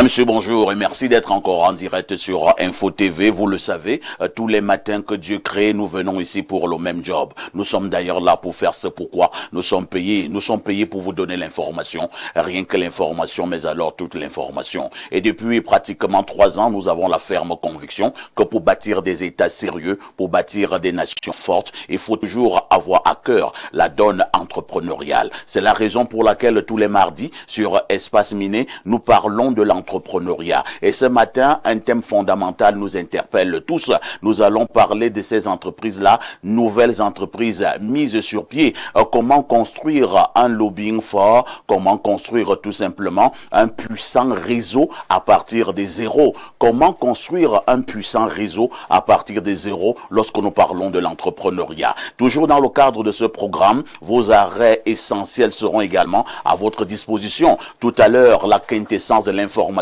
Mesdames, Messieurs, bonjour et merci d'être encore en direct sur Info TV. Vous le savez, tous les matins que Dieu crée, nous venons ici pour le même job. Nous sommes d'ailleurs là pour faire ce pourquoi nous sommes payés. Nous sommes payés pour vous donner l'information, rien que l'information, mais alors toute l'information. Et depuis pratiquement 3 ans, nous avons la ferme conviction que pour bâtir des États sérieux, pour bâtir des nations fortes, il faut toujours avoir à cœur la donne entrepreneuriale. C'est la raison pour laquelle tous les mardis sur Espace Miné, nous parlons de l'entrepreneuriat. Et ce matin, un thème fondamental nous interpelle tous. Nous allons parler de ces entreprises-là, nouvelles entreprises mises sur pied. Comment construire un lobbying fort, comment construire tout simplement un puissant réseau à partir des zéros. Comment construire un puissant réseau à partir des zéros lorsque nous parlons de l'entrepreneuriat. Toujours dans le cadre de ce programme, vos arrêts essentiels seront également à votre disposition. Tout à l'heure, la quintessence de l'information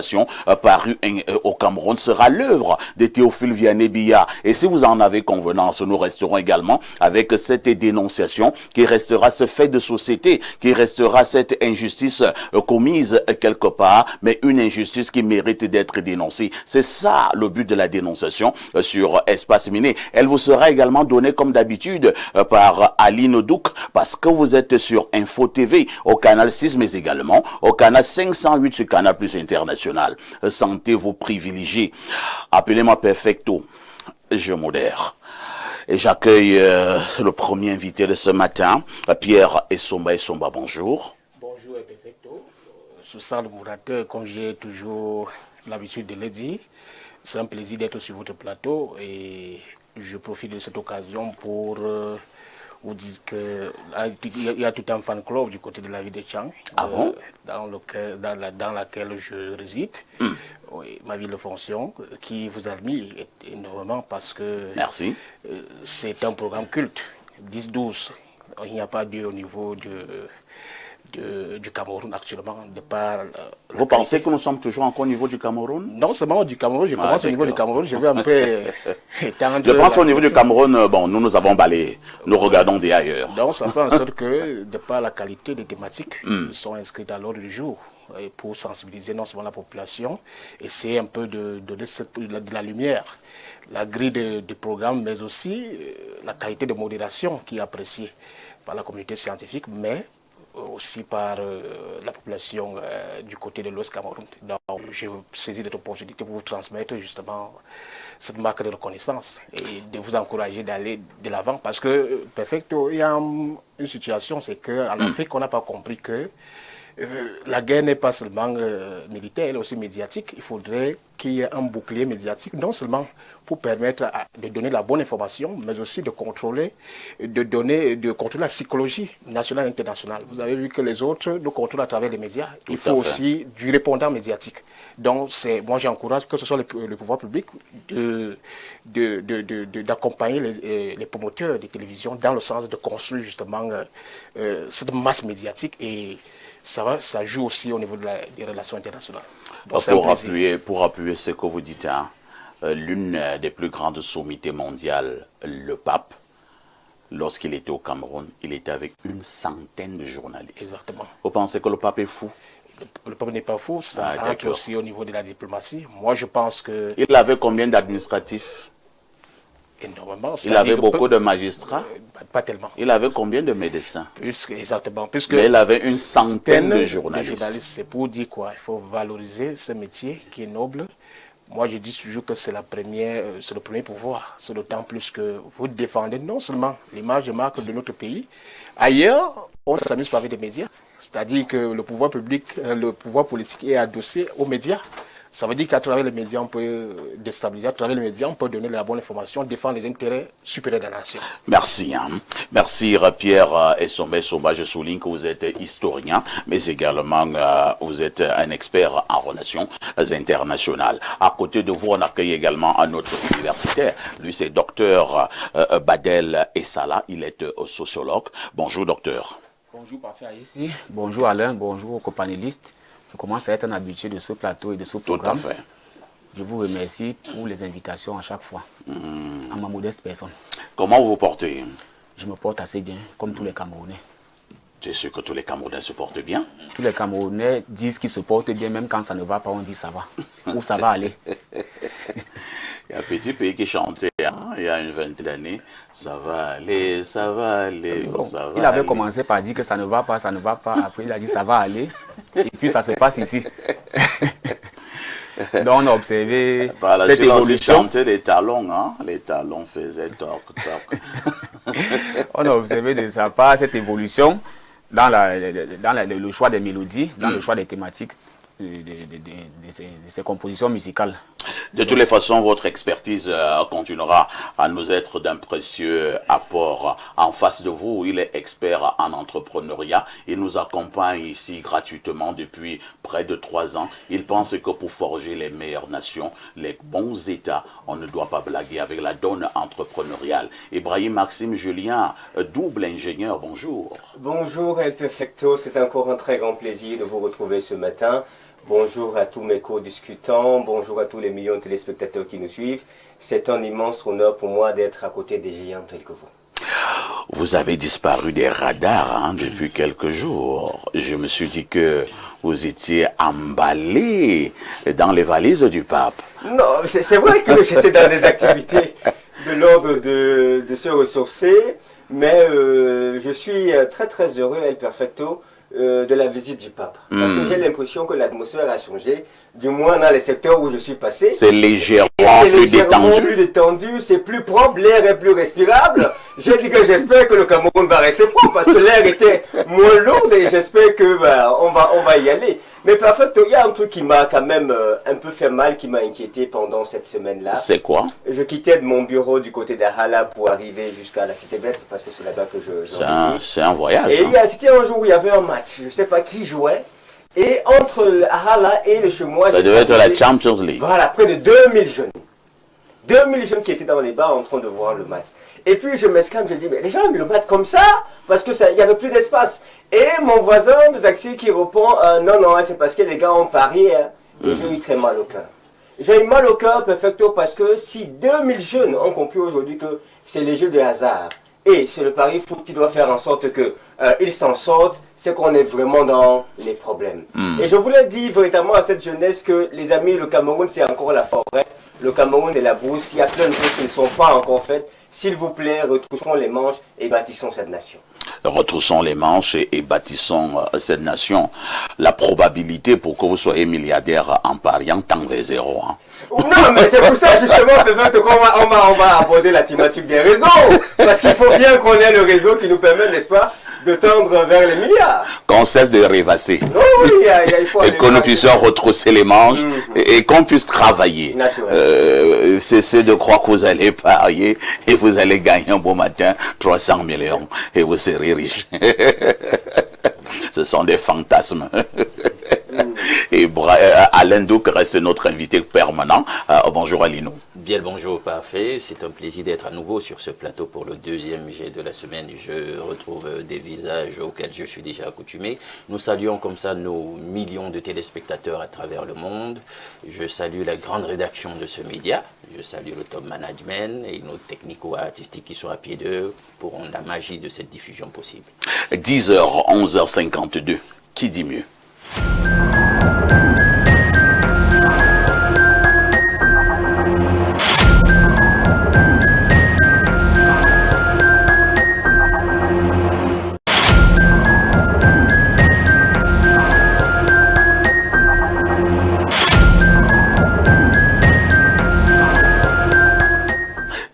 parue au Cameroun sera l'œuvre de Théophile Vianney-Biya. Et si vous en avez convenance, nous resterons également avec cette dénonciation qui restera ce fait de société, qui restera cette injustice commise quelque part, mais une injustice qui mérite d'être dénoncée. C'est ça le but de la dénonciation sur Espace Miné. Elle vous sera également donnée comme d'habitude par Aline Douk, parce que vous êtes sur Info TV au canal 6, mais également au canal 508 sur Canal Plus International. Sentez vous privilégiés. Appelez-moi Perfecto. Je modère. Et j'accueille le premier invité de ce matin, Pierre Essomba. Essomba, bonjour. Bonjour Perfecto. Je sens le modérateur, comme j'ai toujours l'habitude de le dire. C'est un plaisir d'être sur votre plateau et je profite de cette occasion pour vous dire qu'il y a tout un fan club du côté de la ville de Tchang, dans laquelle je réside. Oui, ma ville de fonction, qui vous admire énormément parce que c'est un programme culte, 10-12. Il n'y a pas d'eux au niveau du Cameroun actuellement. Vous pensez que nous sommes toujours encore au niveau du Cameroun? Non seulement du Cameroun, je commence au niveau du Cameroun, je vais un peu étendre. Je pense au niveau du Cameroun, bon, nous avons balayé, nous regardons des ailleurs. Donc ça fait en sorte que, de par la qualité des thématiques qui sont inscrites à l'ordre du jour, et pour sensibiliser non seulement la population, essayer un peu de donner de la lumière, la grille de programme, mais aussi la qualité de modération qui est appréciée par la communauté scientifique, mais aussi par la population du côté de l'Ouest Cameroun. Donc, j'ai saisi cette opportunité pour vous transmettre justement cette marque de reconnaissance et de vous encourager d'aller de l'avant. Parce que, Perfecto, il y a une situation, c'est qu'en Afrique, on n'a pas compris que la guerre n'est pas seulement militaire, elle est aussi médiatique. Il faudrait qu'il y ait un bouclier médiatique, non seulement pour permettre de donner la bonne information, mais aussi de contrôler, de contrôler la psychologie nationale et internationale. Vous avez vu que les autres nous contrôlent à travers les médias. Il faut aussi du répondant médiatique. Donc, moi, j'encourage que ce soit le pouvoir public d'accompagner les promoteurs des télévisions dans le sens de construire justement cette masse médiatique et ça joue aussi au niveau des relations internationales. Donc, pour appuyer ce que vous dites, hein, l'une des plus grandes sommités mondiales, le pape, lorsqu'il était au Cameroun, il était avec une centaine de journalistes. Exactement. Vous pensez que le pape est fou? Le pape n'est pas fou, ça entre aussi au niveau de la diplomatie. Moi, je pense que... Il avait combien d'administratifs? Énormément. Il avait beaucoup de magistrats? Pas tellement. Il avait combien de médecins? Exactement. Mais il avait une centaine de journalistes. C'est pour dire quoi? Il faut valoriser ce métier qui est noble. Moi, je dis toujours que c'est le premier pouvoir. C'est d'autant plus que vous défendez non seulement l'image et marque de notre pays. Ailleurs, on s'amuse pas avec des médias. C'est-à-dire que le pouvoir public, le pouvoir politique est adossé aux médias. Ça veut dire qu'à travers les médias, on peut déstabiliser. À travers les médias, on peut donner la bonne information, défendre les intérêts supérieurs de la nation. Merci. Hein. Merci, Pierre Essomba. Je souligne que vous êtes historien, mais également vous êtes un expert en relations internationales. À côté de vous, on accueille également un autre universitaire. Lui, c'est docteur Badel Essala. Il est sociologue. Bonjour, docteur. Bonjour, parfait ici. Bonjour, Alain. Bonjour aux copanélistes. Je commence à être un habitué de ce plateau et de ce programme. Tout à fait. Je vous remercie pour les invitations à chaque fois, à ma modeste personne. Comment vous vous portez? Je me porte assez bien, comme tous les Camerounais. Tu es sûr que tous les Camerounais se portent bien? Tous les Camerounais disent qu'ils se portent bien, même quand ça ne va pas, on dit ça va. Ou ça va aller. Il y a un petit pays qui chantait hein, il y a une vingtaine d'années. Ça va aller, ça va aller, Bon, ça va il avait aller. commencé par dire que ça ne va pas, ça ne va pas. Après, il a dit ça va aller. Et puis, ça se passe ici. Donc, on a observé Par la cette suite, on évolution. chantait les talons, hein. Les talons faisaient toc, toc. On a observé de sa part cette évolution dans le choix des mélodies, dans le choix des thématiques de ces compositions musicales. De toutes les façons, votre expertise continuera à nous être d'un précieux apport. En face de vous, il est expert en entrepreneuriat. Il nous accompagne ici gratuitement depuis près de 3 ans. Il pense que pour forger les meilleures nations, les bons États, on ne doit pas blaguer avec la donne entrepreneuriale. Ibrahim Maxime Julien, double ingénieur, bonjour. Bonjour El Perfecto, c'est encore un très grand plaisir de vous retrouver ce matin. Bonjour à tous mes co-discutants, bonjour à tous les millions de téléspectateurs qui nous suivent. C'est un immense honneur pour moi d'être à côté des géants tels que vous. Vous avez disparu des radars hein, depuis quelques jours. Je me suis dit que vous étiez emballé dans les valises du pape. Non, c'est vrai que j'étais dans des activités de l'ordre de se ressourcer, mais je suis très très heureux, El Perfecto, de la visite du pape. Parce que j'ai l'impression que l'atmosphère a changé, du moins dans les secteurs où je suis passé. C'est légèrement C'est plus légèrement détendu. plus détendu, c'est plus propre, l'air est plus respirable. J'ai dit que j'espère que le Cameroun va rester propre parce que l'air était moins lourd et j'espère que on va y aller. Mais parfait, il y a un truc qui m'a quand même un peu fait mal, qui m'a inquiété pendant cette semaine-là. C'est quoi? Je quittais de mon bureau du côté d'Ahala pour arriver jusqu'à la Cité Verte, c'est parce que c'est là-bas que C'est un voyage. Et hein. c'était un jour où il y avait un match, je ne sais pas qui jouait. Et entre Ahala et le chez moi, Ça j'ai devait être la trouvé- Champions League. Voilà, près de 2000 jeunes. 2000 jeunes qui étaient dans les bars en train de voir le match. Et puis je m'exclame, je dis, mais les gens ont mis le match comme ça parce que il n'y avait plus d'espace. Et mon voisin de taxi qui répond, non, non, c'est parce que les gars ont parié. Hein. Et j'ai eu très mal au cœur. J'ai eu mal au cœur, perfecto, parce que si 2000 jeunes ont compris aujourd'hui que c'est les jeux de hasard, et c'est le pari foot qui doit faire en sorte que ils s'en sortent, c'est qu'on est vraiment dans les problèmes. Et je voulais dire véritablement à cette jeunesse que, les amis, le Cameroun, c'est encore la forêt. Le Cameroun, c'est la brousse. Il y a plein de choses qui ne sont pas encore faites. S'il vous plaît, retroussons les manches et bâtissons cette nation. Retroussons les manches et bâtissons cette nation. La probabilité pour que vous soyez milliardaire en pariant tend vers 0. Hein. Non, mais c'est pour ça justement peut-être qu'on va aborder la thématique des réseaux. Parce qu'il faut bien qu'on ait le réseau qui nous permet, n'est-ce pas, de tendre vers les milliards. Qu'on cesse de rêvasser. Oh oui, il faut Et aller que nous voir. puissions retrousser les manches et qu'on puisse travailler. Cessez de croire que vous allez parier et vous allez gagner un beau matin 300 millions et vous serez riche. Ce sont des fantasmes. Et Alain Douk reste notre invité permanent. Bonjour Alinou. Bien le bonjour, parfait. C'est un plaisir d'être à nouveau sur ce plateau pour le deuxième jet de la semaine. Je retrouve des visages auxquels je suis déjà accoutumé. Nous saluons comme ça nos millions de téléspectateurs à travers le monde. Je salue la grande rédaction de ce média. Je salue le top management et nos technico-artistiques qui sont à pied d'œuvre pour rendre la magie de cette diffusion possible. 10h, 11h52. Qui dit mieux?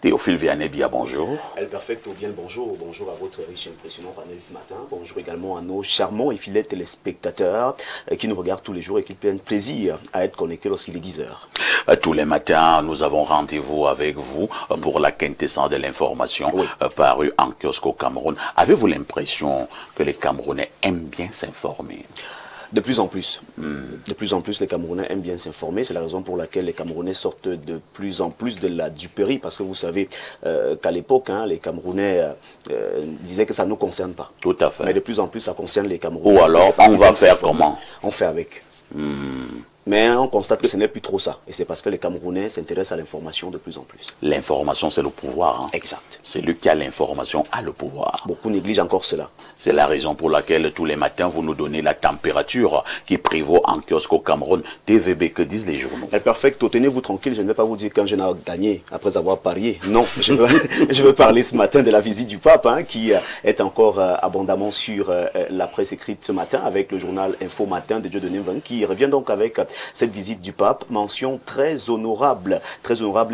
Théophile Vianney-Bia, bonjour. El Perfecto, bien le bonjour. Bonjour à votre riche et impressionnant panel ce matin. Bonjour également à nos charmants et fidèles téléspectateurs qui nous regardent tous les jours et qui prennent plaisir à être connectés lorsqu'il est 10h. Tous les matins, nous avons rendez-vous avec vous pour la quintessence de l'information parue en kiosque au Cameroun. Avez-vous l'impression que les Camerounais aiment bien s'informer? De plus en plus. De plus en plus, les Camerounais aiment bien s'informer. C'est la raison pour laquelle les Camerounais sortent de plus en plus de la duperie. Parce que vous savez qu'à l'époque, les Camerounais disaient que ça ne nous concerne pas. Tout à fait. Mais de plus en plus, ça concerne les Camerounais. Ou alors, on va faire comment? On fait avec. Mais on constate que ce n'est plus trop ça. Et c'est parce que les Camerounais s'intéressent à l'information de plus en plus. L'information, c'est le pouvoir. Hein. Exact. Celui qui a l'information a le pouvoir. Beaucoup négligent encore cela. C'est la raison pour laquelle tous les matins, vous nous donnez la température qui prévaut en kiosque au Cameroun. TVB, que disent les journaux? El Perfecto, tenez-vous tranquille, je ne vais pas vous dire qu'un jeune a gagné après avoir parié. Non, je veux parler ce matin de la visite du pape, hein, qui est encore abondamment sur la presse écrite ce matin, avec le journal Info Matin de Dieudonné Mveng, qui revient donc avec cette visite du pape. Mention très honorable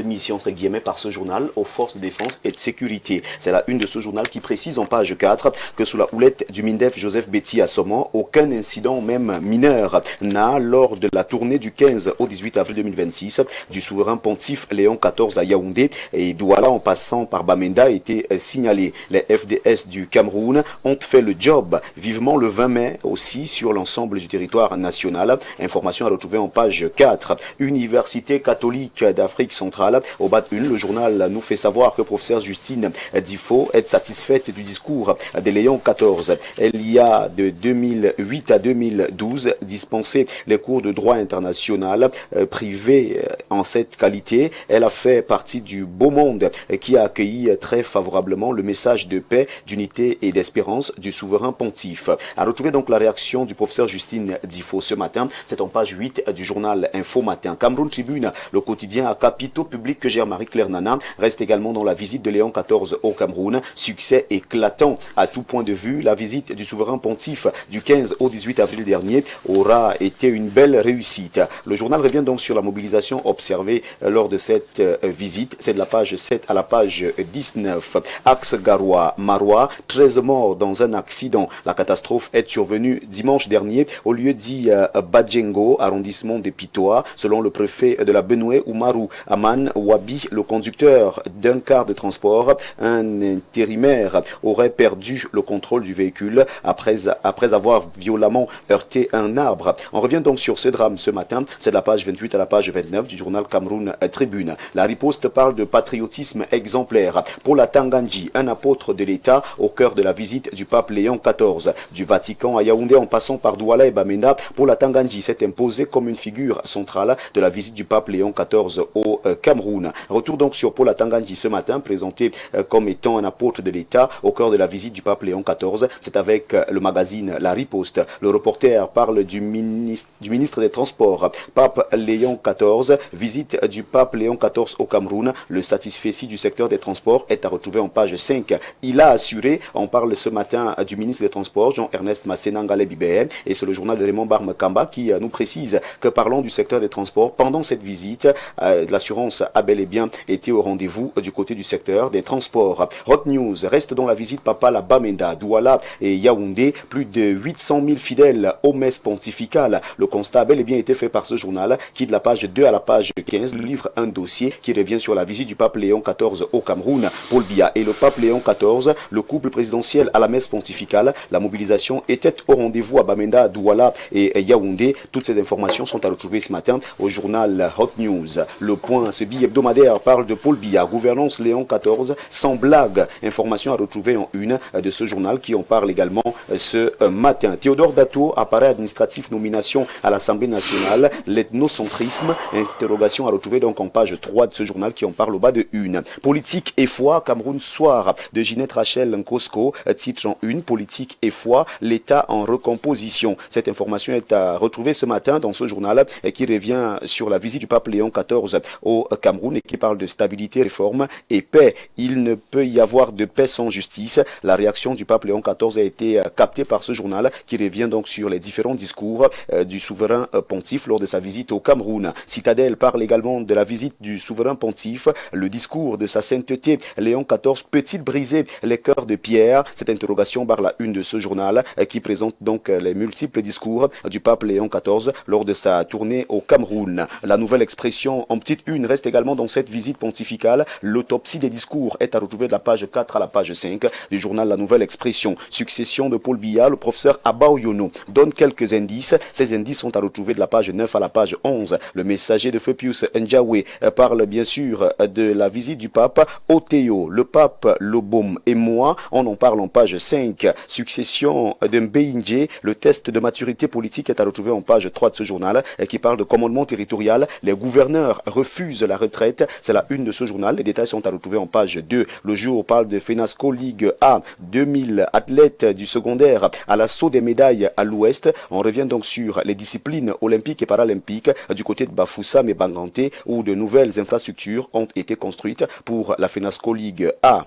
mission, entre guillemets, par ce journal aux forces de défense et de sécurité. C'est la une de ce journal qui précise en page 4 que sous la houlette du Mindef Joseph Betty à Somon, aucun incident, même mineur, n'a, lors de la tournée du 15 au 18 avril 2026 du souverain pontife Léon XIV à Yaoundé et Douala en passant par Bamenda, a été signalé. Les FDS du Cameroun ont fait le job vivement le 20 mai aussi sur l'ensemble du territoire national. Information à retrouver en page 4. Université catholique d'Afrique centrale, au bas de 1, le journal nous fait savoir que professeur Justine Difo est satisfaite du discours de Léon XIV. Elle y a de 2008 à 2012 dispensé les cours de droit international privé en cette qualité. Elle a fait partie du beau monde qui a accueilli très favorablement le message de paix, d'unité et d'espérance du souverain pontife. À retrouver donc la réaction du professeur Justine Difo ce matin, c'est en page 8 du journal Info Matin. Cameroun Tribune, le quotidien à capitaux publics que gère Marie-Claire Nana, reste également dans la visite de Léon XIV au Cameroun. Succès éclatant à tout point de vue. La visite du souverain pontife du 15 au 18 avril dernier aura été une belle réussite. Le journal revient donc sur la mobilisation observée lors de cette visite. C'est de la page 7 à la page 19. Axe Garoua-Marois, 13 morts dans un accident. La catastrophe est survenue dimanche dernier au lieu dit Badjengo, arrondissement de Pitoa. Selon le préfet de la Benoué, Oumarou Aman Wabi, le conducteur d'un car de transport, un intérimaire, aurait perdu le contrôle du véhicule après avoir violemment heurté un arbre. On revient donc sur ce drame ce matin. C'est de la page 28 à la page 29 du journal Cameroun Tribune. La riposte parle de patriotisme exemplaire. Pour la Tanganji, un apôtre de l'État au cœur de la visite du pape Léon XIV. Du Vatican à Yaoundé en passant par Douala et Bamenda, pour la Tanganji s'est imposé comme une figure centrale de la visite du pape Léon XIV au Cameroun. Retour donc sur Paul Tanganji ce matin, présenté comme étant un apôtre de l'État au cœur de la visite du pape Léon XIV. C'est avec le magazine La Riposte. Le reporter parle du ministre des Transports. Pape Léon XIV, visite du pape Léon XIV au Cameroun. Le satisfecit du secteur des transports est à retrouver en page 5. Il a assuré, on parle ce matin du ministre des Transports, Jean-Ernest Massénangale Bibé, et c'est le journal de Raymond Barme-Kamba qui nous précise que parlant du secteur des transports, pendant cette visite, l'assurance a bel et bien été au rendez-vous du côté du secteur des transports. Hot News reste dans la visite papale à Bamenda, Douala et Yaoundé. Plus de 800 000 fidèles aux messes pontificales. Le constat a bel et bien été fait par ce journal qui, de la page 2 à la page 15, lui livre un dossier qui revient sur la visite du pape Léon XIV au Cameroun. Paul Biya et le pape Léon XIV, le couple présidentiel à la messe pontificale. La mobilisation était au rendez-vous à Bamenda, Douala et Yaoundé. Toutes ces informations sont à retrouver ce matin au journal Hot News. Le Point, ce billet hebdomadaire, parle de Paul Biya, gouvernance Léon XIV, sans blague. Information à retrouver en une de ce journal qui en parle également ce matin. Théodore Dato, appareil administratif, nomination à l'Assemblée nationale, l'ethnocentrisme, interrogation à retrouver donc en page 3 de ce journal qui en parle au bas de une. Politique et foi, Cameroun Soir de Ginette Rachel Nkosco, titre en une, politique et foi, l'État en recomposition. Cette information est à retrouver ce matin dans ce journal et qui revient sur la visite du pape Léon XIV au Cameroun et qui parle de stabilité, réforme et paix. Il ne peut y avoir de paix sans justice. La réaction du pape Léon XIV a été captée par ce journal qui revient donc sur les différents discours du souverain pontife lors de sa visite au Cameroun. Citadelle parle également de la visite du souverain pontife, le discours de sa sainteté Léon XIV peut-il briser les cœurs de pierre? Cette interrogation barre la une de ce journal qui présente donc les multiples discours du pape Léon XIV lors de sa tournée au Cameroun. La nouvelle expression en petite une reste également dans cette visite pontificale. L'autopsie des discours est à retrouver de la page 4 à la page 5 du journal La Nouvelle Expression. Succession de Paul Biya, le professeur Abao Yono donne quelques indices. Ces indices sont à retrouver de la page 9 à la page 11. Le messager de feu Pius Ndjawe parle bien sûr de la visite du pape au Théo. Le pape, Lobom et moi, on en parle en page 5. Succession de Mbeyinje, le test de maturité politique est à retrouver en page 3 de ce journal. journal qui parle de commandement territorial. Les gouverneurs refusent la retraite. C'est la une de ce journal. Les détails sont à retrouver en page 2. Le jour parle de FENASCO Ligue A. 2000 athlètes du secondaire à l'assaut des médailles à l'ouest. On revient donc sur les disciplines olympiques et paralympiques du côté de Bafoussam et Banganté où de nouvelles infrastructures ont été construites pour la FENASCO Ligue A.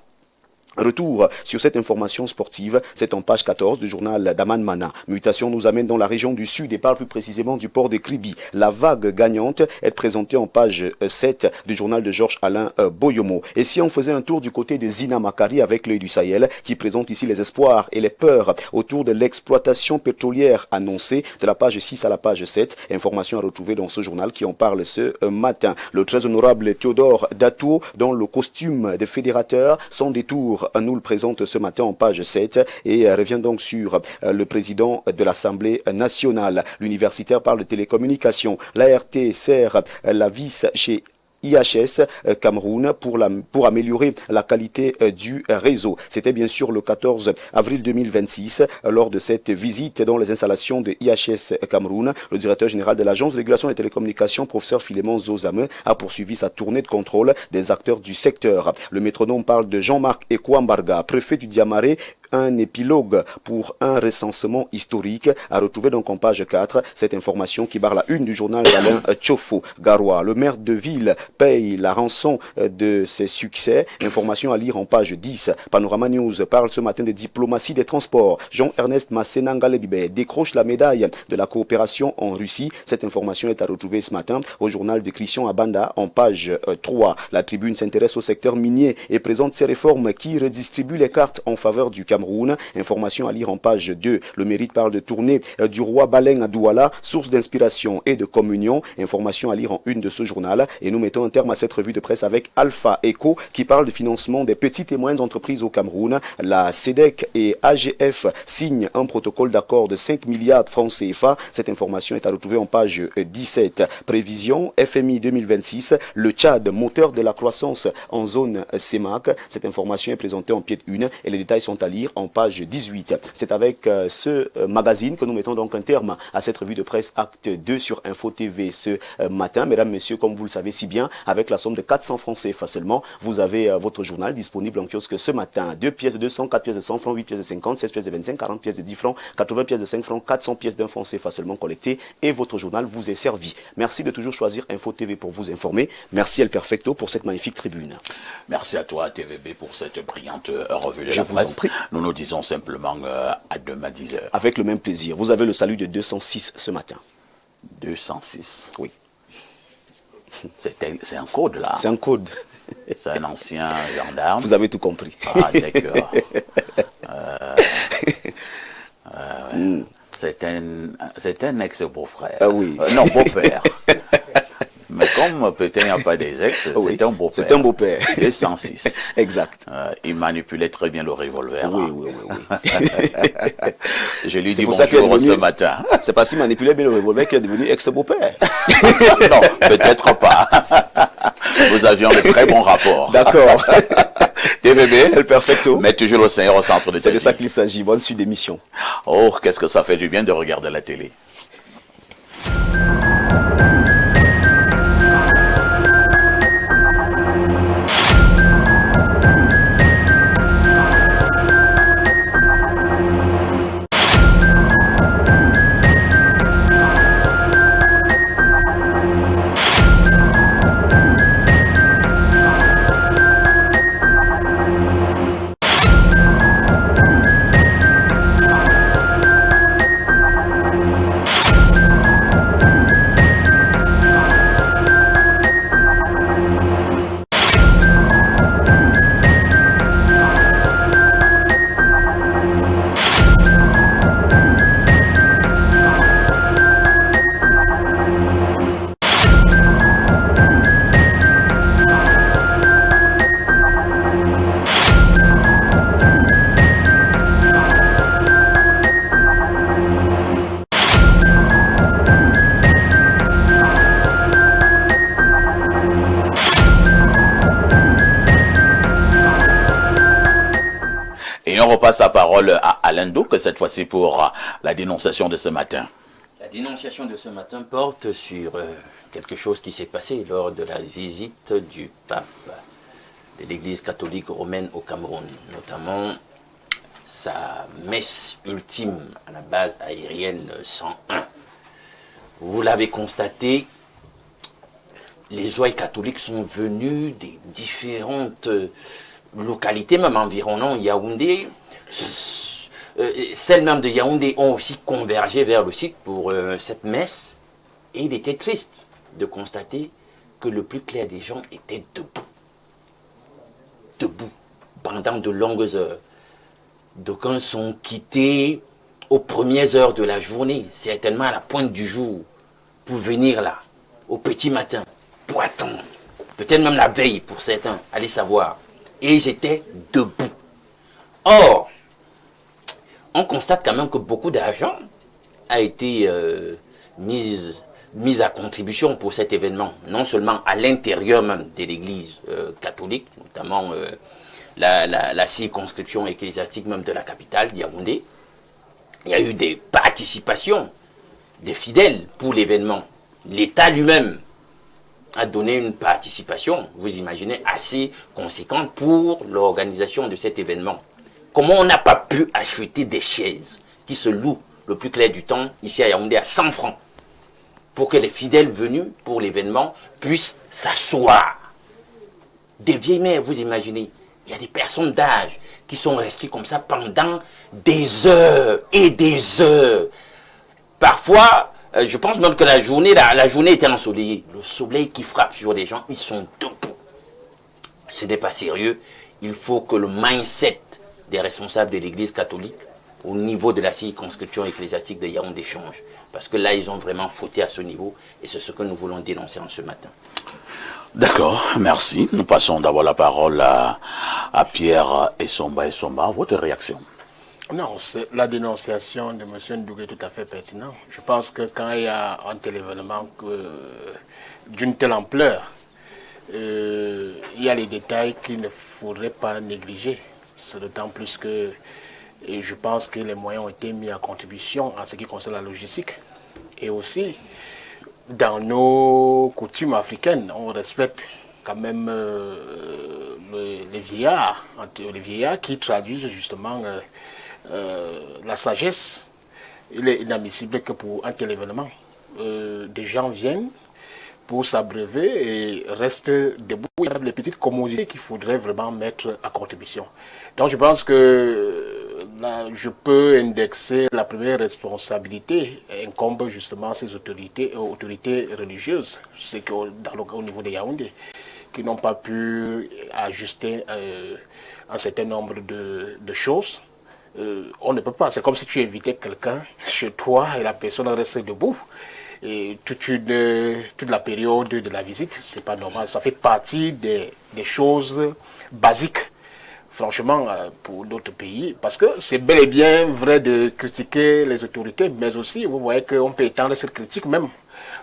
Retour sur cette information sportive, c'est en page 14 du journal d'Aman Mana. Mutation nous amène dans la région du Sud et parle plus précisément du port de Kribi. La vague gagnante est présentée en page 7 du journal de Georges-Alain Boyomo. Et si on faisait un tour du côté de Zina Makari avec l'œil du Sahel, qui présente ici les espoirs et les peurs autour de l'exploitation pétrolière annoncée de la page 6 à la page 7. Information à retrouver dans ce journal qui en parle ce matin. Le très honorable Théodore Datou, dans le costume de fédérateur, sans détour, nous le présente ce matin en page 7 et revient donc sur le président de l'Assemblée nationale. L'universitaire parle de télécommunications. L'ART sert la vis chez IHS Cameroun pour améliorer la qualité du réseau. C'était bien sûr le 14 avril 2026 lors de cette visite dans les installations de IHS Cameroun. Le directeur général de l'Agence de régulation des télécommunications, professeur Philémon Zozame, a poursuivi sa tournée de contrôle des acteurs du secteur. Le métronome parle de Jean-Marc Ekwambarga, préfet du Diamaré, un épilogue pour un recensement historique à retrouver donc en page 4. Cette information qui barre la une du journal d'Alain Tchofo Garoua. Le maire de ville paye la rançon de ses succès. Information à lire en page 10. Panorama News parle ce matin de diplomatie des transports. Jean-Ernest Masséna-Ngalebibé décroche la médaille de la coopération en Russie. Cette information est à retrouver ce matin au journal de Christian Abanda en page 3. La tribune s'intéresse au secteur minier et présente ses réformes qui redistribuent les cartes en faveur du Cameroun. Information à lire en page 2. Le Mérite parle de tournée du roi Baleng à Douala, source d'inspiration et de communion. Information à lire en une de ce journal. Et nous mettons un terme à cette revue de presse avec Alpha Eco qui parle de financement des petites et moyennes entreprises au Cameroun. La CEDEC et AGF signent un protocole d'accord de 5 milliards de francs CFA. Cette information est à retrouver en page 17. Prévision FMI 2026. Le Tchad, moteur de la croissance en zone CEMAC. Cette information est présentée en pied de une et les détails sont à lire en page 18. C'est avec ce magazine que nous mettons donc un terme à cette revue de presse acte 2 sur Info TV ce matin. Mesdames, messieurs, comme vous le savez si bien, avec la somme de 400 francs CFA seulement, vous avez votre journal disponible en kiosque ce matin. 2 pièces de 200, 4 pièces de 100 francs, 8 pièces de 50, 16 pièces de 25, 40 pièces de 10 francs, 80 pièces de 5 francs, 400 pièces d'un franc CFA seulement collectées et votre journal vous est servi. Merci de toujours choisir Info TV pour vous informer. Merci El Perfecto pour cette magnifique tribune. Merci à toi TVB pour cette brillante revue de Je la vous presse. en prie. Nous disons simplement à demain 10h. Avec le même plaisir. Vous avez le salut de 206 ce matin. 206. Oui. C'est un code là. C'est un code. C'est un ancien gendarme. Vous avez tout compris. Ah d'accord. C'est un ex-beau-frère. Ah oui. Non, beau-père. Mais comme peut-être il n'y a pas des ex, Oui, c'est un beau-père. c'est un beau-père. 206. Exact. Il manipulait très bien le revolver. Oui, oui, oui, oui. Je lui C'est dis pour ça qu'il est bonjour devenu- ce matin. C'est parce qu'il manipulait bien le revolver qu'il est devenu ex-beau-père. Non, peut-être pas. Nous avions de très bons rapports. D'accord. TVB, El Perfecto. mets toujours le Seigneur au centre de ta C'est de vie. ça qu'il s'agit. Bonne suite d'émission. Oh, qu'est-ce que ça fait du bien de regarder la télé. Et on repasse la parole à Alain Douk, cette fois-ci pour la dénonciation de ce matin. La dénonciation de ce matin porte sur quelque chose qui s'est passé lors de la visite du pape de l'Église catholique romaine au Cameroun, notamment sa messe ultime à la base aérienne 101. Vous l'avez constaté, les ouailles catholiques sont venus des différentes localités, même environnant Yaoundé. Celles même de Yaoundé ont aussi convergé vers le site pour cette messe. Et il était triste de constater que le plus clair des gens était debout. Debout, pendant de longues heures. D'aucuns sont quittés aux premières heures de la journée, certainement à la pointe du jour, pour venir là, au petit matin, pour attendre. Peut-être même la veille pour certains, allez savoir. Et ils étaient debout. Or, on constate quand même que beaucoup d'argent a été mis à contribution pour cet événement, non seulement à l'intérieur même de l'Église catholique, notamment la circonscription ecclésiastique même de la capitale, Yaoundé. Il y a eu des participations des fidèles pour l'événement. L'État lui-même a donné une participation, vous imaginez, assez conséquente pour l'organisation de cet événement. Comment on n'a pas pu acheter des chaises qui se louent le plus clair du temps ici à Yaoundé à 100 francs pour que les fidèles venus pour l'événement puissent s'asseoir. Des vieilles mères, vous imaginez, il y a des personnes d'âge qui sont restées comme ça pendant des heures et des heures. Parfois, je pense même que la journée était ensoleillée. Le soleil qui frappe sur les gens, ils sont debout. Ce n'est pas sérieux. Il faut que le mindset des responsables de l'Église catholique au niveau de la circonscription ecclésiastique de Yaoundé change. Parce que là, ils ont vraiment fauté à ce niveau et c'est ce que nous voulons dénoncer en ce matin. D'accord, merci. Nous passons d'abord la parole à Pierre Essomba. Essomba, votre réaction? Non, la dénonciation de M. Ndougé est tout à fait pertinente. Je pense que quand il y a un tel événement d'une telle ampleur, il y a les détails qu'il ne faudrait pas négliger. C'est d'autant plus que je pense que les moyens ont été mis à contribution en ce qui concerne la logistique. Et aussi, dans nos coutumes africaines, on respecte quand même les vieillards qui traduisent justement la sagesse. Il est inadmissible que pour un tel événement, des gens viennent pour s'abreuver et restent debout. Il y a les petites commodités qu'il faudrait vraiment mettre à contribution. Donc je pense que là, je peux indexer la première responsabilité incombe justement à ces autorités religieuses, c'est qu'au niveau de Yaoundé, qui n'ont pas pu ajuster un certain nombre de choses. On ne peut pas, c'est comme si tu invitais quelqu'un chez toi et la personne reste debout. Et toute la période de la visite, c'est pas normal. Ça fait partie des choses basiques, franchement, pour d'autres pays. Parce que c'est bel et bien vrai de critiquer les autorités, mais aussi, vous voyez qu'on peut étendre cette critique même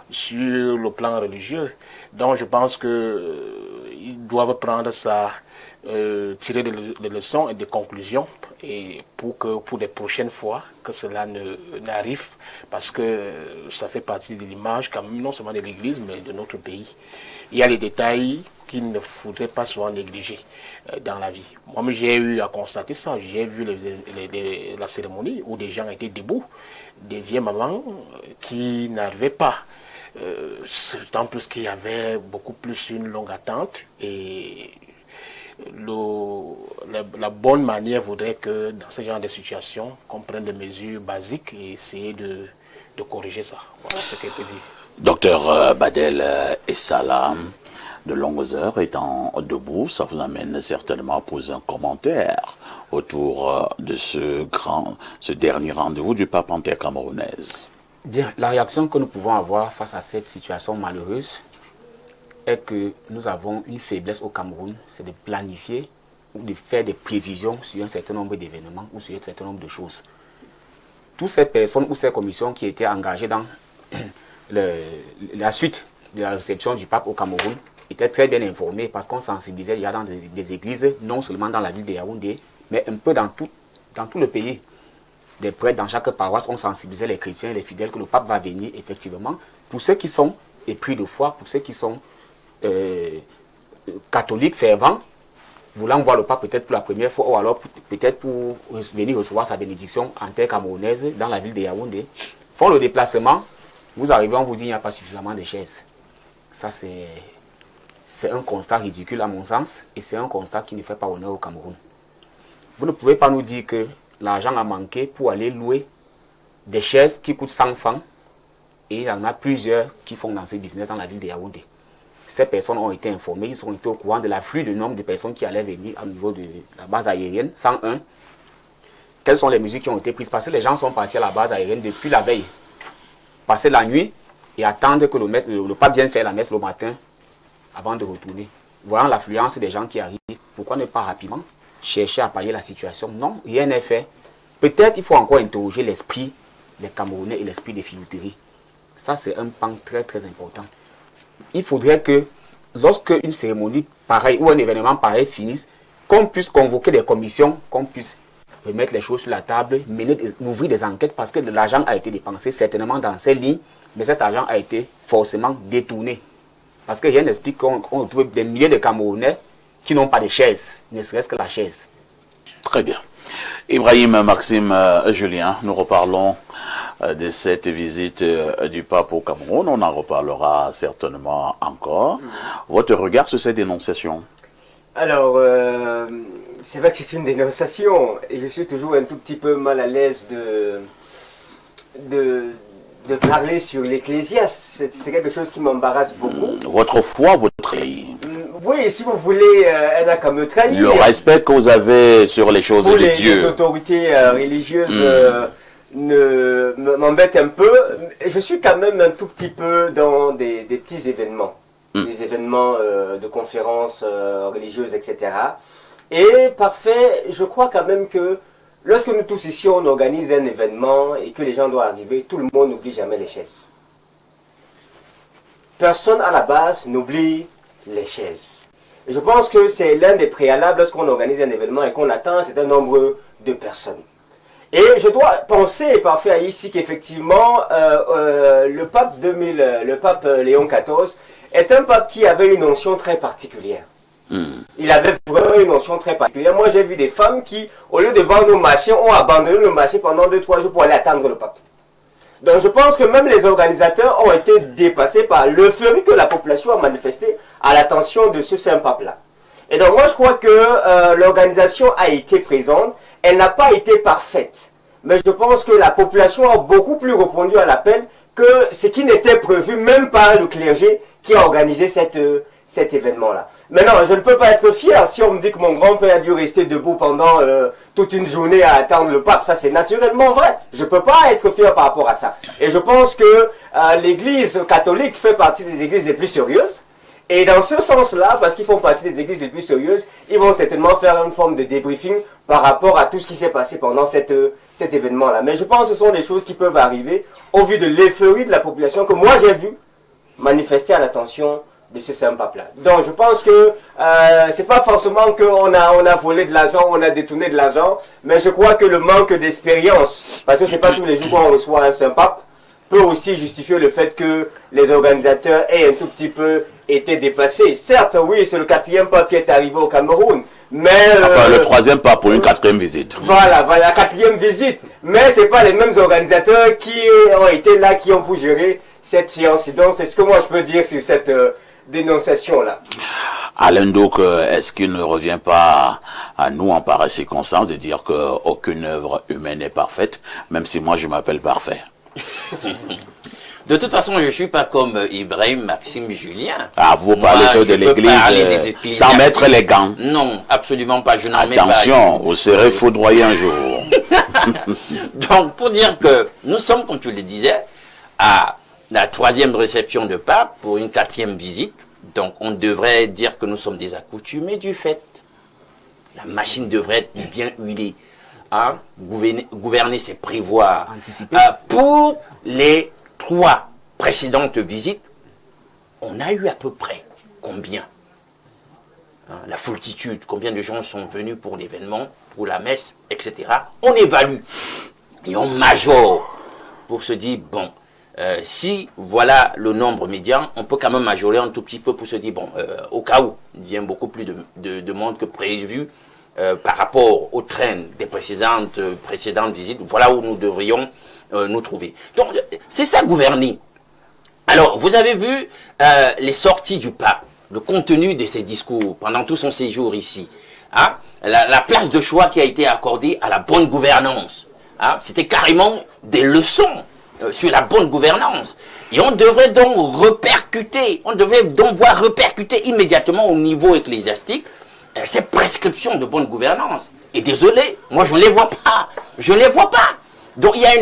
sur le plan religieux. Donc je pense qu'ils doivent prendre ça, tirer des leçons et des conclusions et pour les prochaines fois que cela n'arrive, parce que ça fait partie de l'image quand même non seulement de l'Église mais de notre pays. Il y a les détails qu'il ne faudrait pas souvent négliger dans la vie. Moi j'ai eu à constater ça, j'ai vu la cérémonie où des gens étaient debout, des vieilles mamans qui n'arrivaient pas. D'autant plus qu'il y avait beaucoup plus une longue attente et la bonne manière voudrait que dans ce genre de situation, qu'on prenne des mesures basiques et essayer de corriger ça. Voilà ce que je peux dire. Docteur Badel Essala, de longues heures étant debout, ça vous amène certainement à poser un commentaire autour de ce dernier rendez-vous du pape intercamerounaise. Bien, la réaction que nous pouvons avoir face à cette situation malheureuse est que nous avons une faiblesse au Cameroun, c'est de planifier ou de faire des prévisions sur un certain nombre d'événements ou sur un certain nombre de choses. Toutes ces personnes ou ces commissions qui étaient engagées dans la suite de la réception du pape au Cameroun étaient très bien informées parce qu'on sensibilisait déjà dans des églises, non seulement dans la ville de Yaoundé, mais un peu dans tout le pays. des prêtres dans chaque paroisse, on sensibilisait les chrétiens et les fidèles que le pape va venir, effectivement. Pour ceux qui sont épris de foi, pour ceux qui sont catholiques fervents, voulant voir le pape peut-être pour la première fois, ou alors peut-être pour venir recevoir sa bénédiction en terre camerounaise dans la ville de Yaoundé, font le déplacement, vous arrivez, on vous dit qu'il n'y a pas suffisamment de chaises. Ça, c'est un constat ridicule à mon sens, et c'est un constat qui ne fait pas honneur au Cameroun. Vous ne pouvez pas nous dire que l'argent a manqué pour aller louer des chaises qui coûtent 100 francs, et il y en a plusieurs qui font dans ce business dans la ville de Yaoundé. Ces personnes ont été informées, ils ont été au courant de l'afflux du nombre de personnes qui allaient venir au niveau de la base aérienne, 101. Quelles sont les mesures qui ont été prises? Parce que les gens sont partis à la base aérienne depuis la veille, passer la nuit et attendre que le pape vienne faire la messe le matin avant de retourner. Voyant l'affluence des gens qui arrivent, pourquoi ne pas rapidement chercher à pallier la situation? Non, rien n'est fait. Peut-être il faut encore interroger l'esprit des Camerounais et l'esprit des filouteries. Ça, c'est un pan très très important. Il faudrait que lorsque une cérémonie pareille ou un événement pareil finisse, qu'on puisse convoquer des commissions, qu'on puisse remettre les choses sur la table, ouvrir des enquêtes parce que de l'argent a été dépensé certainement dans ces lignes, mais cet argent a été forcément détourné. Parce que rien n'explique qu'on trouve des milliers de Camerounais qui n'ont pas de chaise, ne serait-ce que la chaise. Très bien. Ibrahim, Maxime, Julien, nous reparlons de cette visite du pape au Cameroun. On en reparlera certainement encore. Votre regard sur ces dénonciations? Alors, c'est vrai que c'est une dénonciation et je suis toujours un tout petit peu mal à l'aise de parler sur l'Ecclésiaste. C'est quelque chose qui m'embarrasse beaucoup. Votre foi, votre... Oui, si vous voulez, elle n'a qu'à me trahir. Le respect que vous avez sur les choses de Dieu. Les autorités religieuses m'embêtent un peu. Je suis quand même un tout petit peu dans des petits événements. Des événements de conférences religieuses, etc. Et parfait, je crois quand même que lorsque nous tous ici, on organise un événement et que les gens doivent arriver, tout le monde n'oublie jamais les chaises. Personne à la base n'oublie les chaises. Et je pense que c'est l'un des préalables lorsqu'on organise un événement et qu'on attend un certain nombre de personnes. Et je dois penser, parfait, ici qu'effectivement, le pape Léon XIV est un pape qui avait une notion très particulière. Il avait vraiment une notion très particulière. Moi, j'ai vu des femmes qui, au lieu de vendre nos marchés, ont abandonné le marché pendant 2-3 jours pour aller attendre le pape. Donc, je pense que même les organisateurs ont été dépassés par l'euphorie que la population a manifestée à l'attention de ce saint pape-là. Et donc, moi, je crois que l'organisation a été présente. Elle n'a pas été parfaite. Mais je pense que la population a beaucoup plus répondu à l'appel que ce qui n'était prévu même par le clergé qui a organisé cet événement-là. Maintenant, je ne peux pas être fier si on me dit que mon grand-père a dû rester debout pendant toute une journée à attendre le pape. Ça, c'est naturellement vrai. Je ne peux pas être fier par rapport à ça. Et je pense que l'Église catholique fait partie des églises les plus sérieuses. Et dans ce sens-là, parce qu'ils font partie des églises les plus sérieuses, ils vont certainement faire une forme de débriefing par rapport à tout ce qui s'est passé pendant cet événement-là. Mais je pense que ce sont des choses qui peuvent arriver au vu de l'euphorie de la population que moi j'ai vu manifester à l'attention de ce saint pape-là. Donc je pense que c'est pas forcément qu'on a volé de l'argent, on a détourné de l'argent, mais je crois que le manque d'expérience, parce que c'est pas tous les jours qu'on reçoit un saint pape, peut aussi justifier le fait que les organisateurs aient un tout petit peu été dépassés. Certes, oui, c'est le 4e pape qui est arrivé au Cameroun, mais... Enfin, le 3e pape pour une 4e visite. Voilà, la 4e visite. Mais ce n'est pas les mêmes organisateurs qui ont été là, qui ont pu gérer cette séance. Donc, c'est ce que moi je peux dire sur cette dénonciation-là. Alain Douk, est-ce qu'il ne revient pas à nous en pareille circonstance de dire qu'aucune œuvre humaine n'est parfaite, même si moi je m'appelle parfait? De toute façon, je ne suis pas comme Ibrahim, Maxime, Julien. Ah, vous parlez de l'église sans mettre les gants. Non, absolument pas. Je n'en mets pas. Attention, vous serez foudroyé un jour. Donc, pour dire que nous sommes, comme tu le disais, à la 3e réception de pape pour une 4e visite. Donc, on devrait dire que nous sommes des accoutumés du fait. La machine devrait être bien huilée. Hein? Gouverner, c'est prévoir. Pour les 3 précédentes visites, on a eu à peu près combien? Hein? La foultitude, combien de gens sont venus pour l'événement, pour la messe, etc. On évalue et on majore pour se dire, bon, si voilà le nombre médian, on peut quand même majorer un tout petit peu pour se dire, bon, au cas où il vient beaucoup plus de monde que prévu par rapport au train des précédentes visites, voilà où nous devrions nous trouver. Donc, c'est ça gouverner. Alors, vous avez vu les sorties du pape, le contenu de ses discours pendant tout son séjour ici. Hein? La place de choix qui a été accordée à la bonne gouvernance. Hein? C'était carrément des leçons sur la bonne gouvernance. Et on devrait donc voir répercuter immédiatement au niveau ecclésiastique ces prescriptions de bonne gouvernance. Et désolé, moi je ne les vois pas. Je ne les vois pas. Donc il y a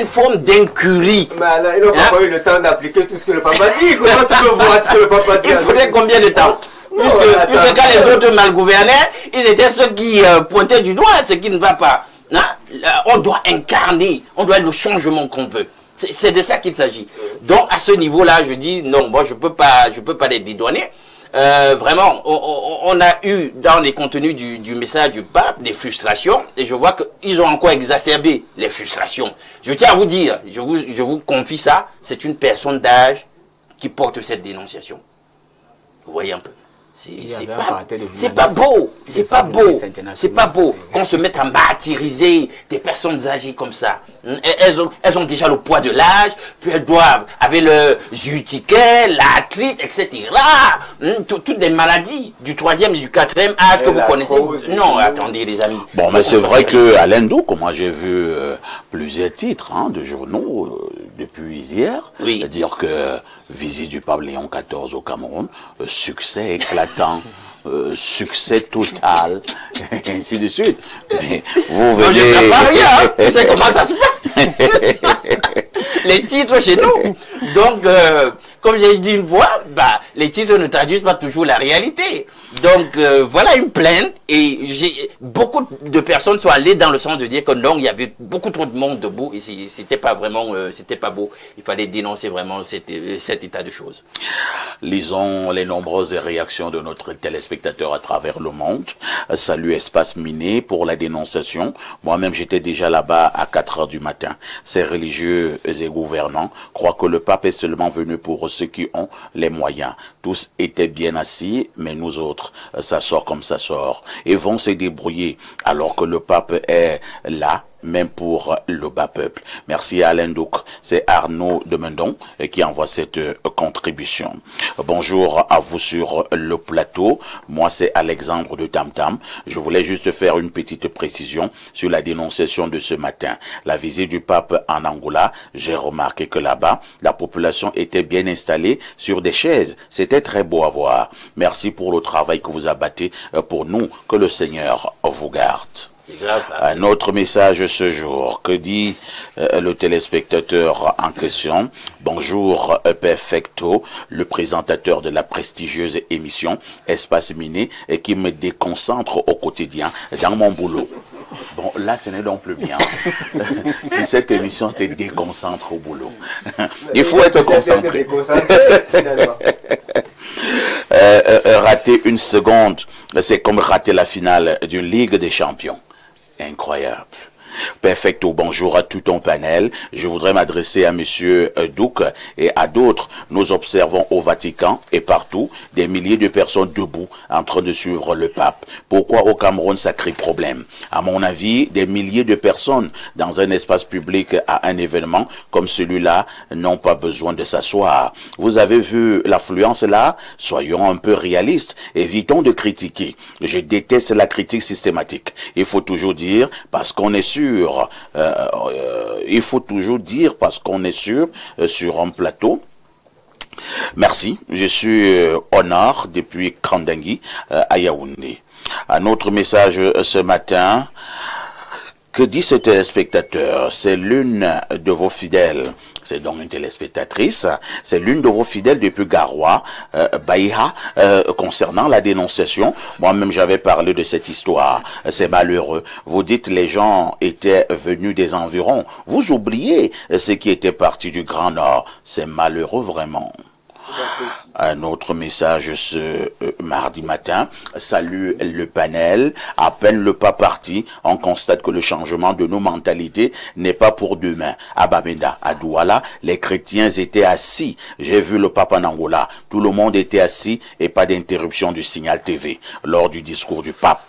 une forme d'incurie. Mais alors, ils n'ont pas eu le temps d'appliquer tout ce que le papa dit. Comment tu peux voir ce que le papa dit? Il faudrait combien de temps? Puisque quand les autres mal gouvernaient, ils étaient ceux qui pointaient du doigt ce qui ne va pas. Hein? On doit incarner, on doit être le changement qu'on veut. C'est de ça qu'il s'agit. Donc à ce niveau-là, je dis non, moi je peux pas les dédouaner. Vraiment, on a eu dans les contenus du message du pape des frustrations, et je vois qu'ils ont encore exacerbé les frustrations. Je tiens à vous dire, je vous confie ça, c'est une personne d'âge qui porte cette dénonciation. Vous voyez un peu. C'est pas beau, c'est pas beau qu'on se mette à martyriser des personnes âgées comme ça. Elles ont déjà le poids de l'âge, puis elles doivent, avec le ticket, l'arthrite, etc. Toutes des maladies du 3e et du 4e âge que vous connaissez. Non, attendez les amis. Bon, mais c'est vrai que Alain Douk, moi j'ai vu plusieurs titres de journaux depuis hier, dire que visite du pape Léon XIV au Cameroun, succès éclatant, succès total, et ainsi de suite. Mais vous venez... Je ne pas rien, tu sais comment ça se passe. Les titres chez nous. Donc, comme j'ai dit une fois, les titres ne traduisent pas toujours la réalité. Donc, voilà une plainte. Et beaucoup de personnes sont allées dans le sens de dire que non, il y avait beaucoup trop de monde debout. Et c'était pas vraiment, c'était pas beau. Il fallait dénoncer vraiment cet état de choses. Lisons les nombreuses réactions de notre téléspectateur à travers le monde. Salut Espace Miné pour la dénonciation. Moi-même, j'étais déjà là-bas à 4 heures du matin. Ces religieux et gouvernants croient que le pape est seulement venu pour ceux qui ont les moyens. Tous étaient bien assis, mais nous autres, ça sort comme ça sort. Et vont se débrouiller alors que le pape est là, même pour le bas peuple. Merci à Alain Douk. C'est Arnaud de Mendon qui envoie cette contribution. Bonjour à vous sur le plateau. Moi, c'est Alexandre de Tam Tam. Je voulais juste faire une petite précision sur la dénonciation de ce matin. La visite du pape en Angola, j'ai remarqué que là-bas, la population était bien installée sur des chaises. C'était très beau à voir. Merci pour le travail que vous abattez pour nous. Que le Seigneur vous garde. Un autre message ce jour. Que dit le téléspectateur en question? Bonjour Perfecto, le présentateur de la prestigieuse émission Espace Miné et qui me déconcentre au quotidien dans mon boulot. Bon, là, ce n'est donc plus bien. Si cette émission te déconcentre au boulot. Il faut être concentré. Rater une seconde, c'est comme rater la finale d'une Ligue des Champions. Incroyable. Perfecto, bonjour à tout ton panel. Je voudrais m'adresser à Monsieur Douk et à d'autres. Nous observons au Vatican et partout des milliers de personnes debout en train de suivre le pape. Pourquoi au Cameroun ça crée problème? À mon avis, des milliers de personnes dans un espace public à un événement comme celui-là n'ont pas besoin de s'asseoir. Vous avez vu l'affluence là? Soyons un peu réalistes. Évitons de critiquer. Je déteste la critique systématique. Il faut toujours dire parce qu'on est sûr. Il faut toujours dire parce qu'on est sûr sur un plateau. Merci, je suis Honor depuis Kandangui à Yaoundé. Un autre message ce matin. Que dit ce téléspectateur? C'est l'une de vos fidèles. C'est donc une téléspectatrice. C'est l'une de vos fidèles depuis Garoua, Baïha, concernant la dénonciation. Moi-même, j'avais parlé de cette histoire. C'est malheureux. Vous dites les gens étaient venus des environs. Vous oubliez ceux qui étaient partis du Grand Nord. C'est malheureux vraiment. Un autre message ce mardi matin. Salut le panel. À peine le pas parti, on constate que le changement de nos mentalités n'est pas pour demain. À Bamenda, à Douala, les chrétiens étaient assis. J'ai vu le pape en Angola. Tout le monde était assis et pas d'interruption du signal TV lors du discours du pape.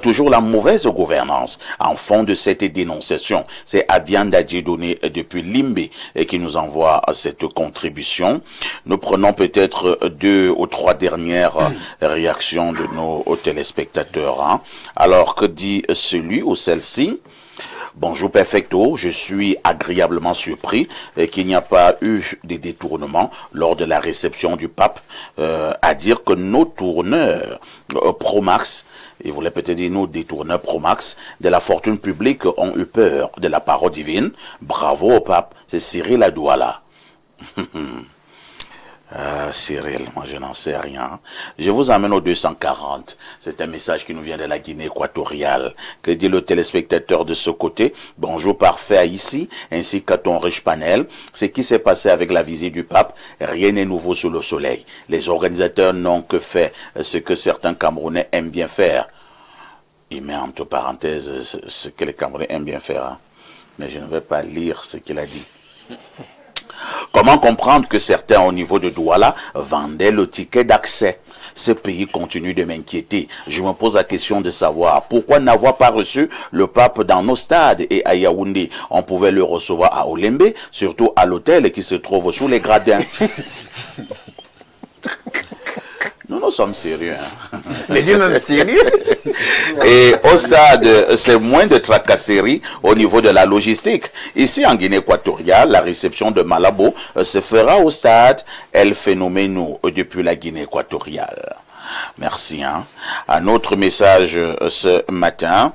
Toujours la mauvaise gouvernance. En fond de cette dénonciation, c'est Abianda Dieudonné depuis Limbe qui nous envoie cette contribution. Nous prenons peut-être 2 ou 3 dernières réactions de nos téléspectateurs. Hein. Alors, que dit celui ou celle-ci? Bonjour Perfecto, je suis agréablement surpris qu'il n'y a pas eu de détournement lors de la réception du pape, à dire que nos tourneurs Pro-Max, il voulait peut-être dire nos détourneurs Pro-Max de la fortune publique ont eu peur de la parole divine. Bravo au pape, c'est Cyril Adouala. Cyril, moi je n'en sais rien. Je vous emmène au 240. C'est un message qui nous vient de la Guinée équatoriale. Que dit le téléspectateur de ce côté? Bonjour parfait ici, ainsi qu'à ton riche panel. Ce qui s'est passé avec la visite du pape, rien n'est nouveau sous le soleil. Les organisateurs n'ont que fait ce que certains Camerounais aiment bien faire. Il met entre parenthèses ce que les Camerounais aiment bien faire. Hein. Mais je ne vais pas lire ce qu'il a dit. Comment comprendre que certains au niveau de Douala vendaient le ticket d'accès? Ce pays continue de m'inquiéter. Je me pose la question de savoir pourquoi n'avoir pas reçu le pape dans nos stades et à Yaoundé. On pouvait le recevoir à Olembe, surtout à l'hôtel qui se trouve sous les gradins. Nous sommes sérieux. Hein. Mais lui-même sérieux. Et au stade, c'est moins de tracasseries au niveau de la logistique. Ici, en Guinée équatoriale, la réception de Malabo se fera au stade El Phénoméno depuis la Guinée équatoriale. Merci. Hein. Un autre message ce matin.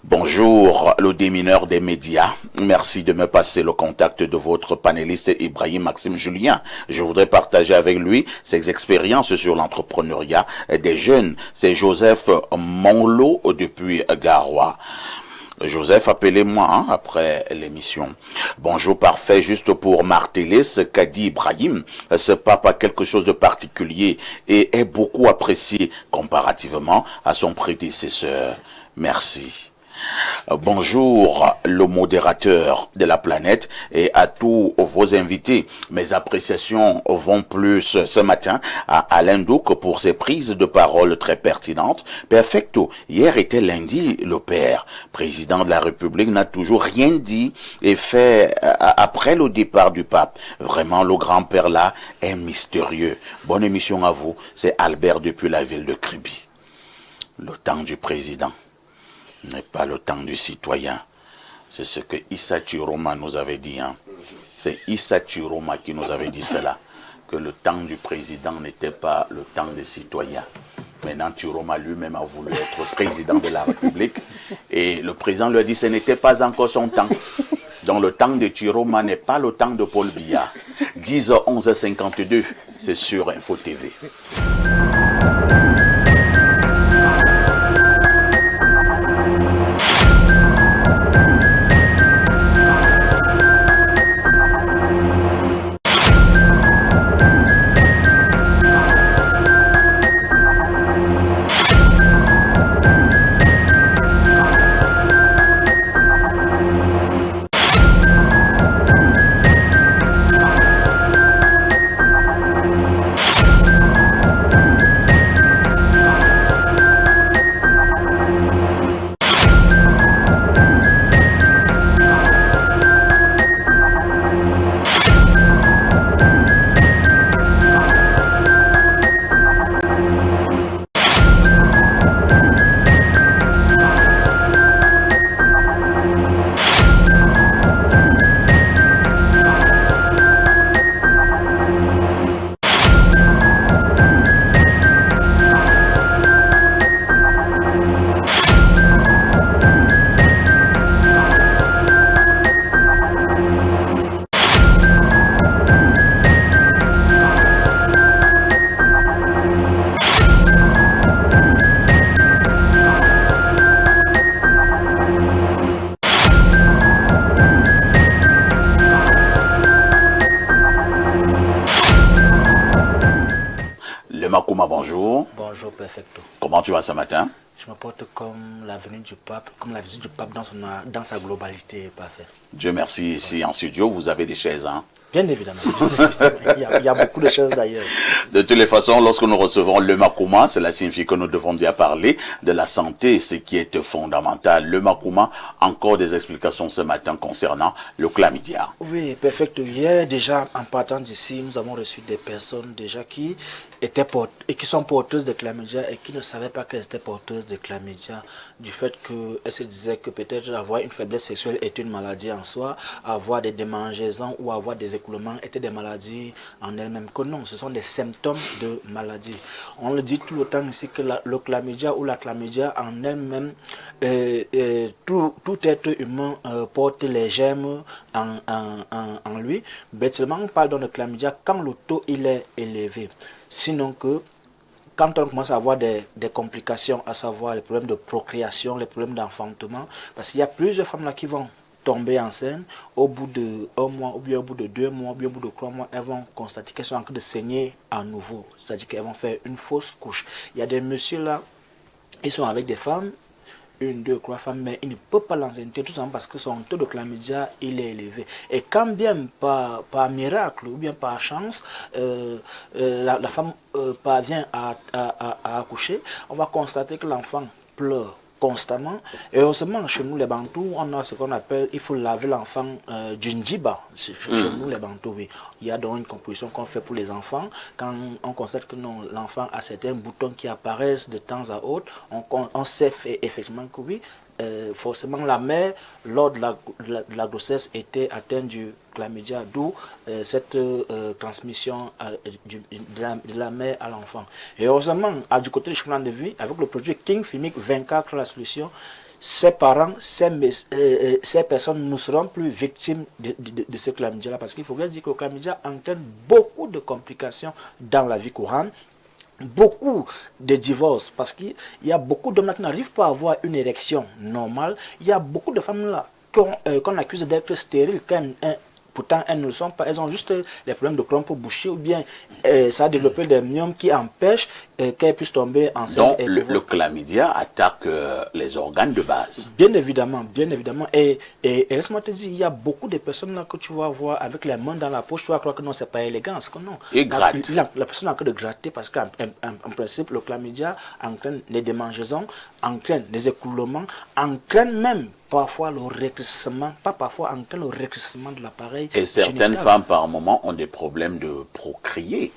Bonjour, le démineur des médias. Merci de me passer le contact de votre panéliste Ibrahim Maxime Julien. Je voudrais partager avec lui ses expériences sur l'entrepreneuriat des jeunes. C'est Joseph Monlo depuis Garoua. Joseph, appelez-moi hein, après l'émission. Bonjour parfait, juste pour marteler ce qu'a dit Ibrahim. Ce pape a quelque chose de particulier et est beaucoup apprécié comparativement à son prédécesseur. Merci. Bonjour le modérateur de la planète et à tous vos invités. Mes appréciations vont plus ce matin à Alain Douc pour ses prises de parole très pertinentes. Perfecto, hier était lundi, le père, président de la République, n'a toujours rien dit et fait après le départ du pape. Vraiment, le grand-père là est mystérieux. Bonne émission à vous, c'est Albert depuis la ville de Kribi. Le temps du président n'est pas le temps du citoyen. C'est ce que Issa Chiroma nous avait dit. Hein. C'est Issa Chiroma qui nous avait dit cela. Que le temps du président n'était pas le temps des citoyens. Maintenant, Chiroma lui-même a voulu être président de la République. Et le président lui a dit que ce n'était pas encore son temps. Donc le temps de Chiroma n'est pas le temps de Paul Biya. 10h11h52, c'est sur Info TV. bonjour. Bonjour, perfecto. Comment tu vas ce matin? Je me porte comme la venue du pape, comme la visite du pape dans sa globalité, parfait. Dieu merci, ici en studio, vous avez des chaises, hein? Bien évidemment. Il y a beaucoup de choses d'ailleurs. De toutes les façons, lorsque nous recevons le Makouma, cela signifie que nous devons bien parler de la santé, ce qui est fondamental. Le Makouma, encore des explications ce matin concernant le chlamydia. Oui, perfect. Hier, déjà, en partant d'ici, nous avons reçu des personnes déjà qui sont porteuses de chlamydia et qui ne savaient pas qu'elles étaient porteuses de chlamydia, du fait qu'elles se disaient que peut-être avoir une faiblesse sexuelle est une maladie en soi, avoir des démangeaisons ou avoir des écoulements étaient des maladies en elles-mêmes. Que non, ce sont des symptômes de maladie. On le dit tout le temps ici que le chlamydia ou la chlamydia en elle-même, tout être humain porte les germes en lui. Mais seulement on parle de chlamydia quand le taux il est élevé. Sinon que quand on commence à avoir des complications, à savoir les problèmes de procréation, les problèmes d'enfantement, parce qu'il y a plusieurs femmes là qui vont tomber enceinte, au bout de 1 mois, ou bien au bout de 2 mois, ou bien au bout de 3 mois, elles vont constater qu'elles sont en train de saigner à nouveau. C'est-à-dire qu'elles vont faire une fausse couche. Il y a des messieurs là, ils sont avec des femmes, 1, 2, 3 femmes, mais ils ne peuvent pas l'enceinte tout simplement parce que son taux de chlamydia il est élevé. Et quand bien par miracle ou bien par chance, la femme parvient à accoucher, on va constater que l'enfant pleure constamment. Et heureusement, chez nous les Bantous, on a ce qu'on appelle, il faut laver l'enfant du Ndjiba. Chez nous les Bantous, oui. Il y a donc une composition qu'on fait pour les enfants. Quand on constate que l'enfant a certains boutons qui apparaissent de temps à autre, on sait effectivement que oui, forcément la mère, lors de la grossesse, était atteinte du chlamydia, d'où cette transmission de la mère à l'enfant. Et heureusement, du côté du chemin de vie, avec le produit King Fimic 24, la solution, ces parents, ces personnes ne seront plus victimes de ce chlamydia-là, parce qu'il faut bien dire que le chlamydia entraîne beaucoup de complications dans la vie courante. Beaucoup de divorces, parce qu'il y a beaucoup d'hommes qui n'arrivent pas à avoir une érection normale. Il y a beaucoup de femmes là qu'on accuse d'être stériles, pourtant elles ne le sont pas. Elles ont juste les problèmes de crampe bouchée, ou bien ça a développé des myomes qui empêchent qu'elles puissent tomber enceinte. Donc le chlamydia attaque les organes de base. Bien évidemment, bien évidemment. Et laisse-moi te dire, il y a beaucoup de personnes là que tu vas voir avec les mains dans la poche, tu vas croire que non, c'est pas élégant, que non. Et gratte. La personne a que de gratter, parce qu'en principe, le chlamydia entraîne les démangeaisons, entraîne les écoulements, entraîne même parfois le rétrécissement, pas parfois, entraîne le rétrécissement de l'appareil. Et certaines femmes, par moment, ont des problèmes de procréer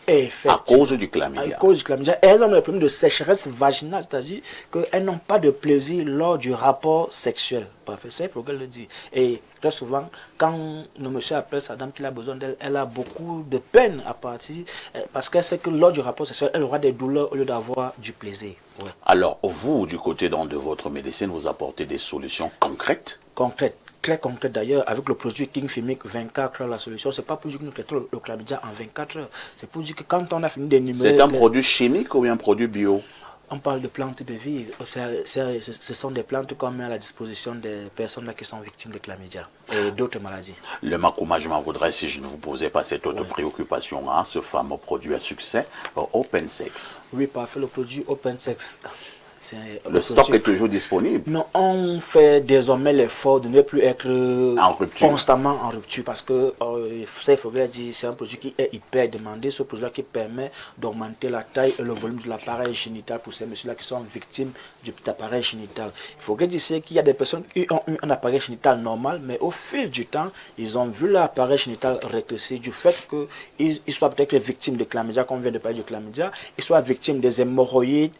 à cause du chlamydia. À cause du chlamydia. Elles ont des problèmes de sécheresse vaginale, c'est-à-dire qu'elles n'ont pas de plaisir lors du rapport sexuel. Parfait, ça, il faut qu'elle le dise. Et très souvent, quand le monsieur appelle sa dame qu'il a besoin d'elle, elle a beaucoup de peine à partir, parce qu'elle sait que lors du rapport sexuel, elle aura des douleurs au lieu d'avoir du plaisir. Ouais. Alors, vous, du côté de votre médecine, vous apportez des solutions concrètes? Concrètes. Très concrète d'ailleurs, avec le produit King Fimic 24 heures, la solution, c'est pas pour dire que nous traitons le chlamydia en 24 heures. C'est pour dire que quand on a fini d'énumérer... C'est un produit chimique ou un produit bio? On parle de plantes de vie. Ce sont des plantes qu'on met à la disposition des personnes qui sont victimes de chlamydia et d'autres maladies. Le Makouma, je m'en voudrais si je ne vous posais pas cette autre préoccupation, hein, ce fameux produit à succès, Open Sex. Oui, parfait, le produit Open Sex. Le stock est toujours disponible. Non, on fait désormais l'effort de ne plus être constamment en rupture, parce que ça, il faudrait dire, c'est un produit qui est hyper demandé. Ce produit-là qui permet d'augmenter la taille et le volume de l'appareil génital pour ces messieurs-là qui sont victimes de appareil génital. Il faudrait dire qu'il y a des personnes qui ont eu un appareil génital normal, mais au fil du temps, ils ont vu l'appareil génital rétrécir du fait qu'ils soient peut-être victimes de chlamydia, comme on vient de parler de chlamydia, ils soient victimes des hémorroïdes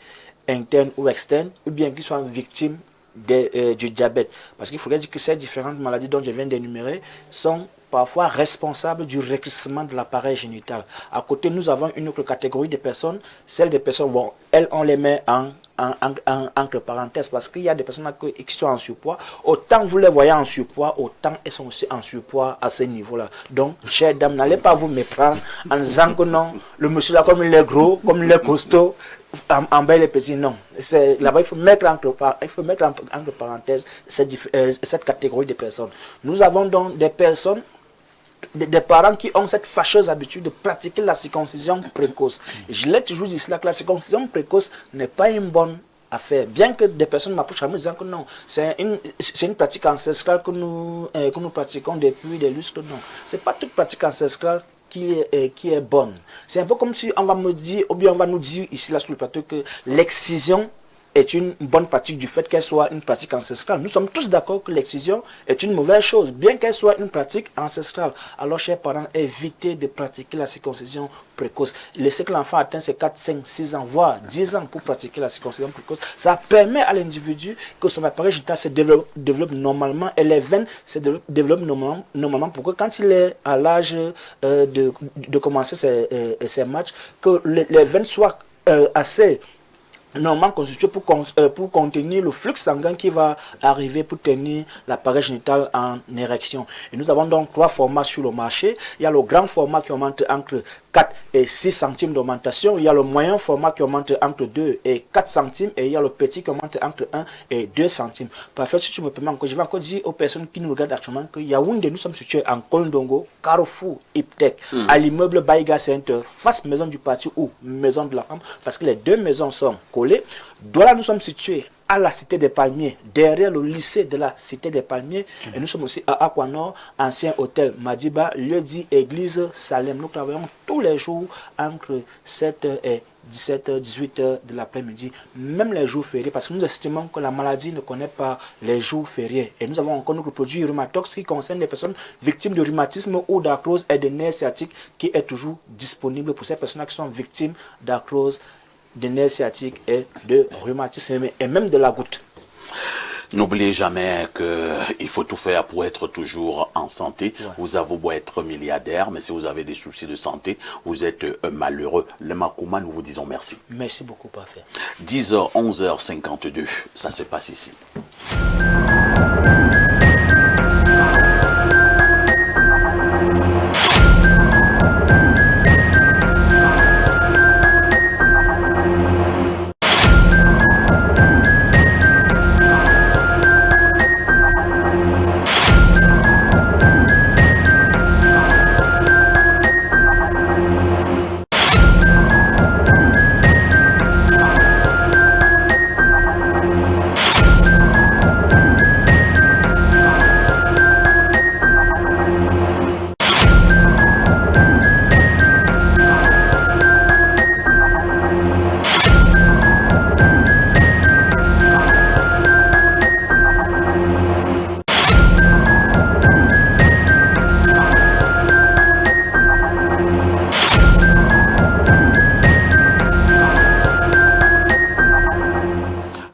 interne ou externe, ou bien qu'ils soient victimes du diabète. Parce qu'il faudrait dire que ces différentes maladies dont je viens d'énumérer sont parfois responsables du rétrécissement de l'appareil génital. À côté, nous avons une autre catégorie de personnes, celles des personnes, bon, elles, on les met entre parenthèses, parce qu'il y a des personnes qui sont en surpoids. Autant vous les voyez en surpoids, autant elles sont aussi en surpoids à ce niveau-là. Donc, chères dames, n'allez pas vous méprendre en disant que non, le monsieur là, comme il est gros, comme il est costaud, en bas les petits, non. Là-bas, il faut mettre entre parenthèses cette catégorie de personnes. Nous avons donc des personnes des parents qui ont cette fâcheuse habitude de pratiquer la circoncision précoce. Je l'ai toujours dit cela, que la circoncision précoce n'est pas une bonne affaire. Bien que des personnes m'approchent en me disant que non, c'est une pratique ancestrale que nous pratiquons depuis des lustres. Non, c'est pas toute pratique ancestrale qui est bonne. C'est un peu comme si on va me dire, ou bien on va nous dire ici là sur le plateau que l'excision est une bonne pratique du fait qu'elle soit une pratique ancestrale. Nous sommes tous d'accord que l'excision est une mauvaise chose, bien qu'elle soit une pratique ancestrale. Alors, chers parents, évitez de pratiquer la circoncision précoce. Laissez que l'enfant atteigne ses 4, 5, 6 ans, voire 10 ans pour pratiquer la circoncision précoce. Ça permet à l'individu que son appareil génital se développe normalement et les veines se développent normalement pour que quand il est à l'âge de commencer ses matchs, que les veines soient assez normalement constitué pour contenir le flux sanguin qui va arriver pour tenir l'appareil génital en érection. Et nous avons donc 3 formats sur le marché. Il y a le grand format qui augmente entre 4 et 6 centimes d'augmentation. Il y a le moyen format qui augmente entre 2 et 4 centimes. Et il y a le petit qui augmente entre 1 et 2 centimes. Parfait, si tu me permets encore, je vais encore dire aux personnes qui nous regardent actuellement que Yaoundé, nous sommes situés en Kondongo, Carrefour, Iptec, à l'immeuble Baïga Center, face maison du parti ou maison de la femme, parce que les 2 maisons sont collées. Douala, nous sommes situés à la Cité des Palmiers, derrière le lycée de la Cité des Palmiers. Et nous sommes aussi à Aquanor, ancien hôtel Madiba, lieu dit église Salem. Nous travaillons tous les jours entre 7h et 17h, 18h de l'après-midi, même les jours fériés, parce que nous estimons que la maladie ne connaît pas les jours fériés. Et nous avons encore notre produit Rhumatox qui concerne les personnes victimes de rhumatisme ou d'arthrose et de nerfs sciatiques, qui est toujours disponible pour ces personnes qui sont victimes d'arthrose, de nerfs sciatiques et de rhumatisme et même de la goutte. N'oubliez jamais qu'il faut tout faire pour être toujours en santé. Ouais. Vous avez beau être milliardaire, mais si vous avez des soucis de santé, vous êtes malheureux. Le Makouma, nous vous disons merci. Merci beaucoup, parfait. 10h, 11h52, ça se passe ici.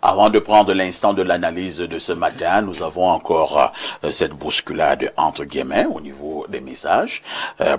Avant de prendre l'instant de l'analyse de ce matin, nous avons encore cette bousculade entre guillemets au niveau des messages.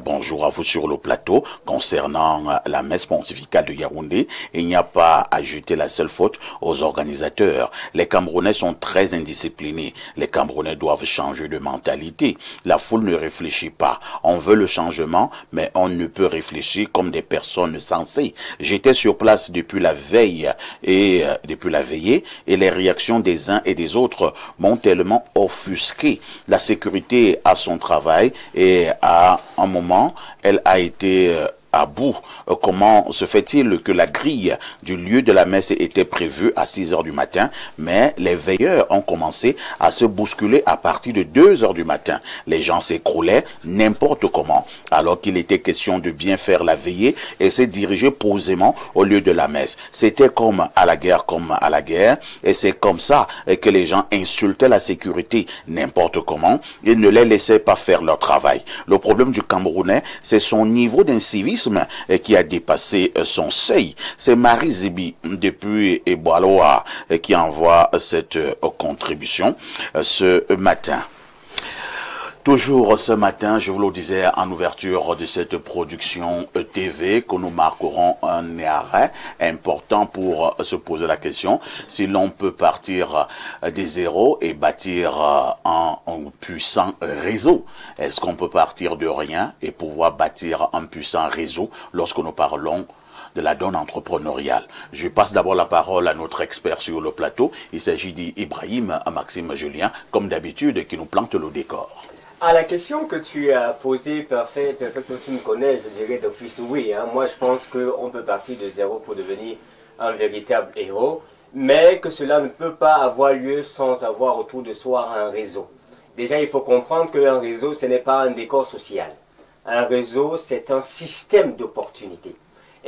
Bonjour à vous sur le plateau. Concernant la messe pontificale de Yaoundé, il n'y a pas à jeter la seule faute aux organisateurs. Les Camerounais sont très indisciplinés. Les Camerounais doivent changer de mentalité. La foule ne réfléchit pas. On veut le changement, mais on ne peut réfléchir comme des personnes sensées. J'étais sur place depuis la veille et depuis la veillée. Et les réactions des uns et des autres m'ont tellement offusqué. La sécurité a son travail et à un moment, elle a été à bout. Comment se fait-il que la grille du lieu de la messe était prévue à 6 h du matin, mais les veilleurs ont commencé à se bousculer à partir de 2 h du matin. Les gens s'écroulaient n'importe comment, alors qu'il était question de bien faire la veillée et se diriger posément au lieu de la messe. C'était comme à la guerre, et c'est comme ça que les gens insultaient la sécurité n'importe comment et ne les laissaient pas faire leur travail. Le problème du Camerounais, c'est son niveau d'incivisme qui a dépassé son seuil. C'est Marie Zibi depuis Eboaloa qui envoie cette contribution ce matin. Toujours ce matin, je vous le disais en ouverture de cette production TV, que nous marquerons un arrêt important pour se poser la question si l'on peut partir des zéros et bâtir un puissant réseau. Est-ce qu'on peut partir de rien et pouvoir bâtir un puissant réseau lorsque nous parlons de la donne entrepreneuriale? Je passe d'abord la parole à notre expert sur le plateau. Il s'agit d'Ibrahim Maxime Julien, comme d'habitude, qui nous plante le décor. À la question que tu as posée, parfait, tu me connais, je dirais d'office oui. Hein. Moi, je pense qu'on peut partir de zéro pour devenir un véritable héros, mais que cela ne peut pas avoir lieu sans avoir autour de soi un réseau. Déjà, il faut comprendre qu'un réseau, ce n'est pas un décor social. Un réseau, c'est un système d'opportunités.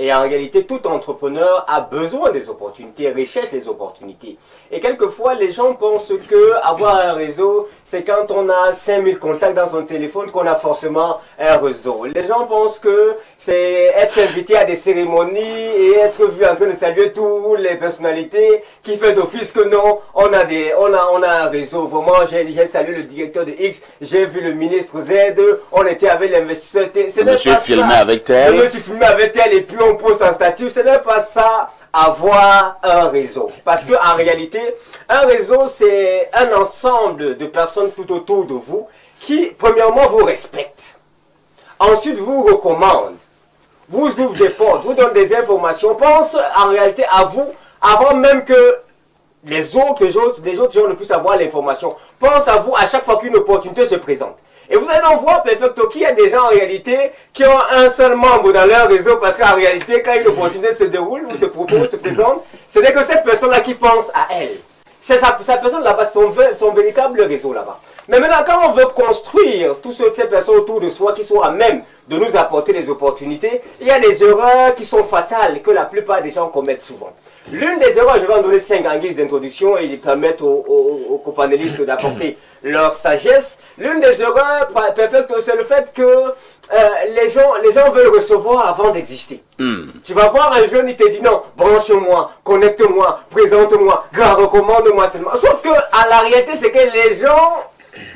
Et en réalité, tout entrepreneur a besoin des opportunités, recherche les opportunités. Et quelquefois, les gens pensent que avoir un réseau, c'est quand on a 5000 contacts dans son téléphone qu'on a forcément un réseau. Les gens pensent que c'est être invité à des cérémonies et être vu en train de saluer toutes les personnalités qui fait d'office que non, on a un réseau. Vraiment, j'ai salué le directeur de X, j'ai vu le ministre Z, on était avec l'investisseur T. Je me suis filmé avec tel. Je me suis filmé avec tel et puis on poste un statut. Ce n'est pas ça, avoir un réseau. Parce qu'en réalité, un réseau, c'est un ensemble de personnes tout autour de vous qui, premièrement, vous respectent. Ensuite, vous recommandent. Vous ouvrent des portes, vous donnent des informations. Pense en réalité à vous avant même que les autres gens ne puissent avoir l'information. Pense à vous à chaque fois qu'une opportunité se présente. Et vous allez en voir, perfecto, qu'il y a des gens en réalité qui ont un seul membre dans leur réseau parce qu'en réalité, quand une opportunité se déroule ou se propose, se présente, ce n'est que cette personne-là qui pense à elle. C'est sa personne là-bas, son véritable réseau là-bas. Mais maintenant, quand on veut construire toutes ces personnes autour de soi qui sont à même de nous apporter des opportunités, il y a des erreurs qui sont fatales que la plupart des gens commettent souvent. L'une des erreurs, je vais en donner 5 en guise d'introduction et ils permettent aux copanélistes d'apporter leur sagesse. L'une des erreurs perfectes, c'est le fait que les gens veulent recevoir avant d'exister. Tu vas voir un jeune, il te dit non, branche-moi, connecte-moi, présente-moi, recommande-moi seulement. Sauf que à la réalité, c'est que les gens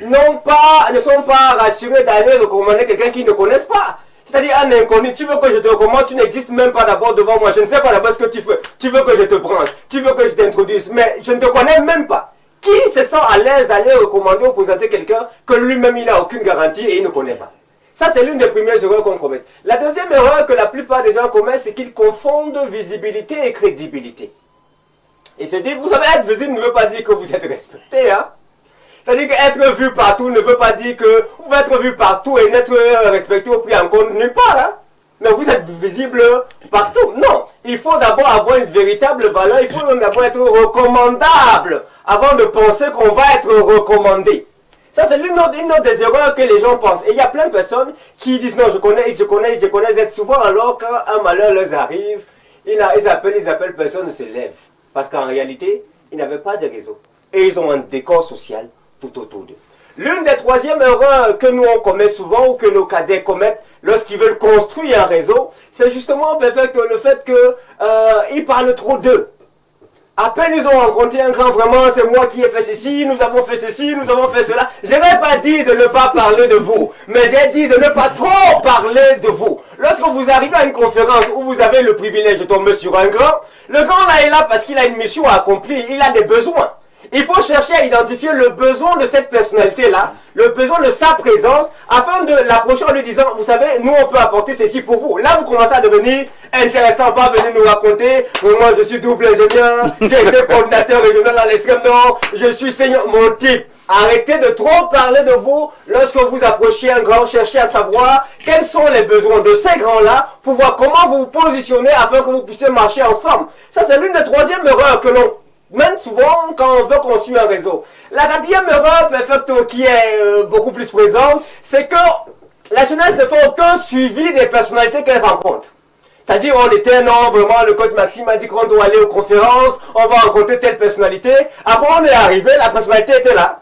ne sont pas rassurés d'aller recommander quelqu'un qu'ils ne connaissent pas. C'est-à-dire un inconnu, tu veux que je te recommande, tu n'existes même pas d'abord devant moi. Je ne sais pas d'abord ce que tu veux. Tu veux que je te branche, tu veux que je t'introduise, mais je ne te connais même pas. Qui se sent à l'aise d'aller recommander ou présenter quelqu'un que lui-même il n'a aucune garantie et il ne connaît pas? Ça, c'est l'une des premières erreurs qu'on commet. La deuxième erreur que la plupart des gens commettent, c'est qu'ils confondent visibilité et crédibilité. Ils se disent, vous savez, être visible ne veut pas dire que vous êtes respecté, hein? C'est-à-dire qu'être vu partout ne veut pas dire que vous pouvez être vu partout et n'être respecté ou pris en compte nulle part. Hein? Mais vous êtes visible partout. Non, il faut d'abord avoir une véritable valeur, il faut même d'abord être recommandable avant de penser qu'on va être recommandé. Ça, c'est une autre des erreurs que les gens pensent. Et il y a plein de personnes qui disent non, je connais X, je connais Z. Souvent, alors quand un malheur leur arrive, ils appellent, personne ne se lève. Parce qu'en réalité, ils n'avaient pas de réseau. Et ils ont un décor social tout autour d'eux. L'une des troisièmes erreurs que nous on commet souvent ou que nos cadets commettent lorsqu'ils veulent construire un réseau, c'est justement le fait qu'ils parlent trop d'eux. À peine ils ont rencontré un grand, vraiment c'est moi qui ai fait ceci, nous avons fait ceci, nous avons fait cela. Je n'ai pas dit de ne pas parler de vous, mais j'ai dit de ne pas trop parler de vous. Lorsque vous arrivez à une conférence où vous avez le privilège de tomber sur un grand, le grand là est là parce qu'il a une mission à accomplir, il a des besoins. Il faut chercher à identifier le besoin de cette personnalité-là, le besoin de sa présence, afin de l'approcher en lui disant, vous savez, nous on peut apporter ceci pour vous. Là, vous commencez à devenir intéressant, pas venir nous raconter, moi je suis double ingénieur, j'ai été coordinateur régional à l'extrême nord, je suis senior, mon type. Arrêtez de trop parler de vous lorsque vous approchez un grand, cherchez à savoir quels sont les besoins de ces grands-là pour voir comment vous vous positionnez afin que vous puissiez marcher ensemble. Ça, c'est l'une des troisièmes erreurs que l'on même souvent quand on veut construire un réseau. La quatrième erreur perfecte qui est beaucoup plus présente, c'est que la jeunesse ne fait aucun suivi des personnalités qu'elle rencontre. C'est-à-dire, on était, non, vraiment, le coach Maxime a dit qu'on doit aller aux conférences, on va rencontrer telle personnalité. Après, on est arrivé, la personnalité était là.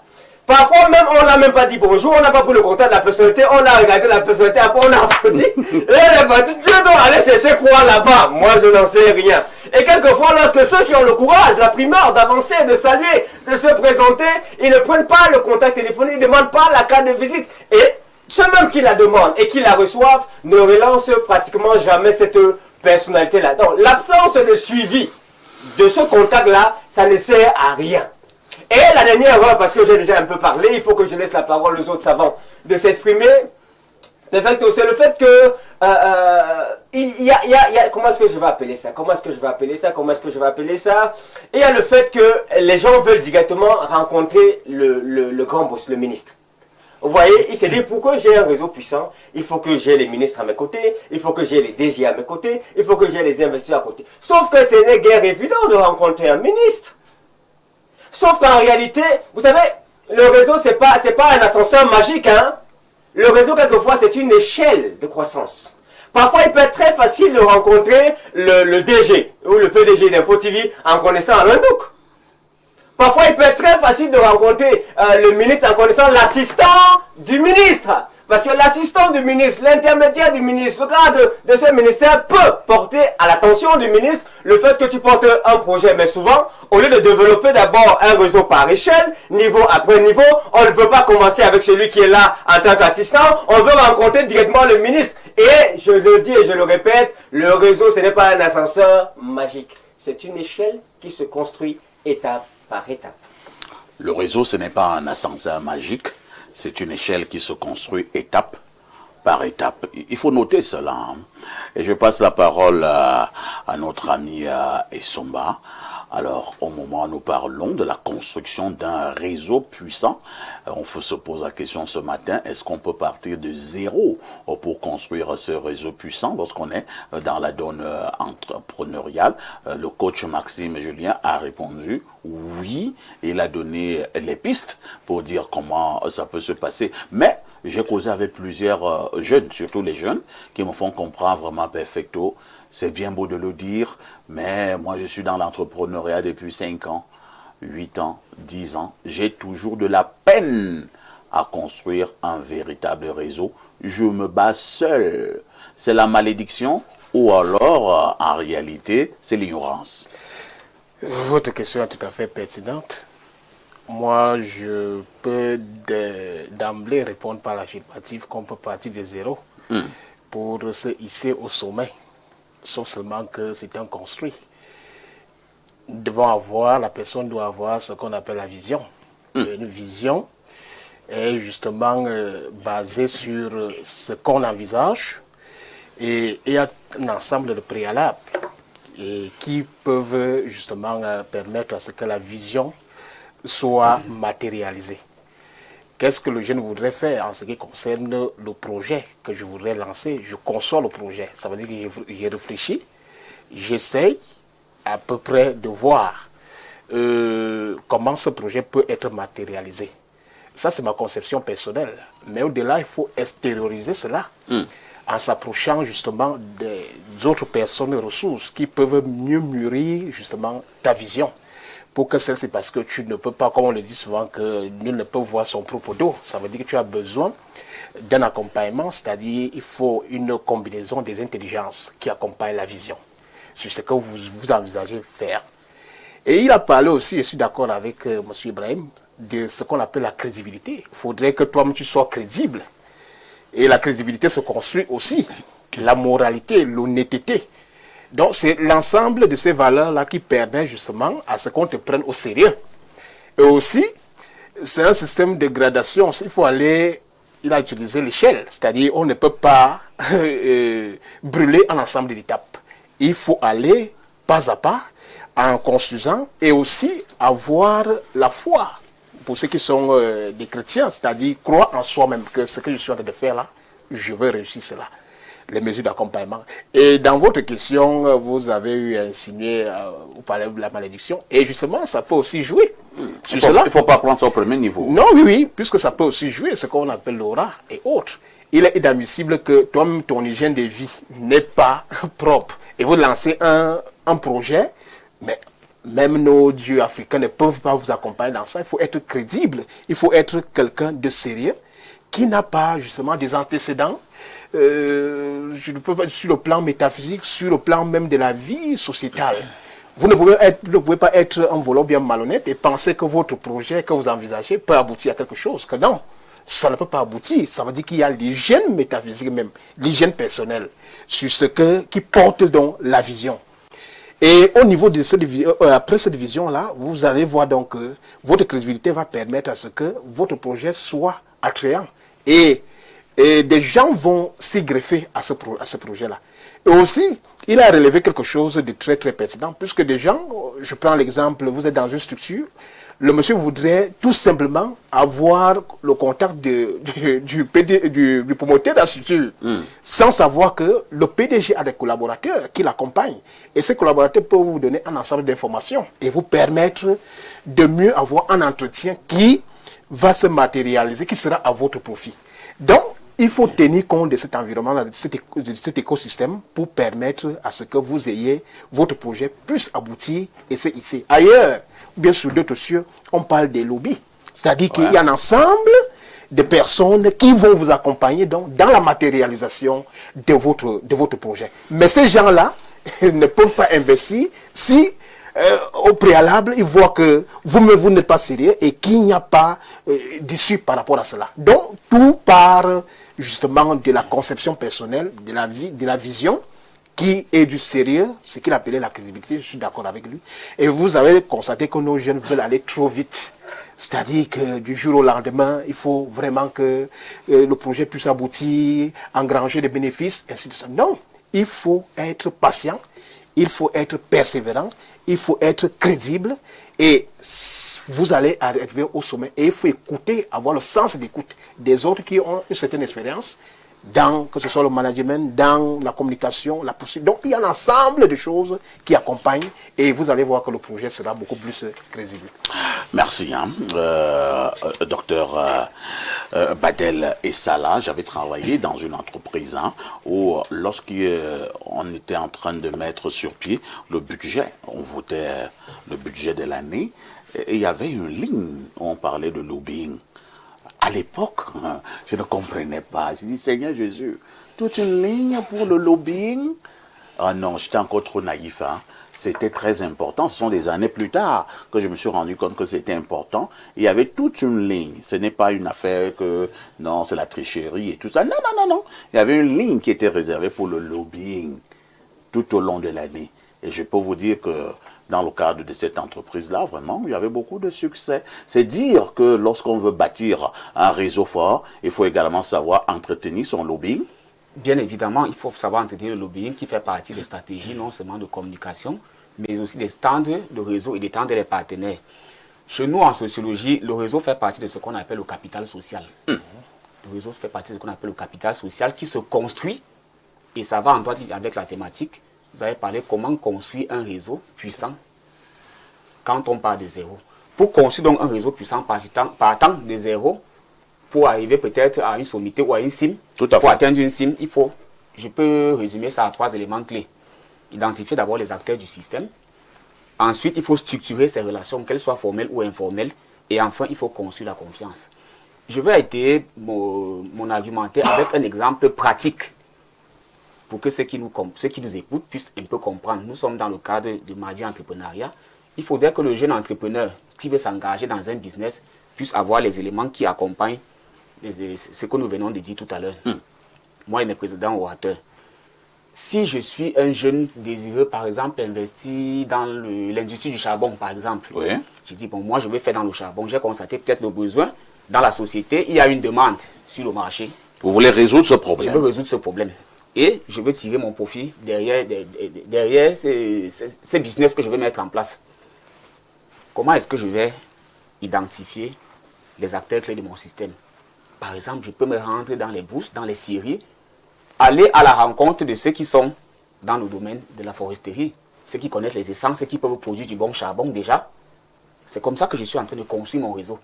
Parfois même, on n'a même pas dit bonjour, on n'a pas pris le contact de la personnalité, on a regardé la personnalité, après on a applaudi. Et elle est partie, Dieu doit aller chercher quoi là-bas? Moi, je n'en sais rien. Et quelquefois, lorsque ceux qui ont le courage, la primeur, d'avancer, de saluer, de se présenter, ils ne prennent pas le contact téléphonique, ils ne demandent pas la carte de visite. Et ceux même qui la demandent et qui la reçoivent ne relancent pratiquement jamais cette personnalité-là. Donc, l'absence de suivi de ce contact-là, ça ne sert à rien. Et la dernière erreur, parce que j'ai déjà un peu parlé, il faut que je laisse la parole aux autres savants de s'exprimer. C'est le fait que comment est-ce que je vais appeler ça? Il y a le fait que les gens veulent directement rencontrer le grand boss, le ministre. Vous voyez, il s'est dit, pour que j'ai un réseau puissant, il faut que j'ai les ministres à mes côtés, il faut que j'ai les DG à mes côtés, il faut que j'ai les investisseurs à côté. Sauf que ce n'est guère évident de rencontrer un ministre. Sauf qu'en réalité, vous savez, le réseau, c'est pas un ascenseur magique, hein. Le réseau, quelquefois, c'est une échelle de croissance. Parfois, il peut être très facile de rencontrer le DG ou le PDG d'Info TV en connaissant Alain Douk. Parfois, il peut être très facile de rencontrer le ministre en connaissant l'assistant du ministre. Parce que l'assistant du ministre, l'intermédiaire du ministre, le cadre de ce ministère peut porter à l'attention du ministre le fait que tu portes un projet. Mais souvent, au lieu de développer d'abord un réseau par échelle, niveau après niveau, on ne veut pas commencer avec celui qui est là en tant qu'assistant. On veut rencontrer directement le ministre. Et je le dis et je le répète, le réseau, ce n'est pas un ascenseur magique. C'est une échelle qui se construit étape par étape. Le réseau, ce n'est pas un ascenseur magique. C'est une échelle qui se construit étape par étape. Il faut noter cela. Hein. Et je passe la parole à notre ami Essomba. Alors, au moment où nous parlons de la construction d'un réseau puissant, on se pose la question ce matin, est-ce qu'on peut partir de zéro pour construire ce réseau puissant lorsqu'on est dans la donne entrepreneuriale? Le coach Maxime Julien a répondu oui, il a donné les pistes pour dire comment ça peut se passer. Mais j'ai causé avec plusieurs jeunes, surtout les jeunes, qui me font comprendre vraiment perfecto. C'est bien beau de le dire, mais moi je suis dans l'entrepreneuriat depuis 5 ans, 8 ans, 10 ans. J'ai toujours de la peine à construire un véritable réseau. Je me bats seul. C'est la malédiction ou alors, en réalité, c'est l'ignorance. Votre question est tout à fait pertinente. Moi, je peux d'emblée répondre par l'affirmative qu'on peut partir de zéro pour se hisser au sommet. Sauf seulement que c'est un construit. La personne doit avoir ce qu'on appelle la vision. Une vision est justement basée sur ce qu'on envisage et il y a un ensemble de préalables et qui peuvent justement permettre à ce que la vision soit matérialisée. Qu'est-ce que le jeune voudrait faire en ce qui concerne le projet que je voudrais lancer? Je conçois le projet. Ça veut dire que j'ai réfléchi, j'essaye à peu près de voir comment ce projet peut être matérialisé. Ça, c'est ma conception personnelle. Mais au-delà, il faut extérioriser cela en s'approchant justement des autres personnes ressources qui peuvent mieux mûrir justement ta vision. Pour que celle-ci, parce que tu ne peux pas, comme on le dit souvent, que nul ne peut voir son propre dos. Ça veut dire que tu as besoin d'un accompagnement, c'est-à-dire il faut une combinaison des intelligences qui accompagnent la vision sur ce que vous envisagez faire. Et il a parlé aussi, je suis d'accord avec M. Ibrahim, de ce qu'on appelle la crédibilité. Il faudrait que toi-même tu sois crédible. Et la crédibilité se construit aussi. La moralité, l'honnêteté. Donc, c'est l'ensemble de ces valeurs-là qui permet justement à ce qu'on te prenne au sérieux. Et aussi, c'est un système de gradation. Il a utilisé l'échelle, c'est-à-dire on ne peut pas brûler un ensemble d'étapes. Il faut aller pas à pas en construisant et aussi avoir la foi. Pour ceux qui sont des chrétiens, c'est-à-dire croire en soi-même que ce que je suis en train de faire là, je veux réussir cela. Les mesures d'accompagnement. Et dans votre question, vous avez eu insinué, vous parlez de la malédiction, et justement, ça peut aussi jouer. Il ne faut pas prendre ça au premier niveau. Non, oui, puisque ça peut aussi jouer, ce qu'on appelle l'aura et autres. Il est inadmissible que toi-même, ton hygiène de vie n'est pas propre. Et vous lancez un projet, mais même nos dieux africains ne peuvent pas vous accompagner dans ça. Il faut être crédible, il faut être quelqu'un de sérieux, qui n'a pas justement des antécédents, je ne peux pas sur le plan métaphysique, sur le plan même de la vie sociétale. Vous ne pouvez pas être un volant bien malhonnête et penser que votre projet que vous envisagez peut aboutir à quelque chose. Que non, ça ne peut pas aboutir. Ça veut dire qu'il y a l'hygiène métaphysique même, l'hygiène personnelle, sur ce qui porte donc la vision. Et au niveau de après cette vision-là, vous allez voir donc que votre crédibilité va permettre à ce que votre projet soit attrayant. Et des gens vont s'y greffer à ce projet-là. Et aussi, il a relevé quelque chose de très très pertinent, puisque des gens, je prends l'exemple, vous êtes dans une structure, le monsieur voudrait tout simplement avoir le contact du promoteur de la structure, sans savoir que le PDG a des collaborateurs qui l'accompagnent. Et ces collaborateurs peuvent vous donner un ensemble d'informations et vous permettre de mieux avoir un entretien qui va se matérialiser, qui sera à votre profit. Donc, il faut tenir compte de cet environnement, de cet écosystème pour permettre à ce que vous ayez votre projet plus abouti et c'est ici. Ailleurs, bien sûr, d'autres cieux, on parle des lobbies. C'est-à-dire qu'il y a un ensemble de personnes qui vont vous accompagner dans la matérialisation de votre projet. Mais ces gens-là ne peuvent pas investir si au préalable, ils voient que vous n'êtes pas sérieux et qu'il n'y a pas d'issue par rapport à cela. Donc, tout part justement de la conception personnelle, de la vision, qui est du sérieux, ce qu'il appelait la crédibilité, je suis d'accord avec lui. Et vous avez constaté que nos jeunes veulent aller trop vite. C'est-à-dire que du jour au lendemain, il faut vraiment que le projet puisse aboutir, engranger des bénéfices, ainsi de suite. Non, il faut être patient, il faut être persévérant, il faut être crédible et vous allez arriver au sommet. Et il faut écouter, avoir le sens d'écoute des autres qui ont une certaine expérience, que ce soit le management, dans la communication, la poursuite. Donc, il y a un ensemble de choses qui accompagnent et vous allez voir que le projet sera beaucoup plus crédible. Merci, docteur Badel Essala. J'avais travaillé dans une entreprise où, lorsqu'on était en train de mettre sur pied le budget, on votait le budget de l'année, et il y avait une ligne où on parlait de lobbying. À l'époque, je ne comprenais pas. J'ai dit, Seigneur Jésus, toute une ligne pour le lobbying? Ah non, j'étais encore trop naïf. C'était très important. Ce sont des années plus tard que je me suis rendu compte que c'était important. Il y avait toute une ligne. Ce n'est pas une affaire que, non, c'est la tricherie et tout ça. Non, non, non, non. Il y avait une ligne qui était réservée pour le lobbying tout au long de l'année. Et je peux vous dire que dans le cadre de cette entreprise-là, vraiment, il y avait beaucoup de succès. C'est dire que lorsqu'on veut bâtir un réseau fort, il faut également savoir entretenir son lobbying. Bien évidemment, il faut savoir entretenir le lobbying qui fait partie des stratégies non seulement de communication, mais aussi des stands de réseau et d'étendre les partenaires. Chez nous, en sociologie, le réseau fait partie de ce qu'on appelle le capital social. Le réseau fait partie de ce qu'on appelle le capital social qui se construit, et ça va en droit avec la thématique. Vous avez parlé comment construire un réseau puissant quand on part de zéro. Pour construire donc un réseau puissant partant de zéro, pour arriver peut-être à une sommité ou à une cime, pour atteindre une cime, je peux résumer ça à 3 éléments clés. Identifier d'abord les acteurs du système. Ensuite, il faut structurer ces relations, qu'elles soient formelles ou informelles. Et enfin, il faut construire la confiance. Je vais étayer mon argumentaire avec un exemple pratique pour que ceux qui nous écoutent puissent un peu comprendre. Nous sommes dans le cadre de Mardi Entrepreneuriat. Il faudrait que le jeune entrepreneur qui veut s'engager dans un business puisse avoir les éléments qui accompagnent ce que nous venons de dire tout à l'heure. Moi et mes précédents orateurs. Si je suis un jeune désireux, par exemple, investir dans l'industrie du charbon, par exemple, je dis, bon, moi, je vais faire dans le charbon. J'ai constaté peut-être le besoin dans la société. Il y a une demande sur le marché. Vous voulez résoudre ce problème? Je veux résoudre ce problème. Et je veux tirer mon profit derrière ces business que je vais mettre en place. Comment est-ce que je vais identifier les acteurs clés de mon système? Par exemple, je peux me rendre dans les bourses, dans les scieries, aller à la rencontre de ceux qui sont dans le domaine de la foresterie, ceux qui connaissent les essences, ceux qui peuvent produire du bon charbon déjà. C'est comme ça que je suis en train de construire mon réseau.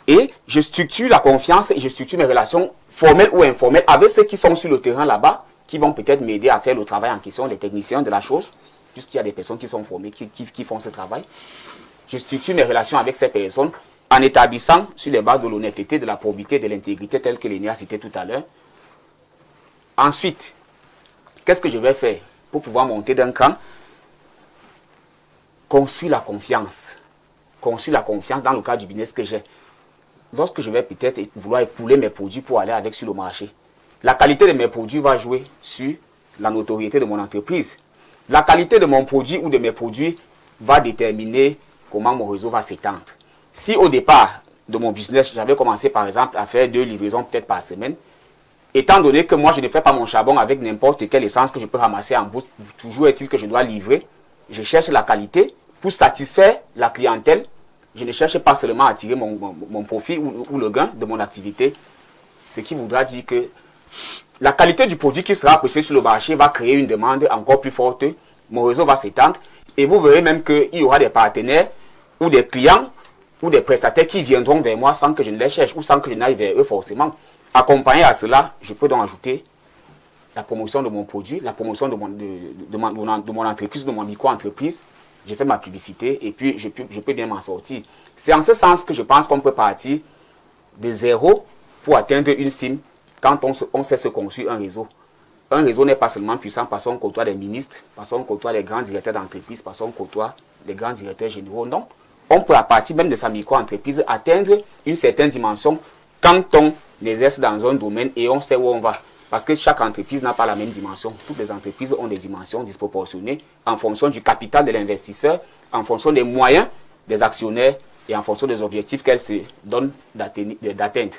Et je structure la confiance et je structure mes relations formelles ou informelles avec ceux qui sont sur le terrain là-bas, qui vont peut-être m'aider à faire le travail en question, les techniciens de la chose, puisqu'il y a des personnes qui sont formées, qui font ce travail. Je structure mes relations avec ces personnes en établissant sur les bases de l'honnêteté, de la probité, de l'intégrité, telle que Lénia a cité tout à l'heure. Ensuite, qu'est-ce que je vais faire pour pouvoir monter d'un cran? Construire la confiance. Construire la confiance dans le cadre du business que j'ai. Lorsque je vais peut-être vouloir écouler mes produits pour aller avec sur le marché, la qualité de mes produits va jouer sur la notoriété de mon entreprise. La qualité de mon produit ou de mes produits va déterminer comment mon réseau va s'étendre. Si au départ de mon business, j'avais commencé par exemple à faire 2 livraisons peut-être par semaine, étant donné que moi je ne fais pas mon charbon avec n'importe quelle essence que je peux ramasser en bourse, toujours est-il que je dois livrer, je cherche la qualité pour satisfaire la clientèle je ne cherche pas seulement à tirer mon profit ou le gain de mon activité, ce qui voudra dire que la qualité du produit qui sera apprécié sur le marché va créer une demande encore plus forte, mon réseau va s'étendre, et vous verrez même qu'il y aura des partenaires ou des clients ou des prestataires qui viendront vers moi sans que je ne les cherche ou sans que je n'aille vers eux forcément. Accompagné à cela, je peux donc ajouter la promotion de mon produit, la promotion de mon entreprise, de mon micro-entreprise. Je fais ma publicité et puis je peux bien m'en sortir. C'est en ce sens que je pense qu'on peut partir de zéro pour atteindre une cime quand on sait se construire un réseau. Un réseau n'est pas seulement puissant parce qu'on côtoie des ministres, parce qu'on côtoie les grands directeurs d'entreprise, parce qu'on côtoie les grands directeurs généraux. Non. On peut, à partir même de sa micro-entreprise, atteindre une certaine dimension quand on exerce dans un domaine et on sait où on va. Parce que chaque entreprise n'a pas la même dimension. Toutes les entreprises ont des dimensions disproportionnées en fonction du capital de l'investisseur, en fonction des moyens des actionnaires et en fonction des objectifs qu'elles se donnent d'atteindre.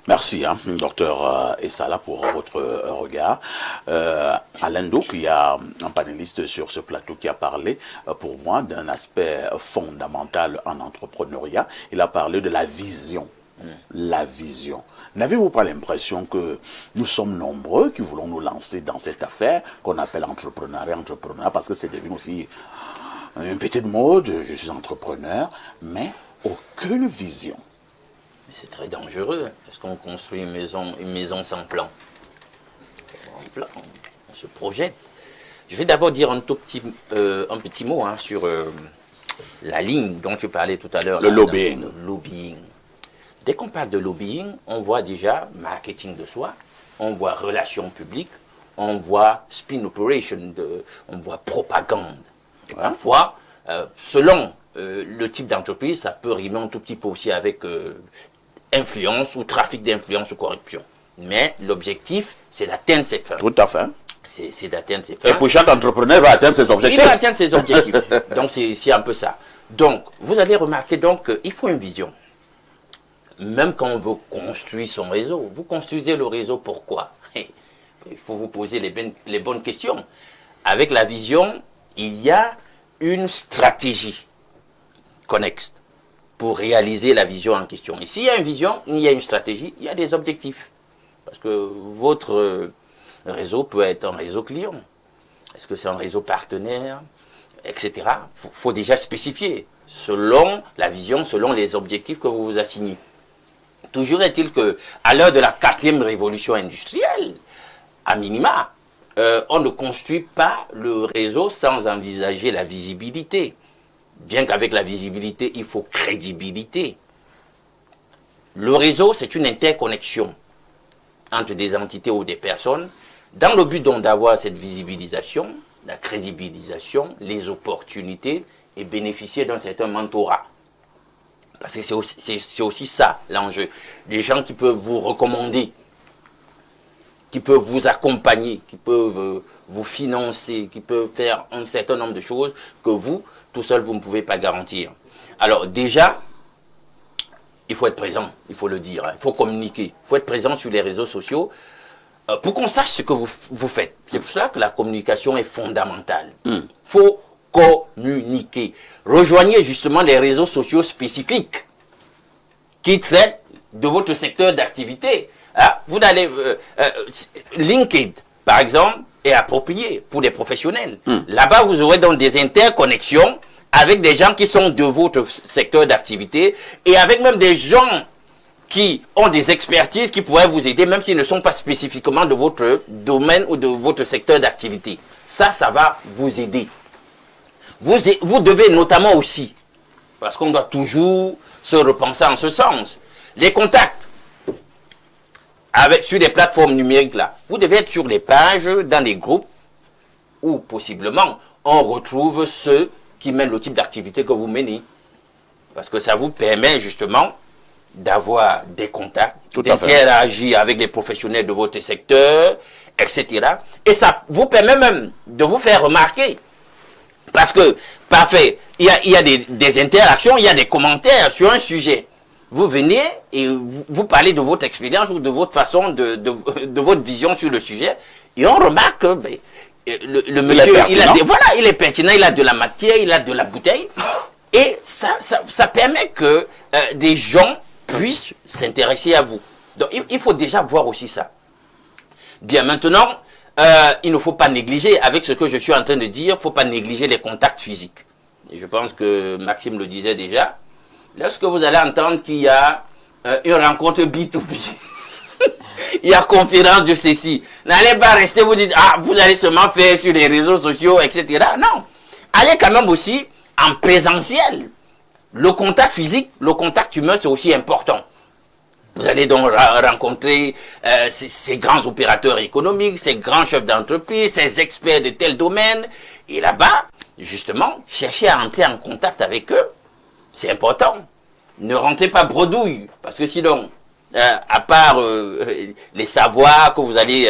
Merci, docteur Essala, pour votre regard. Alain Douk, il y a un panéliste sur ce plateau qui a parlé, pour moi, d'un aspect fondamental en entrepreneuriat. Il a parlé de la vision. La vision. N'avez-vous pas l'impression que nous sommes nombreux qui voulons nous lancer dans cette affaire qu'on appelle entrepreneuriat, parce que c'est devenu aussi une petite mode, je suis entrepreneur, mais aucune vision. C'est très dangereux. Est-ce qu'on construit une maison sans plan? On se projette. Je vais d'abord dire un petit mot sur la ligne dont tu parlais tout à l'heure. Le lobbying. Le lobbying. Dès qu'on parle de lobbying, on voit déjà marketing de soi, on voit relations publiques, on voit spin operation, on voit propagande. Et parfois, selon le type d'entreprise, ça peut rimer un tout petit peu aussi avec influence ou trafic d'influence ou corruption. Mais l'objectif, c'est d'atteindre ses fins. Tout à fait. C'est d'atteindre ses fins. Et pour chaque entrepreneur, va atteindre ses objectifs. Il va atteindre ses objectifs. Donc, c'est un peu ça. Donc, vous allez remarquer qu'il faut une vision. Même quand on veut construire son réseau, vous construisez le réseau pourquoi? Il faut vous poser les bonnes questions. Avec la vision, il y a une stratégie connexe pour réaliser la vision en question. Et s'il y a une vision, il y a une stratégie, il y a des objectifs. Parce que votre réseau peut être un réseau client. Est-ce que c'est un réseau partenaire, etc. Il faut déjà spécifier selon la vision, selon les objectifs que vous vous assignez. Toujours est-il qu'à l'heure de la 4e révolution industrielle, à minima, on ne construit pas le réseau sans envisager la visibilité. Bien qu'avec la visibilité, il faut crédibilité. Le réseau, c'est une interconnexion entre des entités ou des personnes, dans le but donc d'avoir cette visibilisation, la crédibilisation, les opportunités et bénéficier d'un certain mentorat. Parce que c'est aussi ça l'enjeu. Des gens qui peuvent vous recommander, qui peuvent vous accompagner, qui peuvent vous financer, qui peuvent faire un certain nombre de choses que vous, tout seul, vous ne pouvez pas garantir. Alors déjà, il faut être présent, il faut le dire, il faut communiquer, il faut être présent sur les réseaux sociaux pour qu'on sache ce que vous faites. C'est pour cela que la communication est fondamentale. Il faut communiquer. Rejoignez justement les réseaux sociaux spécifiques qui traitent de votre secteur d'activité. Vous allez LinkedIn, par exemple, est approprié pour les professionnels. Là-bas, vous aurez donc des interconnexions avec des gens qui sont de votre secteur d'activité et avec même des gens qui ont des expertises qui pourraient vous aider, même s'ils ne sont pas spécifiquement de votre domaine ou de votre secteur d'activité. Ça va vous aider. Vous devez notamment aussi, parce qu'on doit toujours se repenser en ce sens, les contacts sur les plateformes numériques là. Vous devez être sur les pages, dans les groupes, où possiblement on retrouve ceux qui mènent le type d'activité que vous menez. Parce que ça vous permet justement d'avoir des contacts, d'interagir avec les professionnels de votre secteur, etc. Et ça vous permet même de vous faire remarquer. Parce que, parfait, il y a des interactions, il y a des commentaires sur un sujet. Vous venez et vous parlez de votre expérience ou de votre façon, de votre vision sur le sujet. Et on remarque que le monsieur, il est pertinent, il a de la matière, il a de la bouteille. Et ça permet que des gens puissent s'intéresser à vous. Donc, il faut déjà voir aussi ça. Bien, maintenant, il ne faut pas négliger, avec ce que je suis en train de dire, il ne faut pas négliger les contacts physiques. Et je pense que Maxime le disait déjà. Lorsque vous allez entendre qu'il y a une rencontre B2B, il y a conférence de ceci, n'allez pas rester vous dire, ah, vous allez seulement faire sur les réseaux sociaux, etc. Non. Allez quand même aussi en présentiel. Le contact physique, le contact humain, c'est aussi important. Vous allez donc rencontrer ces grands opérateurs économiques, ces grands chefs d'entreprise, ces experts de tel domaine. Et là-bas, justement, cherchez à entrer en contact avec eux. C'est important. Ne rentrez pas bredouille, parce que sinon, à part les savoirs que vous allez,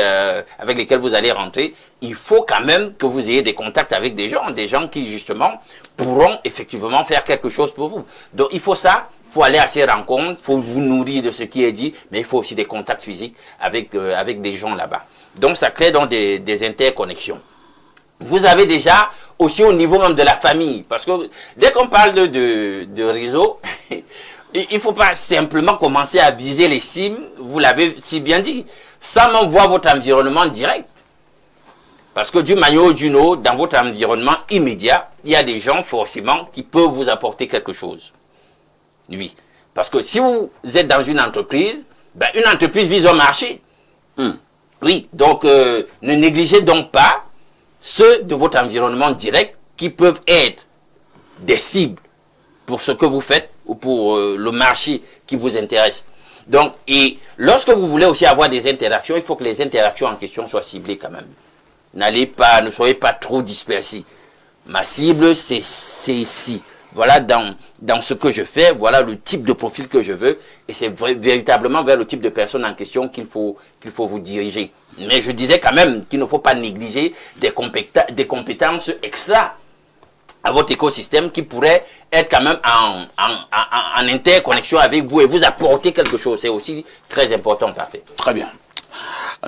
avec lesquels vous allez rentrer, il faut quand même que vous ayez des contacts avec des gens qui justement pourront effectivement faire quelque chose pour vous. Donc il faut ça. Il faut aller à ces rencontres, il faut vous nourrir de ce qui est dit, mais il faut aussi des contacts physiques avec des gens là-bas. Donc ça crée donc des interconnexions. Vous avez déjà aussi au niveau même de la famille, parce que dès qu'on parle de réseau, il ne faut pas simplement commencer à viser les cibles, vous l'avez si bien dit, sans même voir votre environnement direct. Parce que d'une manière ou d'une autre, dans votre environnement immédiat, il y a des gens forcément qui peuvent vous apporter quelque chose. Oui, parce que si vous êtes dans une entreprise vise au marché. Oui, donc ne négligez donc pas ceux de votre environnement direct qui peuvent être des cibles pour ce que vous faites ou pour le marché qui vous intéresse. Donc, et lorsque vous voulez aussi avoir des interactions, il faut que les interactions en question soient ciblées quand même. Ne soyez pas trop dispersés. Ma cible, c'est ici. Voilà dans ce que je fais, voilà le type de profil que je veux, et c'est véritablement vers le type de personne en question qu'il faut vous diriger. Mais je disais quand même qu'il ne faut pas négliger des compétences extra à votre écosystème qui pourraient être quand même en interconnexion avec vous et vous apporter quelque chose. C'est aussi très important, parfait. Très bien.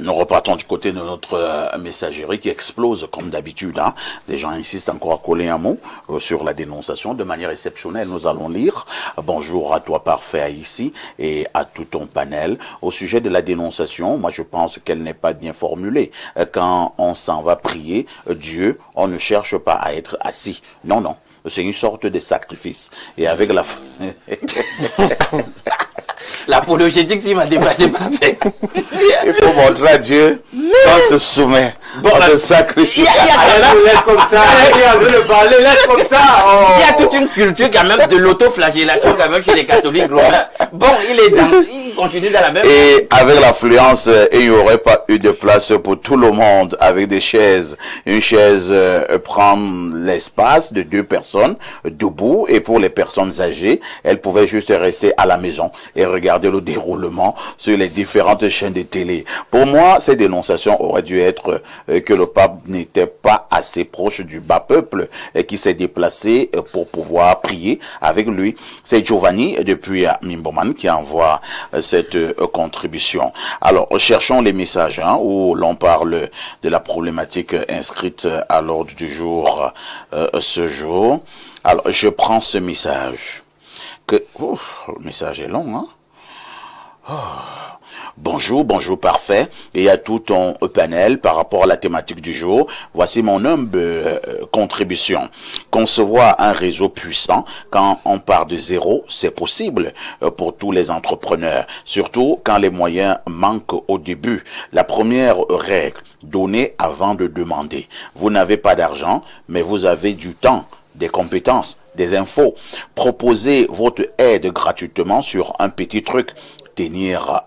Nous repartons du côté de notre messagerie qui explose comme d'habitude. Hein. Les gens insistent encore à coller un mot sur la dénonciation. De manière exceptionnelle, nous allons lire. Bonjour à toi parfait ici et à tout ton panel. Au sujet de la dénonciation, moi je pense qu'elle n'est pas bien formulée. Quand on s'en va prier Dieu, on ne cherche pas à être assis. Non, non. C'est une sorte de sacrifice. Et avec la... L'apologétique, s'il m'a dépassé, pas fait. Il faut montrer à Dieu qu'on se soumet, on se sacrifie. Il y a comme ça, laisse comme ça. Il y a toute une culture quand même de l'autoflagellation quand même chez les catholiques romains. Bon, il continue dans la même... Et avec l'affluence, il n'y aurait pas eu de place pour tout le monde avec des chaises. Une chaise prend l'espace de 2 personnes debout, et pour les personnes âgées, elles pouvaient juste rester à la maison et regarder le déroulement sur les différentes chaînes de télé. Pour moi, ces dénonciations auraient dû être que le pape n'était pas assez proche du bas peuple et qui s'est déplacé pour pouvoir prier avec lui. C'est Giovanni depuis Mimboman qui envoie cette contribution. Alors, cherchons les messages où l'on parle de la problématique inscrite à l'ordre du jour ce jour. Alors, je prends ce message. Le message est long, hein? Bonjour parfait, et à tout ton panel par rapport à la thématique du jour. Voici mon humble contribution. Concevoir un réseau puissant quand on part de zéro, c'est possible pour tous les entrepreneurs, surtout quand les moyens manquent au début. La première règle, donner avant de demander. Vous n'avez pas d'argent, mais vous avez du temps, des compétences, des infos. Proposez votre aide gratuitement sur un petit truc. Tenir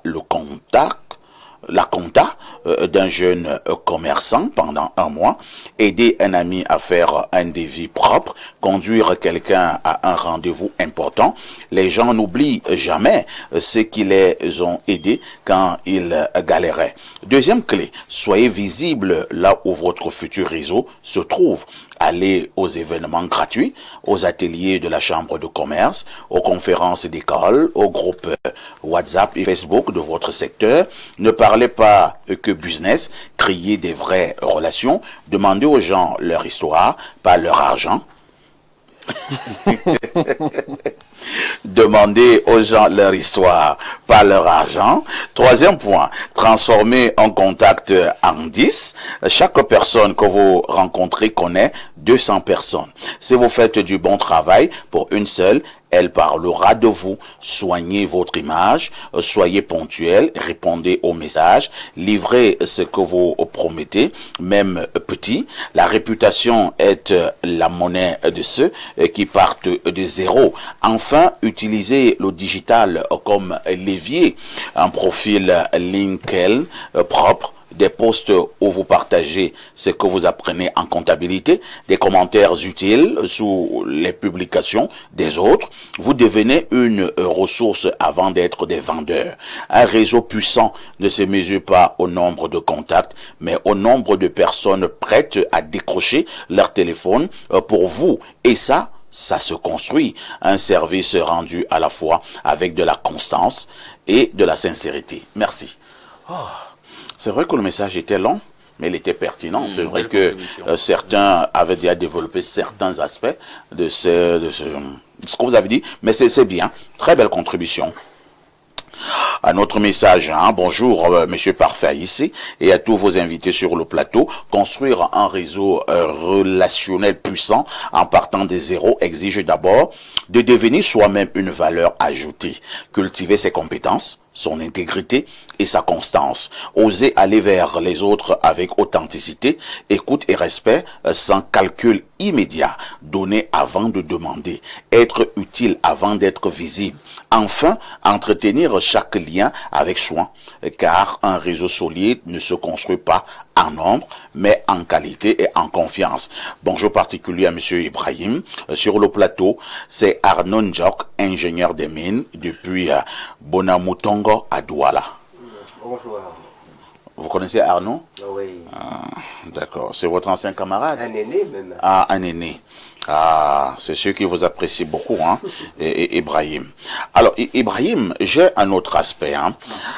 la compta d'un jeune commerçant pendant 1 mois, aider un ami à faire un devis propre, conduire quelqu'un à un rendez-vous important. Les gens n'oublient jamais ceux qui les ont aidés quand ils galéraient. Deuxième clé, soyez visible là où votre futur réseau se trouve. Allez aux événements gratuits, aux ateliers de la chambre de commerce, aux conférences d'école, aux groupes WhatsApp et Facebook de votre secteur. Ne parlez pas que business, créez des vraies relations, demandez aux gens leur histoire, pas leur argent. Demandez aux gens leur histoire, pas leur argent. Troisième point, transformer un contact en 10. Chaque personne que vous rencontrez connaît 200 personnes. Si vous faites du bon travail pour une seule, elle parlera de vous. Soignez votre image, soyez ponctuel, répondez aux messages, livrez ce que vous promettez, même petit. La réputation est la monnaie de ceux qui partent de zéro. Enfin, utilisez le digital comme levier. Un profil LinkedIn propre, des posts où vous partagez ce que vous apprenez en comptabilité, des commentaires utiles sous les publications des autres. Vous devenez une ressource avant d'être des vendeurs. Un réseau puissant ne se mesure pas au nombre de contacts, mais au nombre de personnes prêtes à décrocher leur téléphone pour vous. Et ça se construit. Un service rendu à la fois avec de la constance et de la sincérité. Merci. C'est vrai que le message était long, mais il était pertinent. C'est vrai que certains avaient déjà développé certains aspects de ce que vous avez dit, mais c'est bien. Très belle contribution. Un autre message, bonjour Monsieur Parfait ici et à tous vos invités sur le plateau. Construire un réseau relationnel puissant en partant de zéro exige d'abord de devenir soi-même une valeur ajoutée, cultiver ses compétences, son intégrité et sa constance. Oser aller vers les autres avec authenticité, écoute et respect sans calcul immédiat. Donner avant de demander. Être utile avant d'être visible. Enfin, entretenir chaque lien avec soin, car un réseau solide ne se construit pas en nombre, mais en qualité et en confiance. Bonjour particulier à Monsieur Ibrahim. Sur le plateau, c'est Arnaud Njok, ingénieur des mines, depuis Bonamutongo à Douala. Bonjour. Vous connaissez Arnaud? Oui. D'accord. C'est votre ancien camarade? Un aîné même. Ah, un aîné. Ah, c'est ceux qui vous apprécient beaucoup, et Ibrahim. Alors, Ibrahim, j'ai un autre aspect.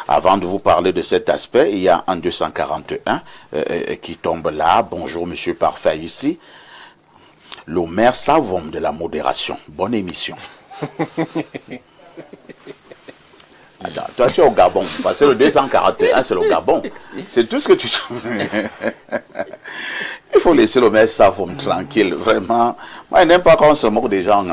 Avant de vous parler de cet aspect, il y a un 241 qui tombe là. Bonjour, Monsieur Parfait ici. Le maire savant de la modération. Bonne émission. Attends, toi tu es au Gabon, parce que le 241 c'est le Gabon. C'est tout ce que tu... Il faut laisser le maire Savon tranquille, vraiment. Moi, il n'aime pas quand on se moque des gens.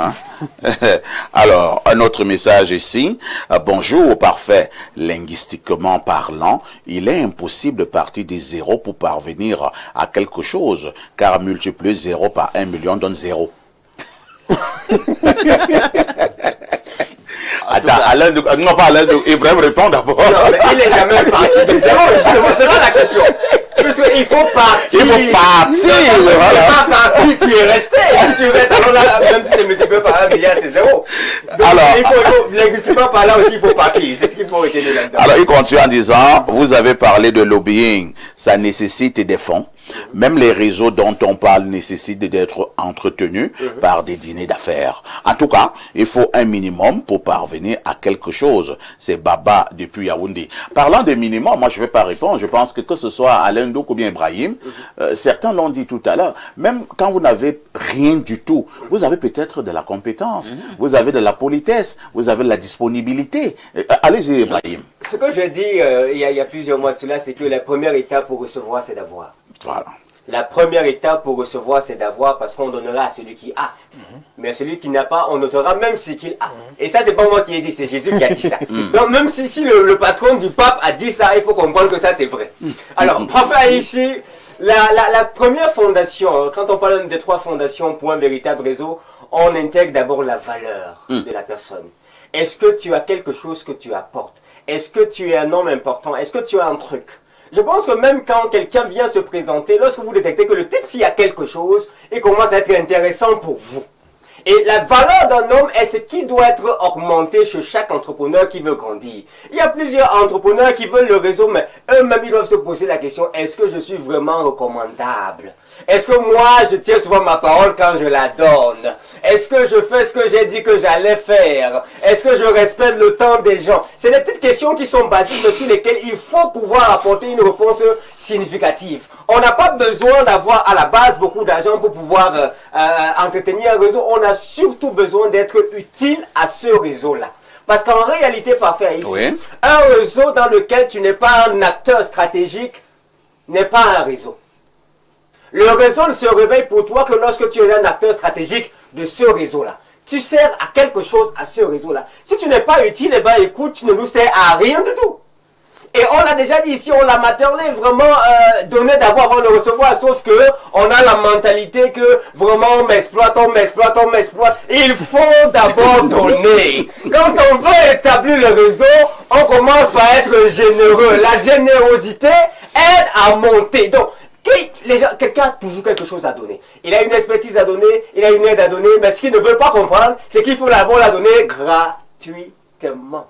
Alors, un autre message ici. Bonjour, Parfait. Linguistiquement parlant, il est impossible de partir de zéro pour parvenir à quelque chose, car multiplier 0 par 1 million donne 0. Attends, Alain, non pas Alain, Ibrahim répond d'abord. Non, mais il n'est jamais parti de zéro, justement, c'est là la question. Parce qu'il faut partir. Il faut partir. Tu n'es pas parti, tu es resté. Si tu restes, alors là, même si tu es multiplié par 1 milliard, c'est zéro. Donc, alors, il faut, linguistiquement par là aussi, il faut partir. C'est ce qu'il faut retenir là-dedans. Alors, il continue en disant, vous avez parlé de lobbying. Ça nécessite des fonds. Même les réseaux dont on parle nécessitent d'être entretenus par des dîners d'affaires. En tout cas, il faut un minimum pour parvenir à quelque chose. C'est Baba depuis Yaoundé. Parlant de minimum, moi je ne vais pas répondre. Je pense que ce soit Alain Douk ou bien Ibrahim, certains l'ont dit tout à l'heure, même quand vous n'avez rien du tout, vous avez peut-être de la compétence, vous avez de la politesse, vous avez de la disponibilité. Allez-y Ibrahim. Ce que je dis il y a plusieurs mois de cela, c'est que la première étape pour recevoir, c'est d'avoir. Voilà. La première étape pour recevoir, c'est d'avoir, parce qu'on donnera à celui qui a. Mais à celui qui n'a pas, on notera même ce qu'il a. Et ça, c'est pas moi qui ai dit, c'est Jésus qui a dit ça. Donc même si le patron du pape a dit ça, il faut comprendre que ça, c'est vrai. Alors, parfait ici, la première fondation, quand on parle des 3 fondations pour un véritable réseau, on intègre d'abord la valeur de la personne. Est-ce que tu as quelque chose que tu apportes? Est-ce que tu es un homme important? Est-ce que tu as un truc? Je pense que même quand quelqu'un vient se présenter, lorsque vous détectez que le type, s'il y a quelque chose, il commence à être intéressant pour vous. Et la valeur d'un homme est ce qui doit être augmenté chez chaque entrepreneur qui veut grandir. Il y a plusieurs entrepreneurs qui veulent le réseau, mais eux-mêmes, ils doivent se poser la question, est-ce que je suis vraiment recommandable? Est-ce que moi, je tiens souvent ma parole quand je la donne? Est-ce que je fais ce que j'ai dit que j'allais faire? Est-ce que je respecte le temps des gens? C'est des petites questions qui sont basiques sur lesquelles il faut pouvoir apporter une réponse significative. On n'a pas besoin d'avoir à la base beaucoup d'argent pour pouvoir entretenir un réseau. On a surtout besoin d'être utile à ce réseau-là. Parce qu'en réalité, parfait ici, oui, un réseau dans lequel tu n'es pas un acteur stratégique n'est pas un réseau. Le réseau ne se réveille pour toi que lorsque tu es un acteur stratégique de ce réseau-là. Tu sers à quelque chose à ce réseau-là. Si tu n'es pas utile, eh ben écoute, tu ne nous sers à rien du tout. Et on l'a déjà dit ici, on l'a materné, vraiment donné d'abord avant de recevoir, sauf que on a la mentalité que vraiment on m'exploite. Il faut d'abord donner. Quand on veut établir le réseau, on commence par être généreux. La générosité aide à monter. Donc, quelqu'un a toujours quelque chose à donner. Il a une expertise à donner, il a une aide à donner, mais ce qu'il ne veut pas comprendre, c'est qu'il faut d'abord la donner gratuitement.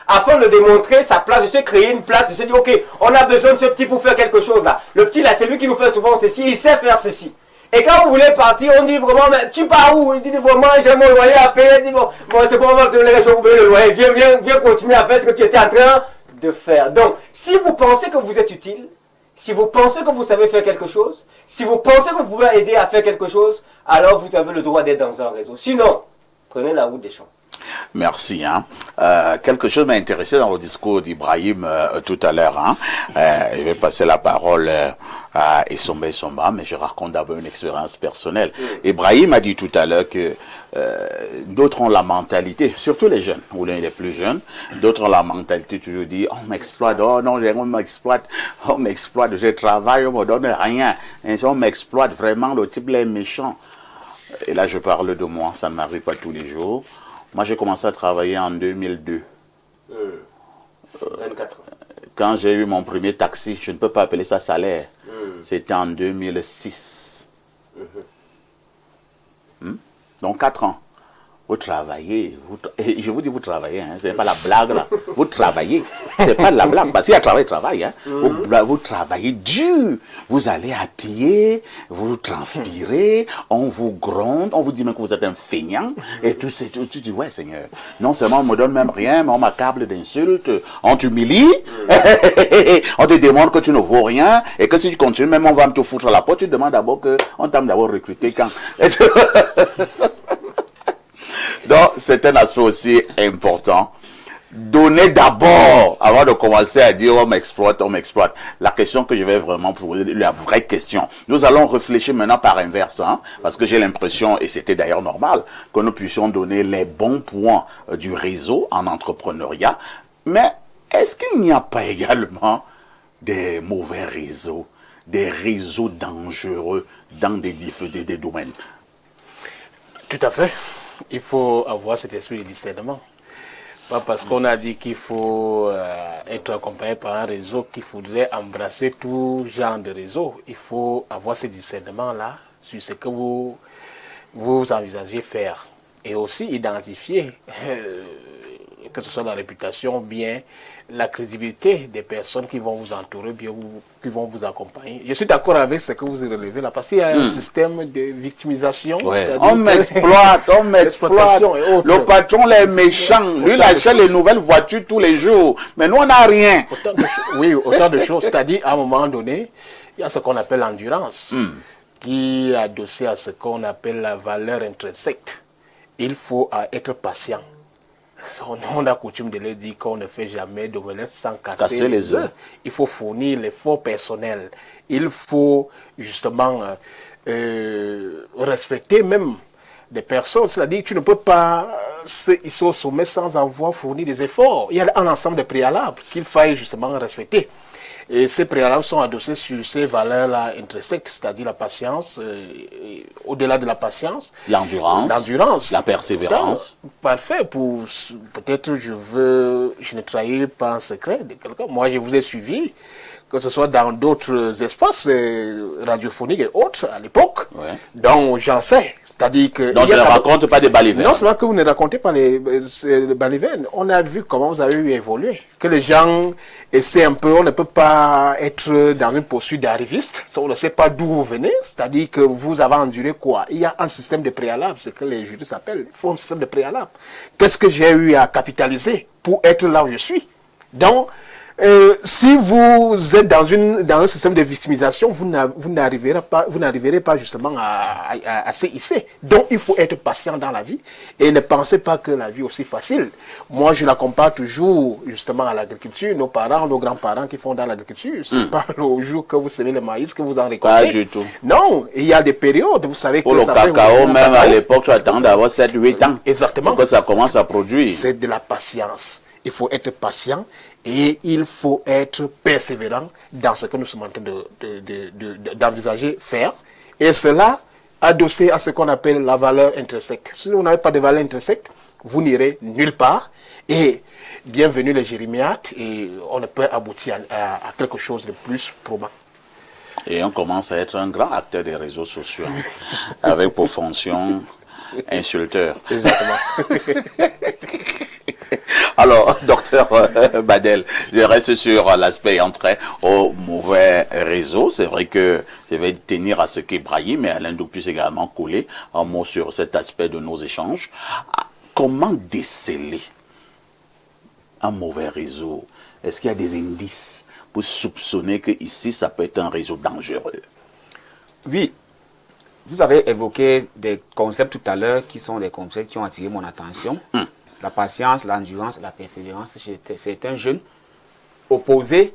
Afin de démontrer sa place, de se créer une place, de se dire, ok, on a besoin de ce petit pour faire quelque chose là. Le petit là, c'est lui qui nous fait souvent ceci, il sait faire ceci. Et quand vous voulez partir, on dit vraiment, mais tu pars où? Il dit vraiment, j'ai mon loyer à payer. Il dit, bon c'est bon, on va te donner les choses pour payer le loyer. Viens continuer à faire ce que tu étais en train de faire. Donc, si vous pensez que vous êtes utile, si vous pensez que vous savez faire quelque chose, si vous pensez que vous pouvez aider à faire quelque chose, alors vous avez le droit d'être dans un réseau. Sinon, prenez la route des champs. Merci. Quelque chose m'a intéressé dans le discours d'Ibrahim tout à l'heure. Je vais passer la parole à Essomba, mais je raconte d'abord une expérience personnelle. Ibrahim a dit tout à l'heure que d'autres ont la mentalité, surtout les jeunes, ou les plus jeunes, d'autres ont la mentalité toujours dit, on m'exploite, oh non, on m'exploite, je travaille, on me donne rien. Et on m'exploite vraiment, le type est méchant. Et là, je parle de moi, ça ne m'arrive pas tous les jours. Moi, j'ai commencé à travailler en 2002. 24 ans. Quand j'ai eu mon premier taxi, je ne peux pas appeler ça salaire. C'était en 2006. Donc 4 ans. Vous travaillez, et je vous dis vous travaillez, ce n'est pas la blague là. Vous travaillez, ce n'est pas de la blague, parce qu'il y a travail. Vous travaillez dur, vous allez à pied, vous transpirez, on vous gronde, on vous dit même que vous êtes un feignant, et tu dis ouais Seigneur, non seulement on me donne même rien, mais on m'accable d'insultes, on t'humilie, on te demande que tu ne vaux rien, et que si tu continues, même on va te foutre à la porte, tu demandes d'abord qu'on t'a d'abord recruté quand. Donc, c'est un aspect aussi important. Donner d'abord, avant de commencer à dire on m'exploite. La question que je vais vraiment poser, la vraie question. Nous allons réfléchir maintenant par inverse, parce que j'ai l'impression, et c'était d'ailleurs normal, que nous puissions donner les bons points du réseau en entrepreneuriat. Mais est-ce qu'il n'y a pas également des mauvais réseaux, des réseaux dangereux dans des domaines? Tout à fait. Il faut avoir cet esprit de discernement. Pas parce qu'on a dit qu'il faut être accompagné par un réseau qu'il faudrait embrasser tout genre de réseau. Il faut avoir ce discernement-là sur ce que vous envisagez faire. Et aussi identifier, que ce soit la réputation, bien la crédibilité des personnes qui vont vous entourer, bien qui vont vous accompagner. Je suis d'accord avec ce que vous relevez là, parce qu'il y a un système de victimisation. Ouais. On m'exploite. Le patron est méchant. Lui, il achète les nouvelles voitures tous les jours. Mais nous, on n'a rien. Autant de choses. C'est-à-dire, à un moment donné, il y a ce qu'on appelle l'endurance, qui est adossé à ce qu'on appelle la valeur intrinsèque. Il faut être patient. On a coutume de le dire qu'on ne fait jamais d'omelette sans casser les œufs. Il faut fournir l'effort personnel. Il faut justement respecter même des personnes. C'est-à-dire que tu ne peux pas ici au sommet sans avoir fourni des efforts. Il y a un ensemble de préalables qu'il faille justement respecter. Et ces préalables sont adossés sur ces valeurs-là intrinsèques, c'est-à-dire la patience, au-delà de la patience, l'endurance, la persévérance. Donc, parfait. Peut-être je ne trahis pas un secret de quelqu'un. Moi, je vous ai suivi, que ce soit dans d'autres espaces radiophoniques et autres à l'époque. Ouais. Donc, j'en sais. C'est-à-dire que... Donc, je ne raconte pas des balivernes. Non seulement que vous ne racontez pas les balivernes, on a vu comment vous avez eu évolué. Que les gens essaient un peu, on ne peut pas être dans une poursuite d'arriviste, on ne sait pas d'où vous venez, c'est-à-dire que vous avez enduré quoi? Il y a un système de préalable, c'est que les juristes appellent, il faut un système de préalable. Qu'est-ce que j'ai eu à capitaliser pour être là où je suis? Donc, si vous êtes dans un système de victimisation, vous n'arriverez pas justement à se hisser. Donc, il faut être patient dans la vie et ne pensez pas que la vie est aussi facile. Moi, je la compare toujours justement à l'agriculture. Nos parents, nos grands-parents qui font dans l'agriculture, c'est pas le jour que vous semez le maïs que vous en récoltez. Pas du tout. Non, il y a des périodes, vous savez Pour que le ça cacao, fait... même à l'époque, tu attends d'avoir 7-8 ans. Exactement. Pour que ça commence à produire. C'est de la patience. Il faut être patient et il faut être persévérant dans ce que nous sommes en train d'envisager faire. Et cela adossé à ce qu'on appelle la valeur intrinsèque. Si vous n'avez pas de valeur intrinsèque, vous n'irez nulle part. Et bienvenue les jérémiates et on peut aboutir à quelque chose de plus probant. Et on commence à être un grand acteur des réseaux sociaux avec pour fonction insulteur. Exactement. Alors, docteur Badel, je reste sur l'aspect entrée au mauvais réseau. C'est vrai que je vais tenir à ce qu'Ibrahim et Alain Dou puissent également coller un mot sur cet aspect de nos échanges. Comment déceler un mauvais réseau? Est-ce qu'il y a des indices pour soupçonner que ici ça peut être un réseau dangereux? Oui, vous avez évoqué des concepts tout à l'heure qui sont des concepts qui ont attiré mon attention. La patience, l'endurance, la persévérance. C'est un jeune opposé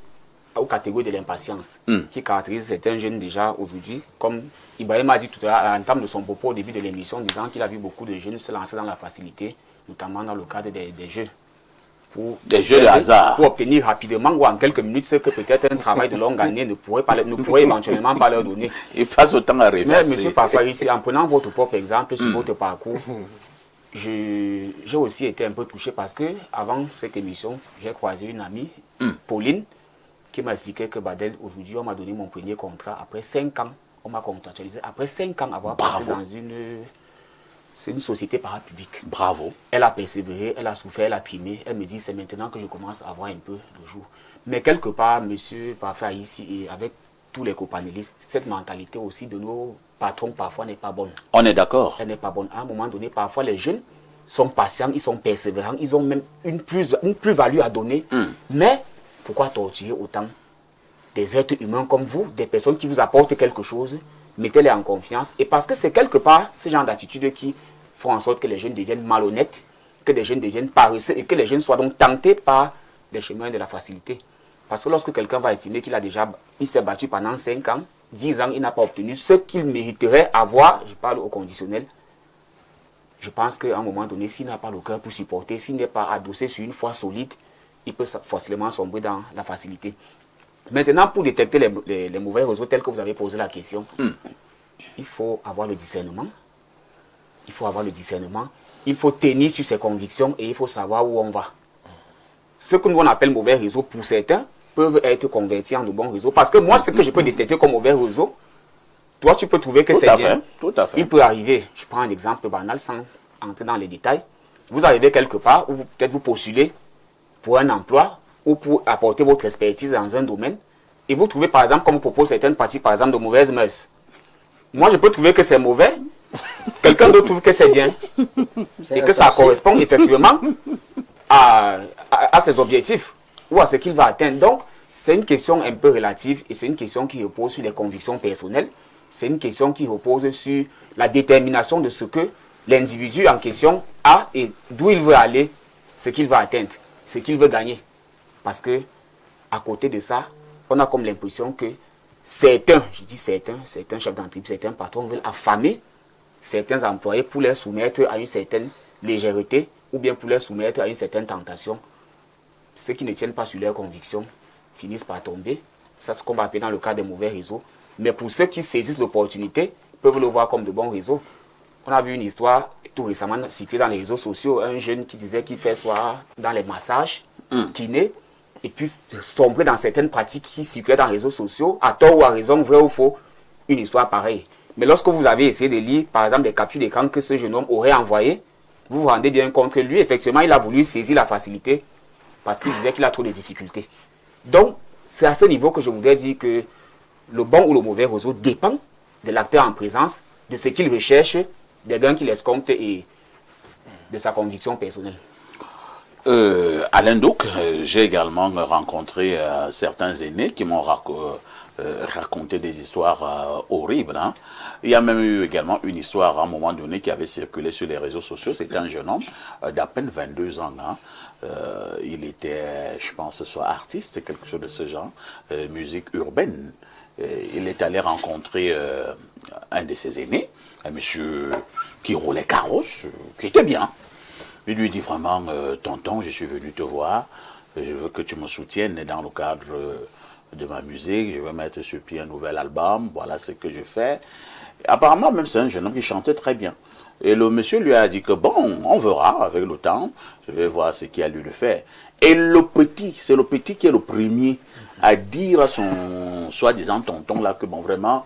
aux catégories de l'impatience qui caractérise certains jeunes déjà aujourd'hui. Comme Ibrahim a dit tout à l'heure, à l'entame de son propos au début de l'émission, disant qu'il a vu beaucoup de jeunes se lancer dans la facilité, notamment dans le cadre des jeux. Des jeux de hasard. Pour obtenir rapidement ou en quelques minutes ce que peut-être un travail de longue année ne pourrait éventuellement pas leur donner. Il passe autant à réverser. Mais monsieur Parfois ici, en prenant votre propre exemple sur votre parcours, j'ai aussi été un peu touché parce que avant cette émission, j'ai croisé une amie, Pauline, qui m'a expliqué que Badel, aujourd'hui, on m'a donné mon premier contrat après 5 ans. On m'a contractualisé après 5 ans avoir passé dans une société parapublique. Bravo. Elle a persévéré, elle a souffert, elle a trimé. Elle me dit, c'est maintenant que je commence à avoir un peu de jour. Mais quelque part, monsieur Parfait ici, et avec tous les copanélistes, cette mentalité aussi de nos patrons parfois n'est pas bonne. On est d'accord. Elle n'est pas bonne. À un moment donné, parfois les jeunes sont patients, ils sont persévérants, ils ont même une plus-value à donner. Mais pourquoi torturer autant des êtres humains comme vous, des personnes qui vous apportent quelque chose? Mettez-les en confiance. Et parce que c'est quelque part ce genre d'attitude qui font en sorte que les jeunes deviennent malhonnêtes, que les jeunes deviennent paresseux et que les jeunes soient donc tentés par les chemins de la facilité. Parce que lorsque quelqu'un va estimer qu'il s'est battu pendant 5 ans, 10 ans, il n'a pas obtenu ce qu'il mériterait avoir, je parle au conditionnel, je pense qu'à un moment donné, s'il n'a pas le cœur pour supporter, s'il n'est pas adossé sur une foi solide, il peut facilement sombrer dans la facilité. Maintenant, pour détecter les mauvais réseaux tels que vous avez posé la question, il faut avoir le discernement. Il faut avoir le discernement. Il faut tenir sur ses convictions et il faut savoir où on va. Ce que nous on appelle mauvais réseau, pour certains, peuvent être convertis en de bons réseaux. Parce que moi, ce que je peux détecter comme mauvais réseau, toi, tu peux trouver que c'est bien. Tout à fait. Il peut arriver, je prends un exemple banal sans entrer dans les détails. Vous arrivez quelque part où peut-être vous postulez pour un emploi ou pour apporter votre expertise dans un domaine et vous trouvez par exemple, comme vous propose certaines pratiques, par exemple de mauvaises mœurs. Moi, je peux trouver que c'est mauvais, quelqu'un d'autre trouve que c'est bien et que ça correspond effectivement à ses objectifs ou à ce qu'il va atteindre. Donc, c'est une question un peu relative et c'est une question qui repose sur les convictions personnelles. C'est une question qui repose sur la détermination de ce que l'individu en question a et d'où il veut aller, ce qu'il va atteindre, ce qu'il veut gagner. Parce que, à côté de ça, on a comme l'impression que certains, je dis certains chefs d'entreprise, certains patrons veulent affamer certains employés pour les soumettre à une certaine légèreté ou bien pour les soumettre à une certaine tentation. Ceux qui ne tiennent pas sur leurs convictions finissent par tomber. Ça, c'est ce qu'on va appeler dans le cas des mauvais réseaux. Mais pour ceux qui saisissent l'opportunité, peuvent le voir comme de bons réseaux. On a vu une histoire tout récemment circulée dans les réseaux sociaux, un jeune qui disait qu'il fait soit dans les massages, kiné, et puis sombrer dans certaines pratiques qui circulaient dans les réseaux sociaux, à tort ou à raison, vrai ou faux, une histoire pareille. Mais lorsque vous avez essayé de lire, par exemple, des captures d'écran que ce jeune homme aurait envoyé, vous vous rendez bien compte que lui, effectivement, il a voulu saisir la facilité parce qu'il disait qu'il a trop de difficultés. Donc, c'est à ce niveau que je voudrais dire que le bon ou le mauvais réseau dépend de l'acteur en présence, de ce qu'il recherche, des gains qu'il escompte et de sa conviction personnelle. Alain Douc, j'ai également rencontré certains aînés qui m'ont raconté des histoires horribles. Hein. Il y a même eu également une histoire à un moment donné qui avait circulé sur les réseaux sociaux. C'était un jeune homme d'à peine 22 ans. Hein. Il était, je pense, soit artiste, quelque chose de ce genre, musique urbaine. Il est allé rencontrer un de ses aînés, un monsieur qui roulait carrosse, qui était bien. Il lui dit vraiment, tonton, je suis venu te voir, je veux que tu me soutiennes dans le cadre de ma musique, je veux mettre sur pied un nouvel album, voilà ce que je fais. Et apparemment, même c'est un jeune homme qui chantait très bien. Et le monsieur lui a dit que bon, on verra avec le temps, je vais voir ce qu'il y a lieu de faire. Et le petit, c'est le petit qui est le premier à dire à son soi-disant tonton là que bon vraiment,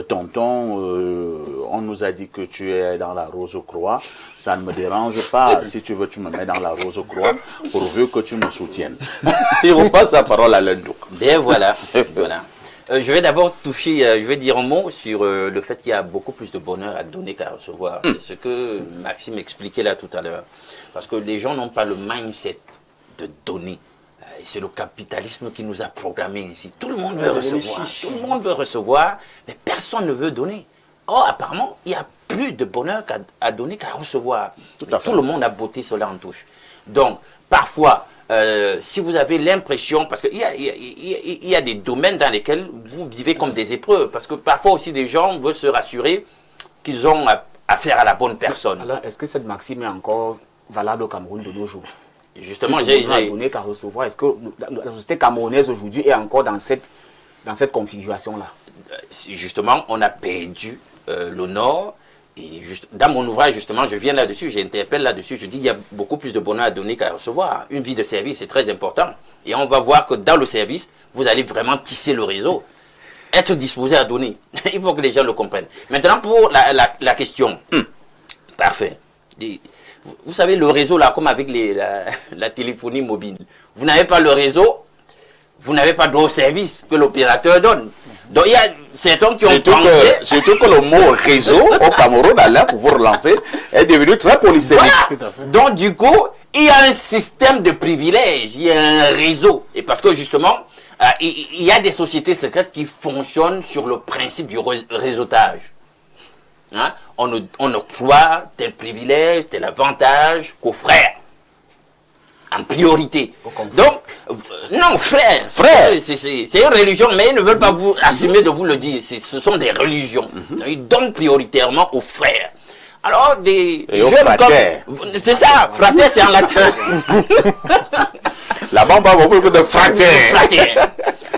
tonton, on nous a dit que tu es dans la Rose-Croix, ça ne me dérange pas, si tu veux tu me mets dans la Rose-Croix, pourvu que tu me soutiennes. Et on passe la parole à Lendouc. Bien voilà, voilà. Je vais d'abord toucher, je vais dire un mot sur le fait qu'il y a beaucoup plus de bonheur à donner qu'à recevoir. C'est ce que Maxime expliquait là tout à l'heure. Parce que les gens n'ont pas le mindset de donner. Et c'est le capitalisme qui nous a programmés ici. Tout le monde veut recevoir. Tout le monde veut recevoir, mais personne ne veut donner. Or, apparemment, il y a plus de bonheur à donner qu'à recevoir. Tout le monde a botté cela en touche. Donc, parfois, si vous avez l'impression, parce qu'il y a des domaines dans lesquels vous vivez comme des épreuves, parce que parfois aussi des gens veulent se rassurer qu'ils ont affaire à la bonne personne. Alors, est-ce que cette maxime est encore valable au Cameroun de nos jours? Justement, j'ai donné qu'à recevoir. Est-ce que la société camerounaise aujourd'hui est encore dans cette configuration-là? Justement, on a perdu le Nord. Et dans mon ouvrage, justement, je viens là-dessus, j'interpelle là-dessus, je dis il y a beaucoup plus de bonheur à donner qu'à recevoir. Une vie de service, c'est très important. Et on va voir que dans le service, vous allez vraiment tisser le réseau, être disposé à donner. Il faut que les gens le comprennent. Maintenant, pour la question. Parfait. Vous savez, le réseau, là, comme avec la téléphonie mobile, vous n'avez pas le réseau, vous n'avez pas de service que l'opérateur donne. Donc, il y a certains qui ont pensé... Surtout que le mot réseau au Cameroun, là, pour vous relancer, est devenu très polysémique. Voilà. Donc, du coup, il y a un système de privilèges, il y a un réseau. Et parce que, justement, il y a des sociétés secrètes qui fonctionnent sur le principe du réseautage. Hein? On octroie tel privilège, tel avantage qu'aux frères. En priorité. Donc, non, frère, c'est une religion, mais ils ne veulent pas vous assumer de vous le dire. Ce sont des religions. Ils donnent prioritairement aux frères. Alors, des jeunes comme... C'est ça, frater, c'est en latin. Là-bas, on parle beaucoup de frater.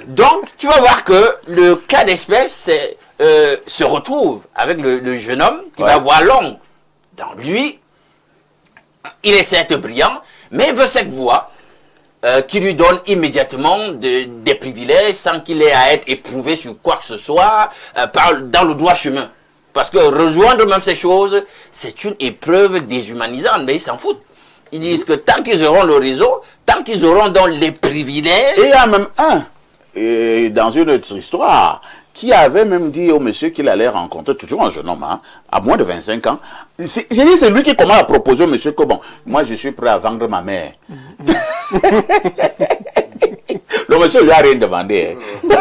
Donc, tu vas voir que le cas d'espèce se retrouve avec le jeune homme qui va avoir l'ombre. Dans lui, il est certes brillant, mais il veut cette voie qui lui donne immédiatement des privilèges sans qu'il ait à être éprouvé sur quoi que ce soit dans le droit chemin. Parce que rejoindre même ces choses, c'est une épreuve déshumanisante, mais ils s'en foutent. Ils disent que tant qu'ils auront le réseau, tant qu'ils auront dans les privilèges... Et il y a même dans une autre histoire, qui avait même dit au monsieur qu'il allait rencontrer, toujours un jeune homme, hein, à moins de 25 ans. J'ai dit, c'est lui qui commence à proposer au monsieur que, bon, moi je suis prêt à vendre ma mère. Le monsieur lui a rien demandé. Hein.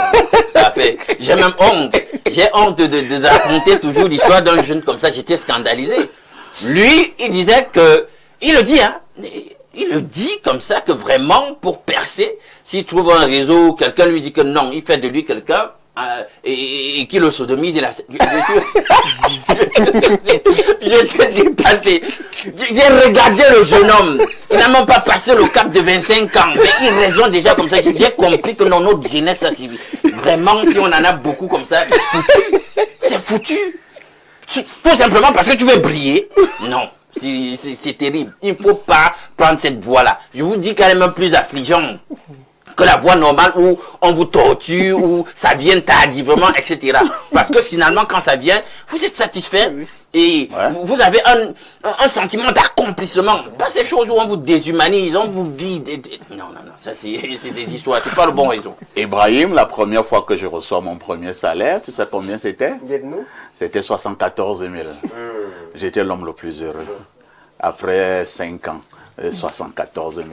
J'ai même honte. J'ai honte de raconter toujours l'histoire d'un jeune comme ça. J'étais scandalisé. Lui, il disait que... Il le dit, hein. Il le dit comme ça que vraiment, pour percer, s'il trouve un réseau, quelqu'un lui dit que non, il fait de lui quelqu'un... et qui le sodomise, j'étais dépassé. J'ai regardé le jeune homme, il n'a même pas passé le cap de 25 ans, mais il raisonne déjà comme ça. J'ai compris que dans notre jeunesse, ça, vraiment, si on en a beaucoup comme ça, c'est foutu. Tout simplement parce que tu veux briller. Non, c'est terrible. Il ne faut pas prendre cette voie-là. Je vous dis qu'elle est même plus affligeante que la voie normale où on vous torture, où ça vient tardivement, etc. Parce que finalement, quand ça vient, vous êtes satisfait et vous avez un sentiment d'accomplissement. Pas ces choses où on vous déshumanise, on vous vide. Non, ça c'est des histoires, c'est pas le bon réseau. Ibrahim, la première fois que je reçois mon premier salaire, tu sais combien c'était? Dites-nous. C'était 74 000. J'étais l'homme le plus heureux. Après 5 ans, 74 000.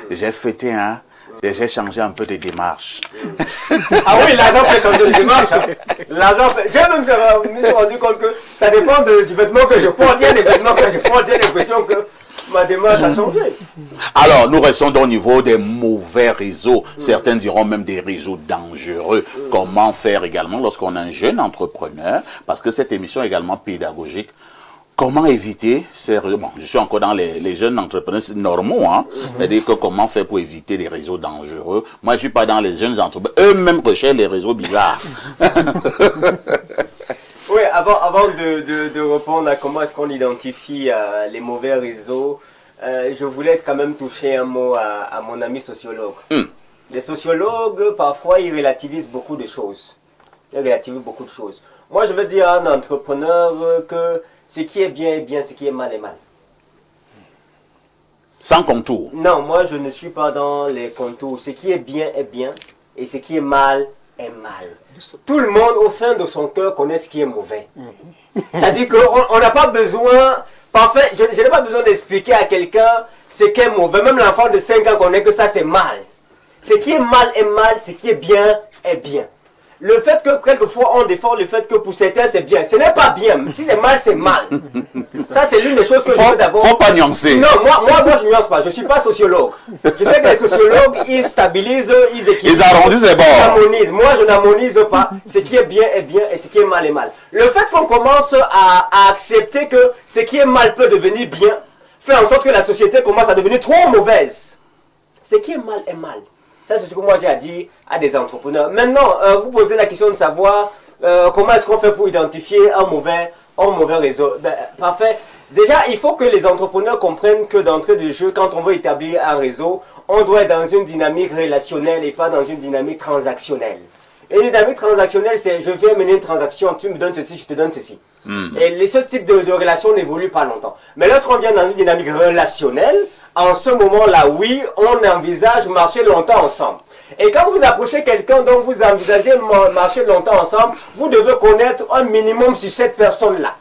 J'ai fêté, hein, et j'ai changé un peu de démarche. Ah oui, l'argent fait changer de démarche. Hein. J'ai même me suis rendu compte que ça dépend du vêtement que je porte. Il y a des vêtements que je porte, j'ai l'impression que ma démarche a changé. Alors, nous restons au niveau des mauvais réseaux. Certains diront même des réseaux dangereux. Comment faire également lorsqu'on a un jeune entrepreneur? Parce que cette émission est également pédagogique. Comment éviter ces réseaux? Bon, je suis encore dans les jeunes entrepreneurs normaux, hein. C'est-à-dire que comment faire pour éviter les réseaux dangereux? Moi, je suis pas dans les jeunes entrepreneurs. Eux-mêmes recherchent les réseaux bizarres. Oui, avant de répondre à comment est-ce qu'on identifie les mauvais réseaux, je voulais quand même toucher un mot à mon ami sociologue. Les sociologues, parfois, ils relativisent beaucoup de choses. Moi, je veux dire à un entrepreneur que ce qui est bien est bien, ce qui est mal est mal. Sans contour. Non, moi, je ne suis pas dans les contours. Ce qui est bien et ce qui est mal est mal. Tout le monde, au fin de son cœur, connaît ce qui est mauvais. C'est-à-dire qu'on n'a pas besoin... Parfait, je n'ai pas besoin d'expliquer à quelqu'un ce qui est mauvais. Même l'enfant de 5 ans connaît que ça, c'est mal. Ce qui est mal, ce qui est bien est bien. Le fait que quelquefois on défend le fait que pour certains c'est bien, ce n'est pas bien. Si c'est mal, c'est mal. Ça c'est l'une des choses que je veux d'abord. Faut pas nuancer. Non, moi je nuance pas. Je suis pas sociologue. Je sais que les sociologues ils stabilisent, ils équilibrent. Ils arrondissent les bords. Ils harmonisent. Moi je n'harmonise pas. Ce qui est bien et ce qui est mal est mal. Le fait qu'on commence à accepter que ce qui est mal peut devenir bien, fait en sorte que la société commence à devenir trop mauvaise. Ce qui est mal est mal. Ça, c'est ce que moi j'ai à dire à des entrepreneurs. Maintenant, vous posez la question de savoir comment est-ce qu'on fait pour identifier un mauvais réseau. Ben, parfait. Déjà, il faut que les entrepreneurs comprennent que d'entrée de jeu, quand on veut établir un réseau, on doit être dans une dynamique relationnelle et pas dans une dynamique transactionnelle. Et une dynamique transactionnelle, c'est je viens mener une transaction, tu me donnes ceci, je te donne ceci. Et ce type de relation n'évolue pas longtemps. Mais lorsqu'on vient dans une dynamique relationnelle, en ce moment-là, oui, on envisage marcher longtemps ensemble. Et quand vous approchez quelqu'un dont vous envisagez marcher longtemps ensemble, vous devez connaître un minimum sur cette personne-là.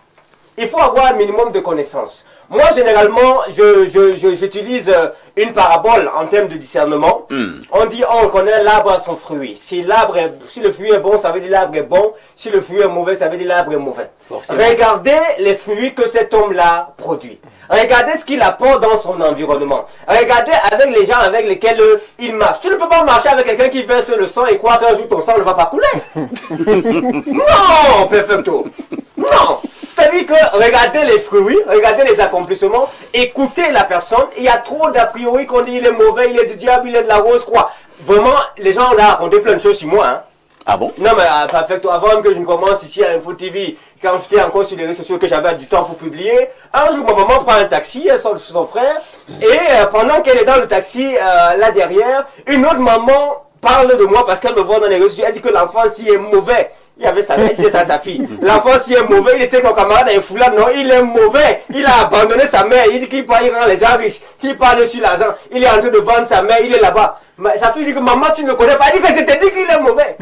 Il faut avoir un minimum de connaissances. Moi, généralement, j'utilise une parabole en termes de discernement. On dit, on connaît l'arbre à son fruit. Si le fruit est bon, ça veut dire l'arbre est bon. Si le fruit est mauvais, ça veut dire l'arbre est mauvais. Forcément. Regardez les fruits que cet homme-là produit. Regardez ce qu'il apporte dans son environnement. Regardez avec les gens avec lesquels il marche. Tu ne peux pas marcher avec quelqu'un qui verse le sang et croire qu'un jour ton sang ne va pas couler. Non, perfecto. Non. C'est-à-dire que regardez les fruits, regardez les accomplissements, écoutez la personne. Il y a trop d'a priori qu'on dit il est mauvais, il est du diable, il est de la rose, quoi. Vraiment, les gens ont raconté plein de choses sur moi. Hein. Ah bon? Non, mais perfecto. Avant que je ne commence ici à Info TV, quand j'étais encore sur les réseaux sociaux, que j'avais du temps pour publier, un jour, ma maman prend un taxi, elle sort son frère, et pendant qu'elle est dans le taxi, là derrière, une autre maman parle de moi parce qu'elle me voit dans les réseaux sociaux, elle dit que l'enfant, s'il est mauvais, il avait sa mère, il disait ça à sa fille. L'enfant, s'il est mauvais, il était comme camarade à un foulard. Non, il est mauvais. Il a abandonné sa mère. Il dit qu'il rend les gens riches. Qu'il parle sur l'argent. Il est en train de vendre sa mère. Il est là-bas. Sa fille dit que maman, tu ne connais pas. Elle dit que je t'ai dit qu'il est mauvais.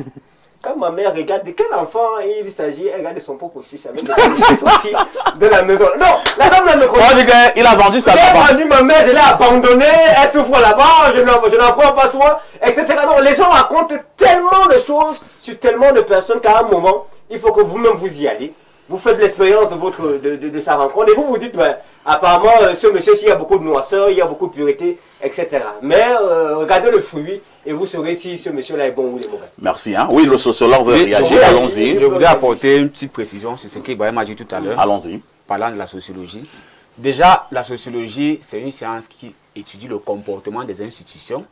Quand ma mère regarde de quel enfant il s'agit, elle regarde son propre fils avec le de la maison. Non, la dame ne me connaît pas. Il a vendu sa maman. Il a vendu ma mère, je l'ai abandonnée, elle souffre là-bas, je n'en prends pas soin, etc. Donc les gens racontent tellement de choses sur tellement de personnes qu'à un moment, il faut que vous-même vous y allez. Vous faites l'expérience de sa rencontre et vous vous dites, ben, apparemment, ce monsieur-ci, il y a beaucoup de noirceur, il y a beaucoup de pureté, etc. Mais regardez le fruit et vous saurez si ce monsieur-là est bon ou il est mauvais. Merci. Hein? Oui, le sociologue veut réagir. Allons-y. Je voudrais apporter une petite précision sur ce qu'Ibrahim a dit tout à l'heure. Allons-y. Parlant de la sociologie. Déjà, la sociologie, c'est une science qui étudie le comportement des institutions,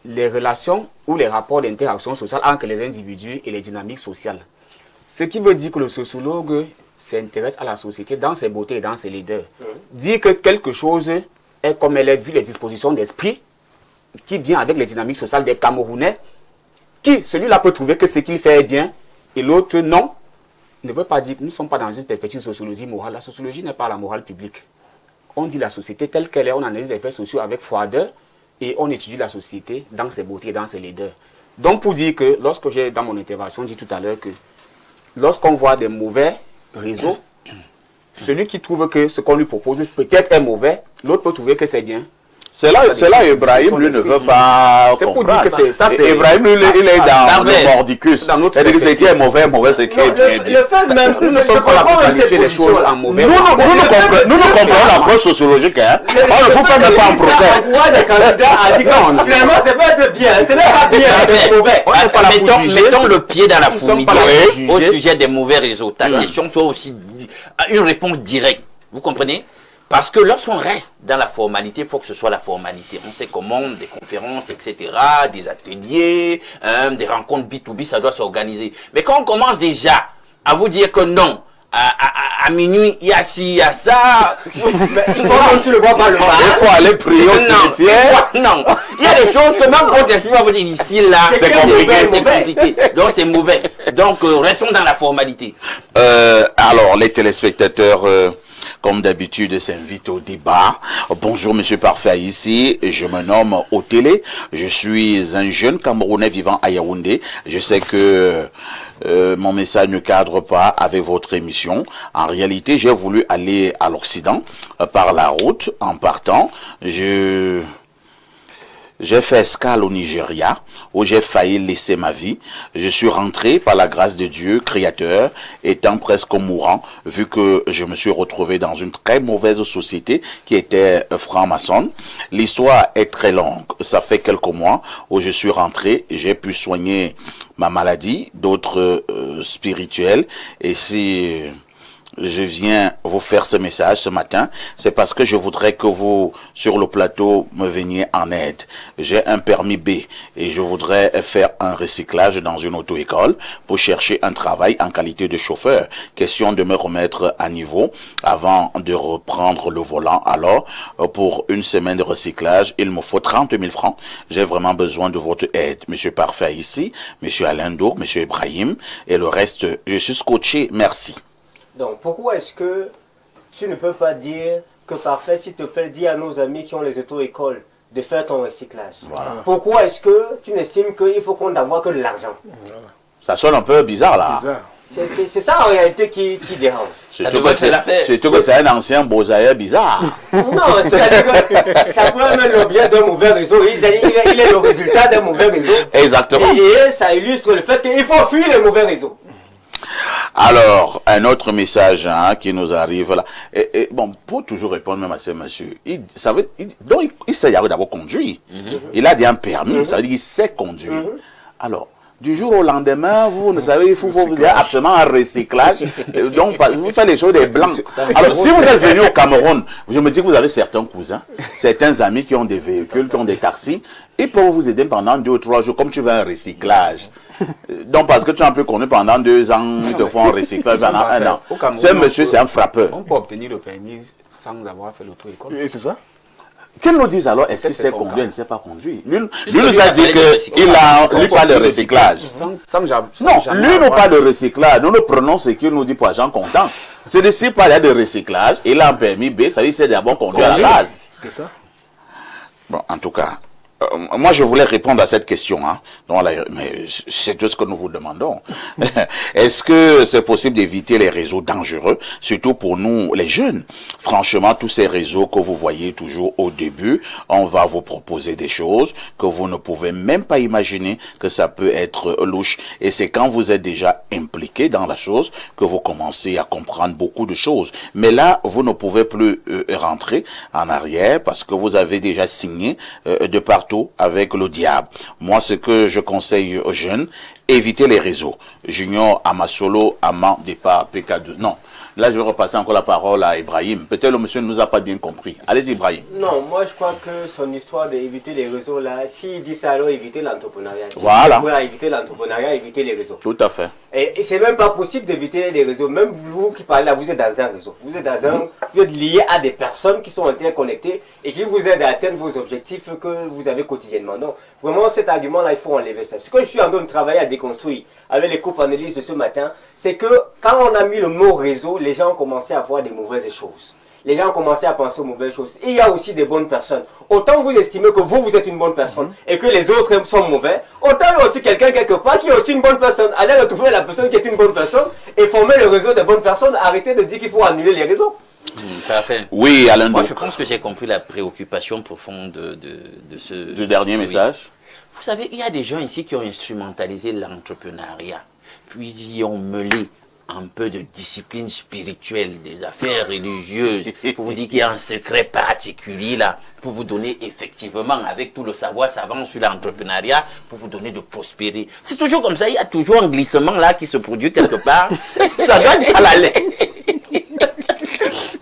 les relations ou les rapports d'interaction sociale entre les individus et les dynamiques sociales. Ce qui veut dire que le sociologue s'intéresse à la société dans ses beautés et dans ses laideurs. Dire que quelque chose est comme elle est vu les dispositions d'esprit qui vient avec les dynamiques sociales des Camerounais, qui, celui-là peut trouver que ce qu'il fait est bien, et l'autre non, ne veut pas dire que nous ne sommes pas dans une perspective de sociologie morale. La sociologie n'est pas la morale publique. On dit la société telle qu'elle est, on analyse les effets sociaux avec froideur, et on étudie la société dans ses beautés et dans ses laideurs. Donc pour dire que, lorsque j'ai dans mon intervention dit tout à l'heure que, lorsqu'on voit des mauvais réseaux, celui qui trouve que ce qu'on lui propose peut-être est mauvais, l'autre peut trouver que c'est bien. C'est là Ibrahim, lui, ne veut pas c'est pour dire que comprendre. ça, c'est... Ibrahim, lui, il est dans le mordicus. C'est-à-dire que ce qui est mauvais, c'est ce qui est bien. Le fait même, Nous ne sommes pas là pour qualifier les choses en mauvais. Nous ne comprenons l'approche sociologique. Hein. On ne faut faire même pas un procès. Pourquoi des candidats a dit que finalement, c'est pas de bien, ce n'est pas bien, c'est mauvais. Mettons le pied dans la fourmilière juger. au sujet des mauvais réseaux. Ta question soit aussi une réponse directe. Vous comprenez? Parce que lorsqu'on reste dans la formalité, il faut que ce soit la formalité. On sait comment des conférences, etc., des ateliers, des rencontres B2B, ça doit s'organiser. Mais quand on commence déjà à vous dire que non, à minuit, il y a ci, il y a ça. Comment tu le vois pas le matin? Il faut aller prier au cimetière. Non, il y a des choses que même votre esprit va vous dire ici, là, C'est compliqué. Donc c'est mauvais. Donc restons dans la formalité. Alors, les téléspectateurs... comme d'habitude, s'invite au débat. Bonjour, Monsieur Parfait, ici. Je me nomme Otélé. Je suis un jeune Camerounais vivant à Yaoundé. Je sais que mon message ne cadre pas avec votre émission. En réalité, j'ai voulu aller à l'Occident par la route. En partant, j'ai fait escale au Nigeria, où j'ai failli laisser ma vie. Je suis rentré par la grâce de Dieu, créateur, étant presque mourant, vu que je me suis retrouvé dans une très mauvaise société qui était franc-maçonne. L'histoire est très longue. Ça fait quelques mois où je suis rentré, j'ai pu soigner ma maladie, d'autres spirituelles. Et si... je viens vous faire ce message ce matin, c'est parce que je voudrais que vous, sur le plateau, me veniez en aide. J'ai un permis B et je voudrais faire un recyclage dans une auto-école pour chercher un travail en qualité de chauffeur. Question de me remettre à niveau avant de reprendre le volant. Alors, pour une semaine de recyclage, il me faut 30 000 francs. J'ai vraiment besoin de votre aide. Monsieur Parfait ici, Monsieur Alain Dour, Monsieur Ibrahim et le reste, je suis scotché. Merci. Donc, pourquoi est-ce que tu ne peux pas dire que Parfait, s'il te plaît, dis à nos amis qui ont les auto-écoles de faire ton recyclage? Voilà. Pourquoi est-ce que tu n'estimes qu'il faut qu'on n'avoir que de l'argent? Ça sonne un peu bizarre là. C'est ça en réalité qui dérange. Surtout que c'est un ancien beaux-aïeux bizarre. Non, c'est-à-dire que ça peut être l'objet d'un mauvais réseau. Il est le résultat d'un mauvais réseau. Exactement. Et ça illustre le fait qu'il faut fuir les mauvais réseaux. Alors, un autre message qui nous arrive là. Et bon, pour toujours répondre même à ce monsieur, il sait d'abord conduire. Il a dit un permis, ça veut dire qu'il sait conduire. Alors, du jour au lendemain, vous ne savez, il faut vous dire absolument un recyclage. Donc, vous faites les choses des blancs. Alors, si vous êtes venu au Cameroun, je me dis que vous avez certains cousins, certains amis qui ont des véhicules, qui ont des taxis, ils peuvent vous aider pendant 2 ou 3 jours, comme tu veux un recyclage. Donc, parce que tu as un peu connu pendant 2 ans, ils te font un recyclage pendant 1 an. Ce monsieur, c'est un frappeur. On peut obtenir le permis sans avoir fait l'auto-école. Et c'est ça. Qu'il nous dise alors, est-ce qu'il sait conduire, il ne sait pas conduire? Lui nous a dit qu'il a, lui parle de recyclage. Non, lui nous parle de recyclage. Nous nous prenons ce qu'il nous dit pour agent comptant. C'est de s'il parle de recyclage, il a un permis B, ça veut dire qu'il sait d'abord conduire à la base. C'est ça. Bon, en tout cas, moi je voulais répondre à cette question, mais c'est tout ce que nous vous demandons. Est-ce que c'est possible d'éviter les réseaux dangereux, surtout pour nous les jeunes? Franchement, tous ces réseaux que vous voyez toujours au début, on va vous proposer des choses que vous ne pouvez même pas imaginer que ça peut être louche. Et c'est quand vous êtes déjà impliqué dans la chose que vous commencez à comprendre beaucoup de choses. Mais là, vous ne pouvez plus rentrer en arrière parce que vous avez déjà signé de partout avec le diable. Moi, ce que je conseille aux jeunes, évitez les réseaux. Junior Amasolo, Ama Départ, PK2. Non. Là, je vais repasser encore la parole à Ibrahim. Peut-être le monsieur ne nous a pas bien compris. Allez-y, Ibrahim. Non, moi, je crois que son histoire d'éviter les réseaux, là, s'il dit ça, alors éviter l'entrepreneuriat. Voilà. Pour éviter l'entrepreneuriat, éviter les réseaux. Tout à fait. Et c'est même pas possible d'éviter les réseaux. Même vous qui parlez là, vous êtes dans un réseau. Vous êtes lié à des personnes qui sont interconnectées et qui vous aident à atteindre vos objectifs que vous avez quotidiennement. Donc, vraiment, cet argument-là, il faut enlever ça. Ce que je suis en train de travailler à déconstruire avec les co-panélistes de ce matin, c'est que quand on a mis le mot réseau, les gens ont commencé à voir des mauvaises choses. Les gens ont commencé à penser aux mauvaises choses. Et il y a aussi des bonnes personnes. Autant vous estimez que vous êtes une bonne personne et que les autres sont mauvais, autant il y a aussi quelqu'un quelque part qui est aussi une bonne personne. Allez retrouver la personne qui est une bonne personne et former le réseau des bonnes personnes. Arrêtez de dire qu'il faut annuler les réseaux. Parfait. Oui, Alain. Moi, je pense que j'ai compris la préoccupation profonde de ce... Du dernier message. Vous savez, il y a des gens ici qui ont instrumentalisé l'entrepreneuriat, puis ils ont mêlé un peu de discipline spirituelle, des affaires religieuses, pour vous dire qu'il y a un secret particulier là, pour vous donner effectivement, avec tout le savoir savant sur l'entrepreneuriat, pour vous donner de prospérer. C'est toujours comme ça, il y a toujours un glissement là qui se produit quelque part. Ça doit être à la lettre.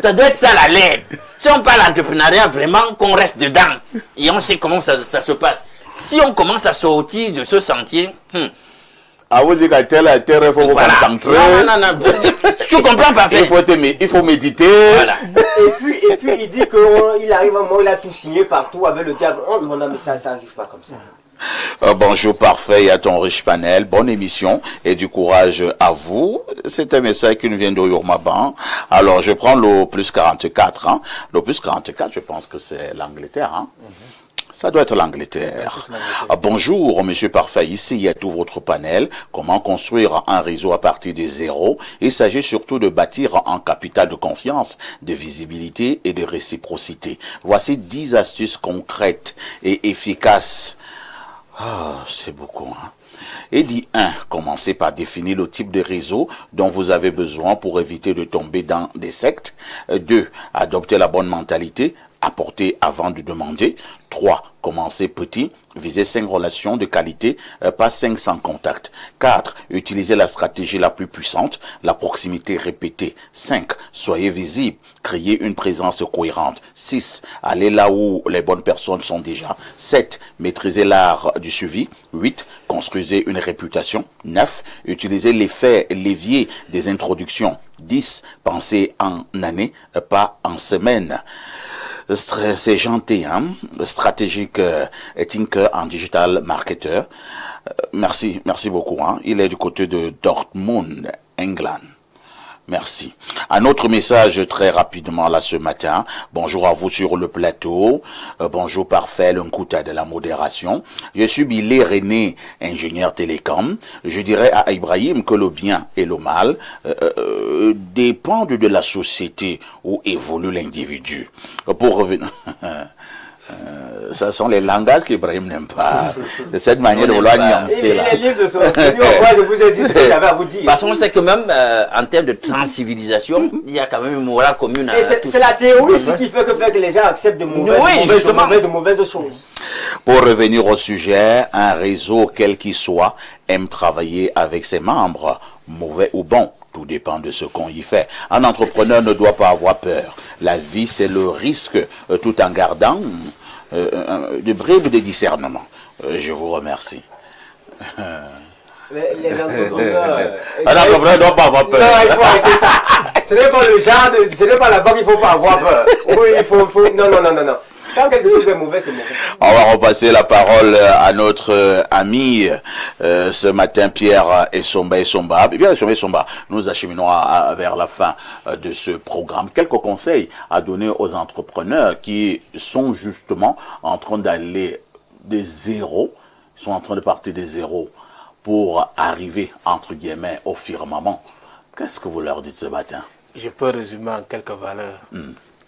Ça doit être ça la lettre. Si on parle d'entrepreneuriat, vraiment qu'on reste dedans, et on sait comment ça se passe. Si on commence à sortir de ce sentier, Ah, vous dites qu'à tel il faut vous concentrer. Non. Tu comprends pas. Il faut méditer. Voilà. Et puis il dit qu'il arrive à un moment, il a tout signé partout avec le diable. Oh non, mais ça n'arrive pas comme ça. Bonjour parfait et à ton riche panel, bonne émission et du courage à vous. C'est un message qui nous vient de Yourmaban. Alors je prends le plus 44. Hein. Le plus 44, je pense que c'est l'Angleterre. Hein. Ça doit être l'Angleterre. Bonjour, monsieur Parfait. Ici, il y a tout votre panel. Comment construire un réseau à partir de zéro? Il s'agit surtout de bâtir un capital de confiance, de visibilité et de réciprocité. Voici 10 astuces concrètes et efficaces. Ah, c'est beaucoup, hein. Et dit 1, commencez par définir le type de réseau dont vous avez besoin pour éviter de tomber dans des sectes. 2, adoptez la bonne mentalité, apporter avant de demander. 3, commencez petit, visez 5 relations de qualité, pas 500 contacts. 4, utilisez la stratégie la plus puissante, la proximité répétée. 5, soyez visible, créez une présence cohérente. 6, allez là où les bonnes personnes sont déjà. 7, maîtrisez l'art du suivi. 8, construisez une réputation. 9, utilisez l'effet levier des introductions. 10, pensez en année, pas en semaine. C'est gentil, hein? Stratégique thinker en digital marketer. Merci beaucoup, hein? Il est du côté de Dortmund, England. Merci. Un autre message très rapidement là ce matin. Bonjour à vous sur le plateau. Bonjour parfait, l'Unkuta de la modération. Je suis Billy René, ingénieur télécom. Je dirais à Ibrahim que le bien et le mal dépendent de la société où évolue l'individu. Pour revenir... ce sont les langages qu'Ibrahim n'aime pas. De cette manière de vouloir nuancer là. Il est libre de son opinion. Moi, je vous ai dit ce que j'avais à vous dire. Parce qu'on sait que même en termes de transcivilisation, il y a quand même une morale commune. C'est la théorie ici qui fait que les gens acceptent de mauvaises choses. Pour revenir au sujet, un réseau, quel qu'il soit, aime travailler avec ses membres, mauvais ou bons. Tout dépend de ce qu'on y fait. Un entrepreneur ne doit pas avoir peur. La vie, c'est le risque, tout en gardant de bribes de discernement. Je vous remercie. Les entrepreneurs... Un entrepreneur ne doit pas avoir peur. Non, il faut arrêter ça. Ce n'est pas le genre, ce n'est pas la banque, il ne faut pas avoir peur. Oui, il faut... Non. Quand quelque chose est mauvais, c'est mauvais. On va repasser la parole à notre ami ce matin, Pierre Essomba. Pierre Essomba, nous acheminons vers la fin de ce programme. Quelques conseils à donner aux entrepreneurs qui sont justement en train d'aller de zéro, sont en train de partir de zéro pour arriver, entre guillemets, au firmament. Qu'est-ce que vous leur dites ce matin? Je peux résumer en quelques valeurs.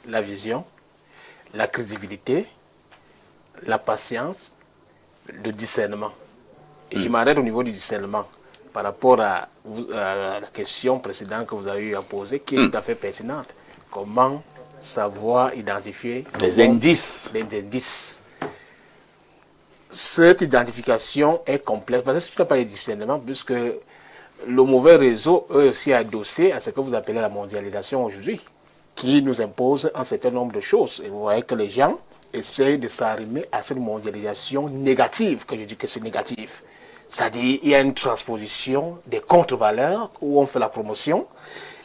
La vision, la crédibilité, la patience, le discernement. Et je m'arrête au niveau du discernement par rapport à la question précédente que vous avez eu à poser, qui est tout à fait pertinente. Comment savoir identifier les indices? Les indices. Cette identification est complexe, parce que tu n'as pas les discernements, puisque le mauvais réseau est aussi adossé à ce que vous appelez la mondialisation aujourd'hui, qui nous impose un certain nombre de choses. Et vous voyez que les gens essayent de s'arrimer à cette mondialisation négative, que je dis que c'est négatif. C'est-à-dire, il y a une transposition des contre-valeurs où on fait la promotion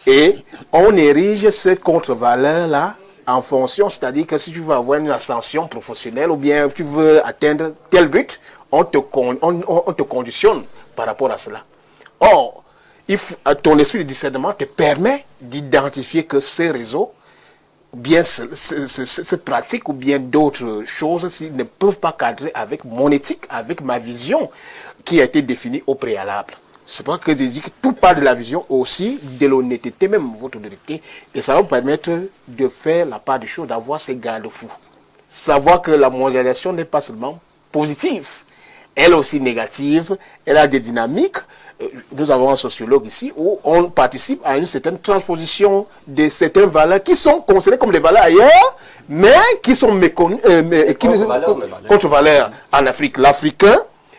et on érige cette contre-valeur-là en fonction, c'est-à-dire que si tu veux avoir une ascension professionnelle ou bien tu veux atteindre tel but, on te conditionne par rapport à cela. Or, ton esprit de discernement te permet d'identifier que ces réseaux, bien ces pratiques ou bien d'autres choses ne peuvent pas cadrer avec mon éthique, avec ma vision qui a été définie au préalable. C'est pas que je dis que tout part de la vision aussi, de l'honnêteté, même votre honnêteté, et ça va vous permettre de faire la part des choses, d'avoir ces garde-fous. Savoir que la mondialisation n'est pas seulement positive, elle est aussi négative, elle a des dynamiques. Nous avons un sociologue ici où on participe à une certaine transposition de certaines valeurs qui sont considérées comme des valeurs ailleurs, mais qui sont méconnues, contre-valeurs en Afrique. L'Africain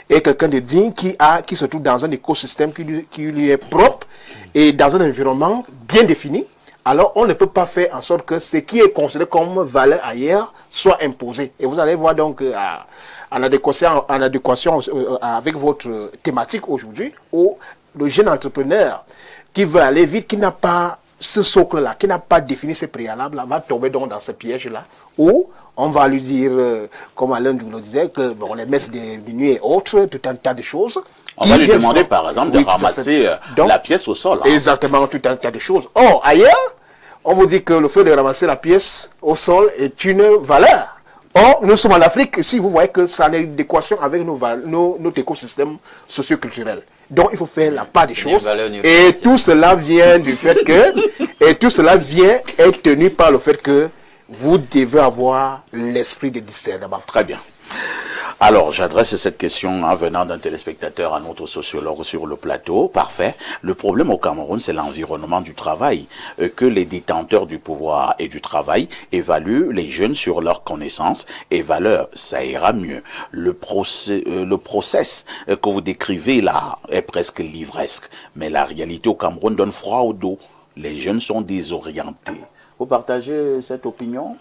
est quelqu'un de digne qui se trouve dans un écosystème qui lui est propre et dans un environnement bien défini. Alors, on ne peut pas faire en sorte que ce qui est considéré comme valeur ailleurs soit imposé. Et vous allez voir donc en adéquation avec votre thématique aujourd'hui, où le jeune entrepreneur qui veut aller vite, qui n'a pas ce socle-là, qui n'a pas défini ses préalables, va tomber donc dans ce piège-là, où on va lui dire, comme Alain nous le disait, que bon, les messes de minuit et autres, tout un tas de choses. On va lui demander par exemple de ramasser la pièce au sol. Hein. Exactement, tout un tas de choses. Or, ailleurs, on vous dit que le fait de ramasser la pièce au sol est une valeur. Or, nous sommes en Afrique, si vous voyez que ça a une adéquation avec notre écosystème socio-culturel. Donc, il faut faire la part des choses. Et tout cela vient du fait que, et tout cela vient être tenu par le fait que vous devez avoir l'esprit de discernement. Très bien. Alors, j'adresse cette question venant d'un téléspectateur à notre sociologue sur le plateau. Parfait. Le problème au Cameroun, c'est l'environnement du travail. Que les détenteurs du pouvoir et du travail évaluent les jeunes sur leurs connaissances et valeurs. Ça ira mieux. Le process que vous décrivez là est presque livresque. Mais la réalité au Cameroun donne froid au dos. Les jeunes sont désorientés. Vous partagez cette opinion?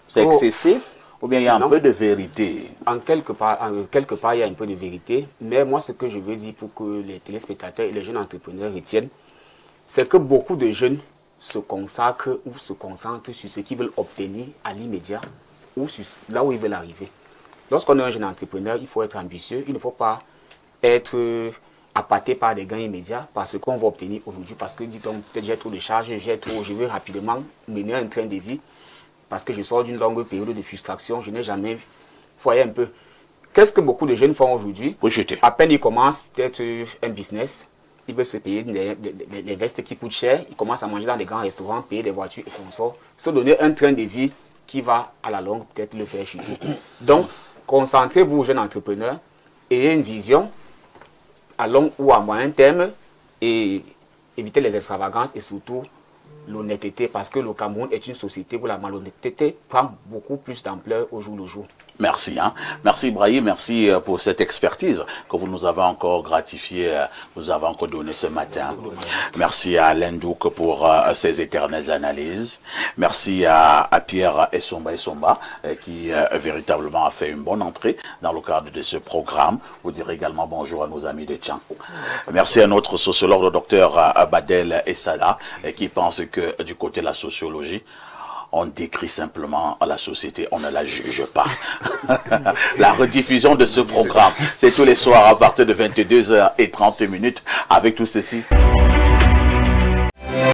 C'est excessif? Ou bien il y a un peu de vérité? Quelque part, il y a un peu de vérité. Mais moi, ce que je veux dire pour que les téléspectateurs et les jeunes entrepreneurs retiennent, c'est que beaucoup de jeunes se consacrent ou se concentrent sur ce qu'ils veulent obtenir à l'immédiat ou sur là où ils veulent arriver. Lorsqu'on est un jeune entrepreneur, il faut être ambitieux. Il ne faut pas être appâté par des gains immédiats parce qu'on va obtenir aujourd'hui. Parce que, dit-on, peut-être j'ai trop de charges, je veux rapidement mener un train de vie. Parce que je sors d'une longue période de frustration, je n'ai jamais... Voyez un peu. Qu'est-ce que beaucoup de jeunes font aujourd'hui? À peine ils commencent peut-être un business, ils veulent se payer des vestes qui coûtent cher, ils commencent à manger dans des grands restaurants, payer des voitures et consorts, se donner un train de vie qui va à la longue peut-être le faire chuter. Donc, concentrez-vous, jeunes entrepreneurs, ayez une vision à long ou à moyen terme et évitez les extravagances et surtout l'honnêteté, parce que le Cameroun est une société où la malhonnêteté prend beaucoup plus d'ampleur au jour le jour. Merci. Merci Ibrahim, merci pour cette expertise que vous nous avez encore gratifiée, vous avez encore donné ce matin. Merci à Alain Douk pour ses éternelles analyses. Merci à Pierre Essomba qui véritablement a fait une bonne entrée dans le cadre de ce programme. Vous direz également bonjour à nos amis de Tchan. Merci à notre sociologue, le docteur Badel Essala, qui pense que du côté de la sociologie, on décrit simplement la société, on ne la juge pas. La rediffusion de ce programme, c'est tous les soirs à partir de 22h30 avec tout ceci.